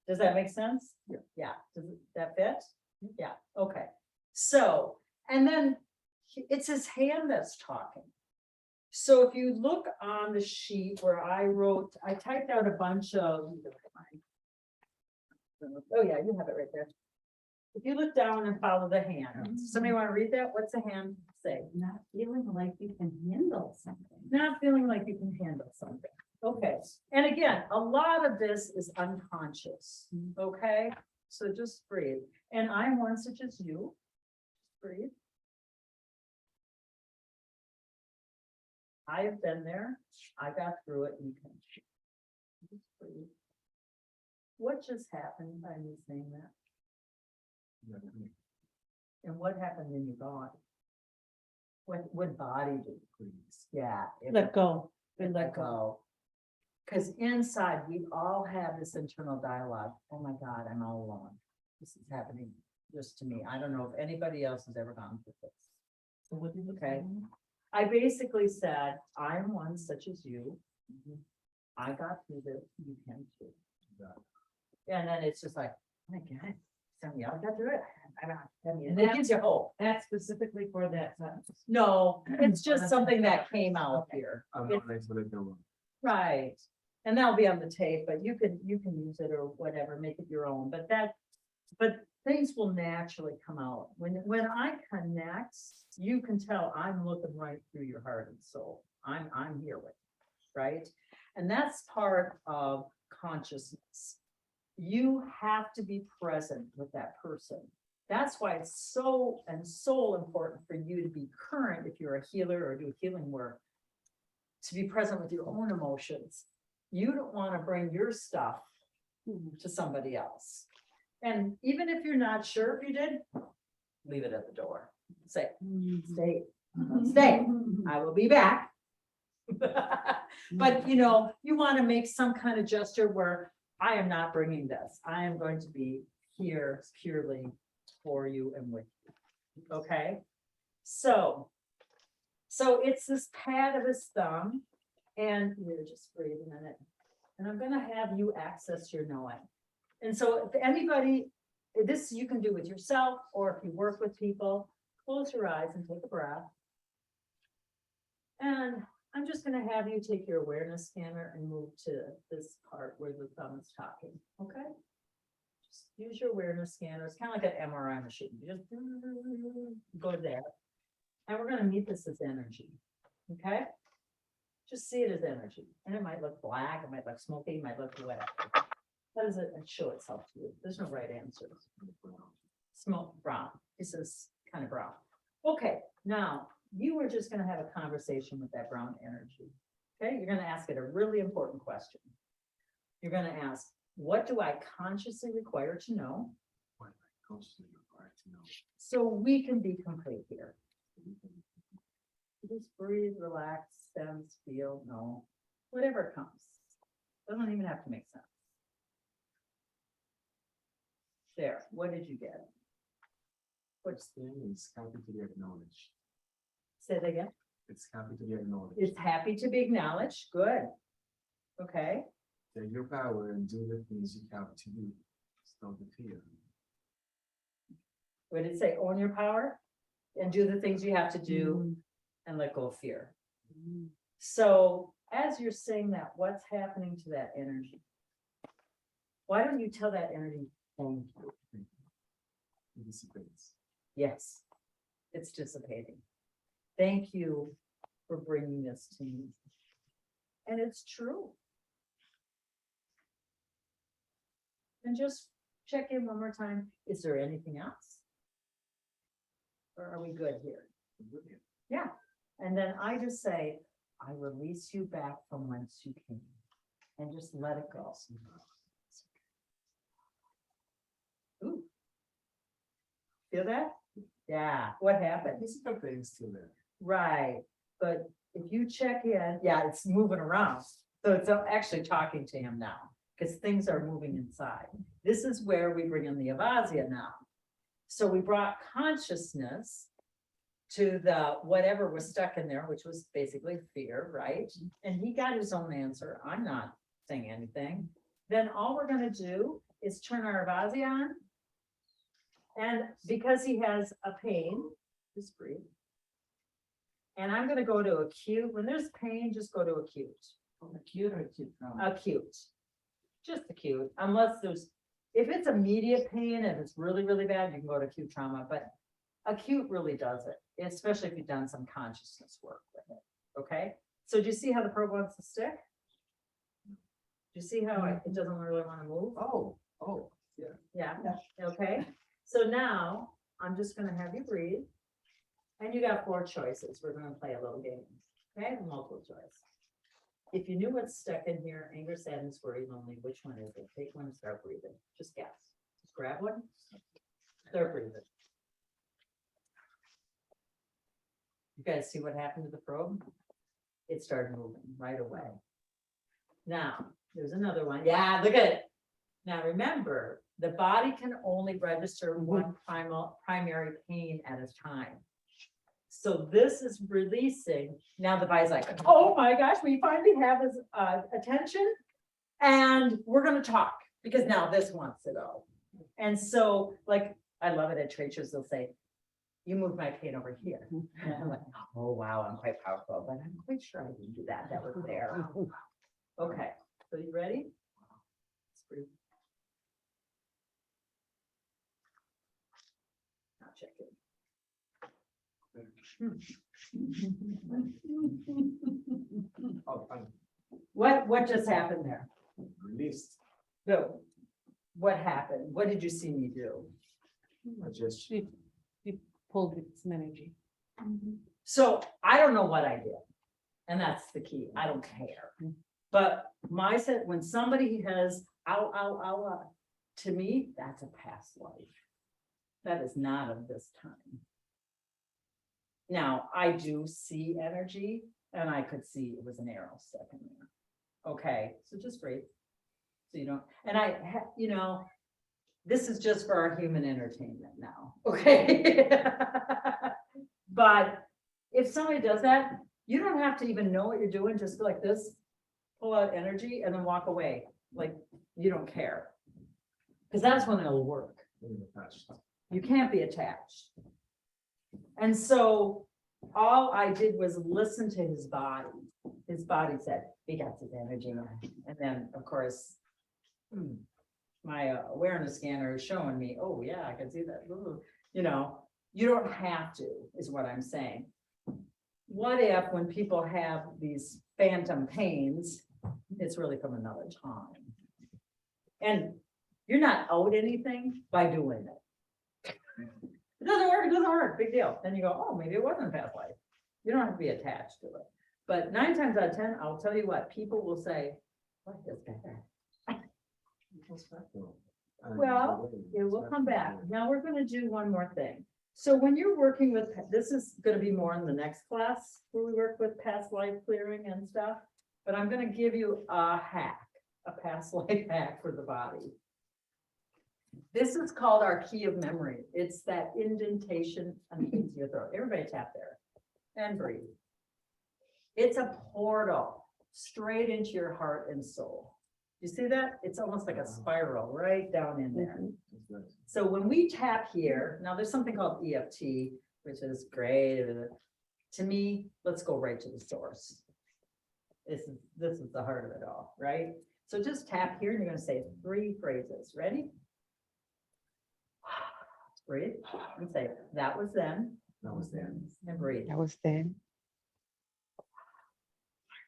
Does that make sense? Yeah. Does that fit? Yeah, okay. So, and then it's his hand that's talking. So if you look on the sheet where I typed out a bunch of, oh yeah, you have it right there. If you look down and follow the hand, somebody want to read that? What's the hand say? Not feeling like you can handle something. Not feeling like you can handle something. Okay, and again, a lot of this is unconscious, okay? So just breathe. And I'm one such as you. Breathe. I have been there. I got through it. You can just breathe. What just happened by me saying that? And what happened in your body? What body did you please? Yeah. Let go. Let go. Because inside we all have this internal dialogue. Oh my God, I'm all alone. This is happening just to me. I don't know if anybody else has ever gone through this. So what did you Okay. say? I basically said, I'm one such as you. I got through this, you can too. And then it's just like, oh my God, somebody else got through it. And it gives you hope. That's specifically for that sentence. No, it's just something that came out here. Right. And that'll be on the tape, but you can use it or whatever, make it your own, but but things will naturally come out. When I connect, you can tell I'm looking right through your heart and soul. I'm here with you, right? And that's part of consciousness. You have to be present with that person. That's why it's so important for you to be current if you're a healer or do healing work, to be present with your own emotions. You don't want to bring your stuff to somebody else. And even if you're not sure if you did, leave it at the door. Say, stay, I will be back. But you want to make some kind of gesture where I am not bringing this. I am going to be here purely for you and with you. Okay. So it's this pad of his thumb, and you're just breathe a minute. And I'm going to have you access your knowing. And so if anybody, this you can do with yourself, or if you work with people, close your eyes and take a breath. And I'm just going to have you take your awareness scanner and move to this part where the thumb is talking. Okay. Just use your awareness scanner. It's kind of like an MRI machine. You just go there. And we're going to meet this as energy. Okay. Just see it as energy. And it might look black, it might look smoky, it might look whatever. How does it show itself to you? There's no right answer. Smoke brown. This is kind of brown. Okay, now you are just going to have a conversation with that brown energy. Okay, you're going to ask it a really important question. You're going to ask, what do I consciously require to know? So we can be complete here. Just breathe, relax, sense, feel, know, whatever comes. Doesn't even have to make sense. There, what did you get? What's thing is happy to be acknowledged. Say that again. It's happy to be acknowledged. It's happy to be acknowledged. Good. Okay. Take your power and do the things you have to do. Stop the fear. What did it say? Own your power and do the things you have to do and let go of fear. So as you're saying that, what's happening to that energy? Why don't you tell that energy, thank you? It dissipates. Yes, it's dissipating. Thank you for bringing this to me. And it's true. And just check in one more time. Is there anything else? Or are we good here? Yeah. And then I just say, I release you back from whence you came, and just let it go. Ooh. Feel that? Yeah. What happened? Physical pain is still there. Right. But if you check in, yeah, it's moving around. So it's actually talking to him now because things are moving inside. This is where we bring in the Avazzia now. So we brought consciousness to the whatever was stuck in there, which was basically fear, right? And he got his own answer. I'm not saying anything. Then all we're going to do is turn our Avazzia on. And because he has a pain, just breathe. And I'm going to go to acute. When there's pain, just go to acute. Acute or acute? Acute. Just acute. Unless there's, if it's immediate pain and it's really, really bad, you can go to acute trauma. But acute really does it, especially if you've done some consciousness work with it. Okay. So do you see how the probe wants to stick? Do you see how it doesn't really want to move? Oh, yeah. Yeah. Okay. So now I'm just going to have you breathe. And you got 4 choices. We're going to play a little game. Okay. Multiple choice. If you knew what's stuck in here, anger, sadness, worry, lonely, which one is it? Take one and start breathing. Just guess. Just grab one. Start breathing. You guys see what happened to the probe? It started moving right away. Now, there's another one. Yeah, look at it. Now remember, the body can only register one primary pain at a time. So this is releasing. Now the body's like, oh my gosh, we finally have his attention and we're going to talk because now this wants to go. And so like, I love it at trade shows, they'll say, you moved my pain over here. And I'm like, oh, wow, I'm quite powerful, but I'm quite sure I didn't do that. That was there. Okay, so you ready? Let's breathe. not checking. Oh, fine. What just happened there? Released. So, what happened? What did you see me do? I just, You pulled some energy. So I don't know what I did. And that's the key. I don't care. But my set, when somebody has to me, that's a past life. That is not of this time. Now, I do see energy and I could see it was an arrow stuck in there. Okay, so just breathe. So you don't, and you know, this is just for our human entertainment now, okay? But if somebody does that, you don't have to even know what you're doing, just go like this, pull out energy and then walk away, like you don't care. Because that's when it'll work. You can't be attached. And so all I did was listen to his body. His body said, he got his energy. And then, of course, my awareness scanner is showing me, oh yeah, I can see that. Ooh. You know, you don't have to, is what I'm saying. What if when people have these phantom pains, it's really from another time? And you're not owed anything by doing it. It doesn't work, big deal. Then you go, oh, maybe it wasn't a past life. You don't have to be attached to it. But 9 times out of 10, I'll tell you what, people will say, what is better? Well, it will come back. Now we're gonna do one more thing. So when you're working with, this is gonna be more in the next class, where we work with past life clearing and stuff. But I'm gonna give you a hack, a past life hack for the body. This is called our key of memory. It's that indentation underneath your throat. Everybody tap there and breathe. It's a portal straight into your heart and soul. You see that? It's almost like a spiral right down in there. So when we tap here, now there's something called EFT, which is great. To me, let's go right to the source. This is the heart of it all, right? So just tap here and you're going to say 3 phrases. Ready? Breathe and say, that was then. That was then. And breathe. That was then.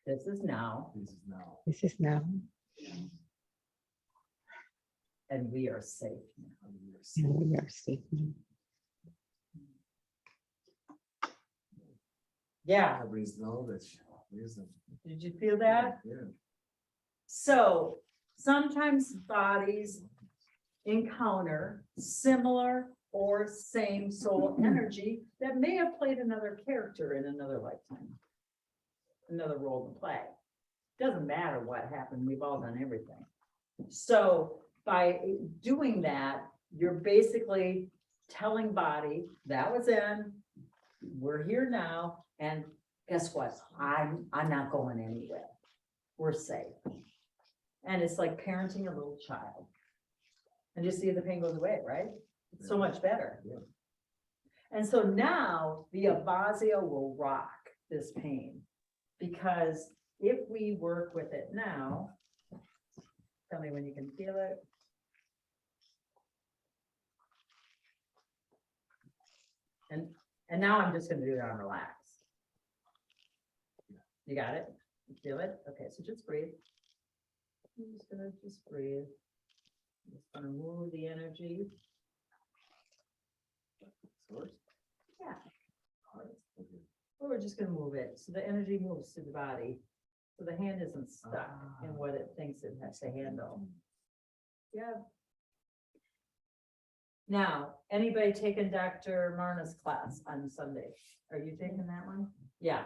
This is now. This is now. This is now. And we are safe now. And we are safe now. Yeah, That brings knowledge, wisdom. did you feel that? Yeah. So sometimes bodies encounter similar or same soul energy that may have played another character in another lifetime, another role to play. Doesn't matter what happened, we've all done everything. So by doing that, you're basically telling body, that was in, we're here now, and guess what? I'm not going anywhere. We're safe. And it's like parenting a little child. And you see the pain goes away, right? It's so much better. Yeah. And so now the Avazzia will rock this pain, because if we work with it now, tell me when you can feel it. And now I'm just gonna do it on relax. You got it? You feel it? Okay, so just breathe. I'm just gonna breathe. I'm just gonna move the energy. Source? Yeah. Okay. Or we're just gonna move it, so the energy moves through the body. So the hand isn't stuck in what it thinks it has to handle. Yeah. Now, anybody taking Dr. Marna's class on Sunday? Are you taking that one? Yeah.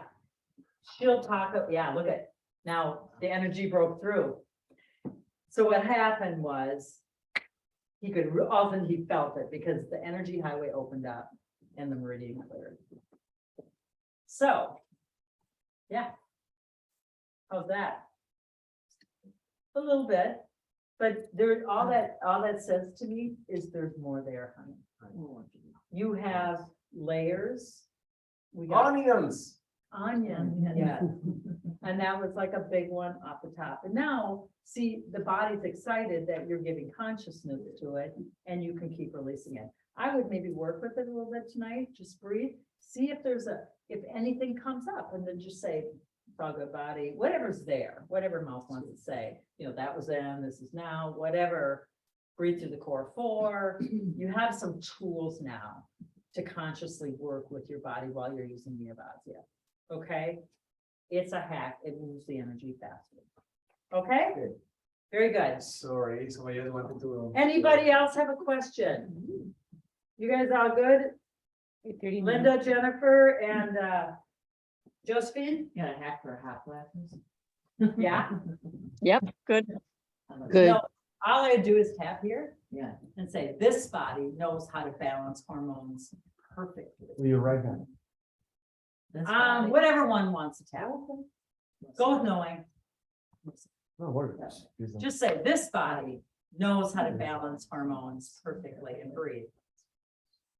She'll talk, yeah, look at, now the energy broke through. So what happened was, he could, often he felt it because the energy highway opened up and the meridian cleared. So, yeah. How's that? A little bit, but there, all that says to me is there's more there, honey. You have layers. We got Onions. onion, yeah. And that was like a big one off the top. And now, see, the body's excited that you're giving consciousness to it and you can keep releasing. releasing it. I would maybe work with it a little bit tonight, just breathe, see if if anything comes up, and then just say, frog of body, whatever's there, whatever mouth wants to say, that was then, this is now, whatever. Breathe through the core 4. You have some tools now to consciously work with your body while you're using the Avazzia. Okay? It's a hack. It moves the energy faster. Okay? Good. Very good. Sorry, somebody else wanted to. Anybody else have a question? You guys all good? 8:30. Linda, Jennifer, and Josephine? You got a hack for a hot flashes? Yeah? Yep, good. Good. No, all I do is tap here Yeah. and say, this body knows how to balance hormones perfectly. With your right hand. Whatever one wants to tap. Go with knowing. No worries. Just say, this body knows how to balance hormones perfectly, and breathe.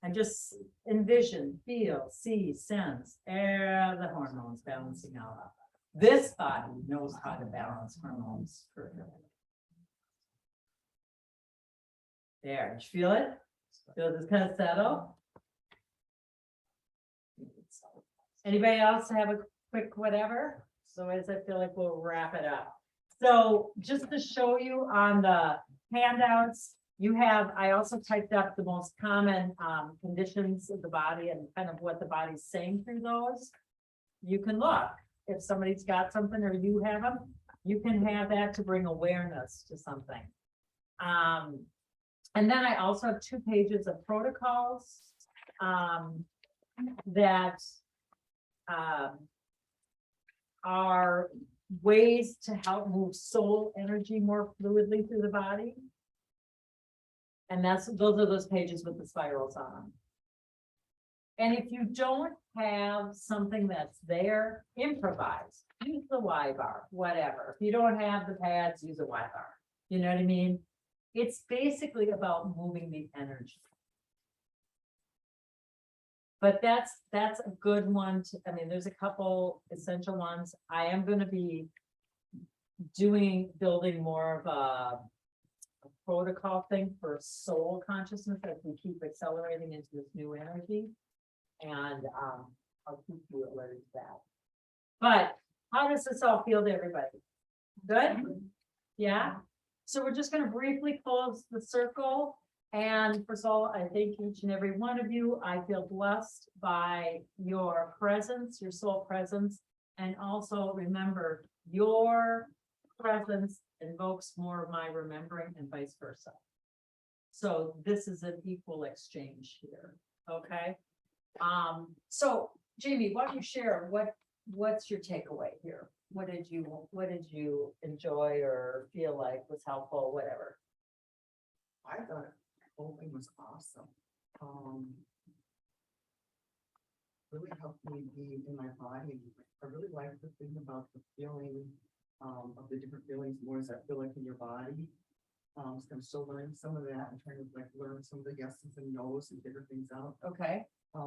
And just envision, feel, see, sense, the hormones balancing out. This body knows how to balance hormones perfectly. There, did you feel it? Feel this kind of settle? Anybody else have a quick whatever? So as I feel like we'll wrap it up. So just to show you on the handouts, I also typed up the most common conditions of the body and kind of what the body's saying through those. You can look, if somebody's got something or you have them, you can have that to bring awareness to something. And then I also have 2 pages of protocols that are ways to help move soul energy more fluidly through the body. And those are those pages with the spirals on them. And if you don't have something that's there, improvise. Use the Y bar, whatever. If you don't have the pads, use a Y bar. You know what I mean? It's basically about moving the energy. But that's a good one I mean, there's a couple essential ones. I am going to be building more of a protocol thing for soul consciousness as we keep accelerating into this new energy. And I'll keep you alerted to that. But how does this all feel to everybody? Good? Yeah? So we're just going to briefly close the circle. And first of all, I thank each and every one of you. I feel blessed by your presence, your soul presence. And also remember, your presence invokes more of my remembering and vice versa. So this is an equal exchange here. Okay. So Jamie, why don't you share what's your takeaway here? What did you enjoy or feel like was helpful, whatever? I thought the whole thing was awesome. Really helped me be in my body. I really like the thing about the feeling of the different feelings. What does that feel like in your body? So I'm still learning some of that and trying to like learn some of the yeses and nos and figure things out. Okay. A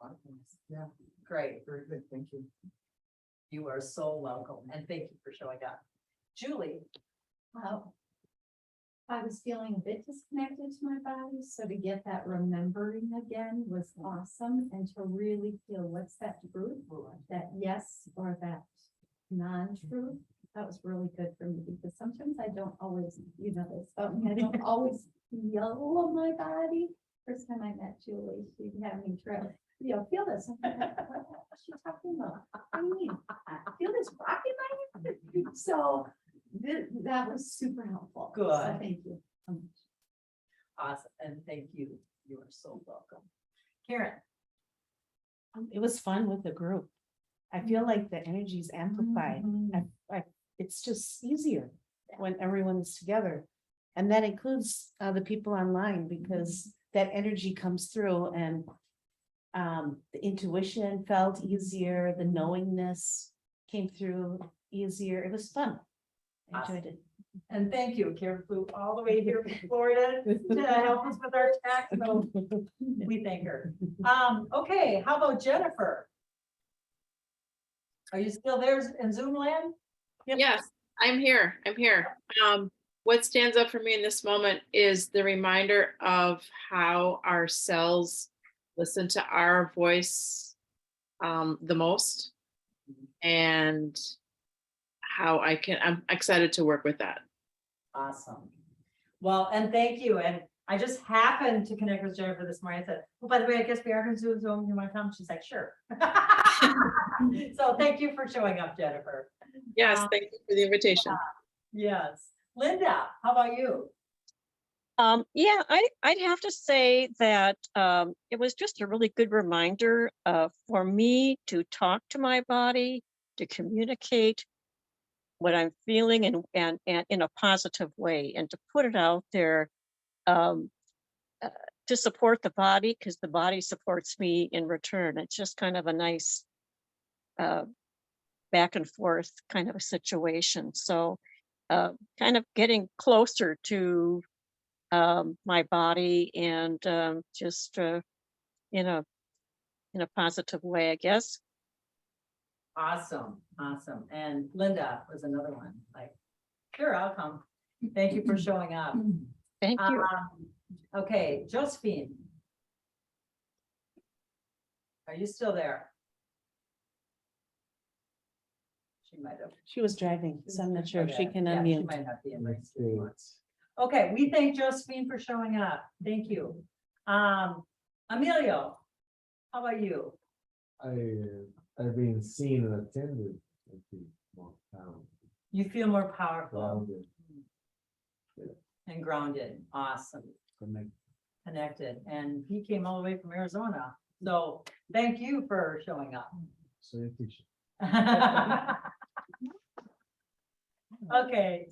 lot of things. Yeah, Great. very good. Thank you. You are so welcome. And thank you for showing up. Julie. Wow. I was feeling a bit disconnected to my body, so to get that remembering again was awesome, and to really feel what's that truth, that yes or that non-truth. That was really good for me, because sometimes I don't always, this about me, I don't always feel my body. First time I met Julie, she had me feel this. I'm like, what's she talking about? I mean, feel this rock in my head. So that was super helpful. Good. So thank you so much. Awesome. And thank you. You are so welcome. Karen. It was fun with the group. I feel like the energy is amplified. It's just easier when everyone's together. And that includes the people online, because that energy comes through, and the intuition felt easier. The knowingness came through easier. It was fun. I enjoyed it. And thank you. Karen flew all the way here from Florida to help us with our tax. So we thank her. Okay, how about Jennifer? Are you still there in Zoom land? Yes, I'm here. what stands up for me in this moment is the reminder of how our cells listen to our voice the most, and how I'm excited to work with that. Awesome. Well, and thank you. And I just happened to connect with Jennifer this morning. I said, oh, by the way, I guess we are going to do Zoom. You want to come? She's like, sure. So thank you for showing up, Jennifer. Yes, thank you for the invitation. Yes. Linda, how about you? Yeah, I'd have to say that it was just a really good reminder for me to talk to my body, to communicate what I'm feeling and in a positive way, and to put it out there to support the body, because the body supports me in return. It's just kind of a nice back and forth kind of a situation. So kind of getting closer to my body, and just in a positive way, I guess. Awesome. Awesome. And Linda was another one. Like, sure, I'll come. Thank you for showing up. Thank you. Okay, Josephine. Are you still there? She might have. She was driving, so I'm not sure if she Okay, can yeah, she unmute. might not be in right spots. Okay, we thank Josephine for showing up. Thank you. Emilio, how about you? I've been seen and attended. I feel more powerful, You feel more powerful grounded, and grounded. Awesome. Connected. And he came all the way from Arizona. So thank you for showing up. So you teach. Okay.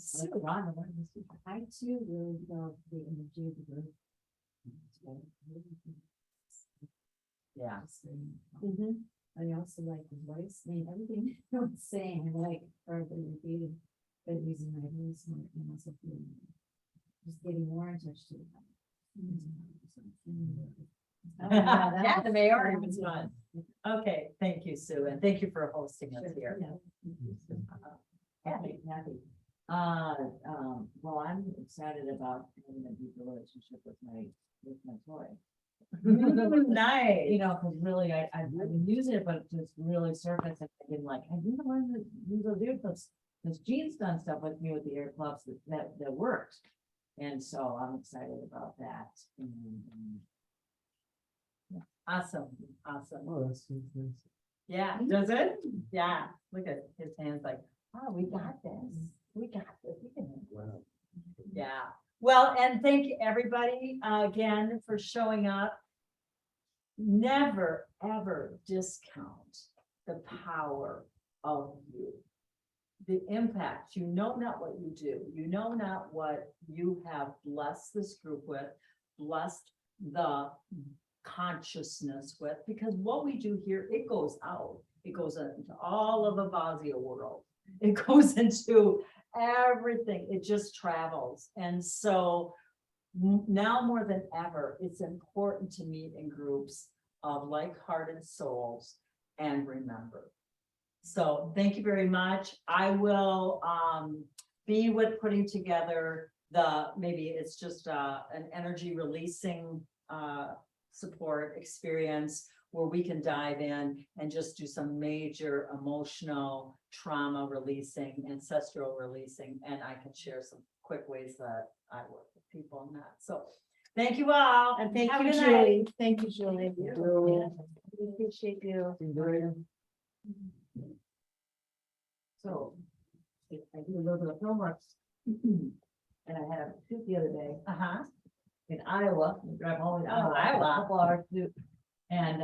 I too really love the energy of the group. Yeah. Mhm. I also like the voice, I mean, everything I was saying, I like everybody repeated, but using my voice more and also feeling, just getting more in touch to Yeah, the mayor was fun. Okay, thank you, Sue, and thank you for hosting us here. Happy. Well, I'm excited about having a deeper relationship with my toy. Nice. You know, because really, I've been using it, but it just really surfaced and thinking like, I didn't want to use those earplugs. Because Jean's done stuff with me with the earplugs that worked. And so I'm excited about that. Awesome, awesome. Oh, that's nice. Yeah, does it? Yeah, look at his hands like, oh, we got this. We got this. We can handle Wow. it. Yeah. Well, and thank you everybody again for showing up. Never, ever discount the power of you. The impact, you know not what you do. You know not what you have blessed this group with, blessed the consciousness with, because what we do here, it goes out. It goes into all of the Avazzia world. It goes into everything. It just travels. And so now more than ever, it's important to meet in groups of like-hearted souls and remember. So thank you very much. I will be with putting together maybe it's just an energy releasing support experience where we can dive in and just do some major emotional trauma releasing, ancestral releasing, and I can share some quick ways that I work with people on that. So thank you all. And thank Have a you, good night. Julie. Thank you, Julie. you. We appreciate you. So I do a little bit of homework. And I had a shoot the other day Uh-huh. in Iowa, drive home in Oh, Iowa. a couple hours to do. And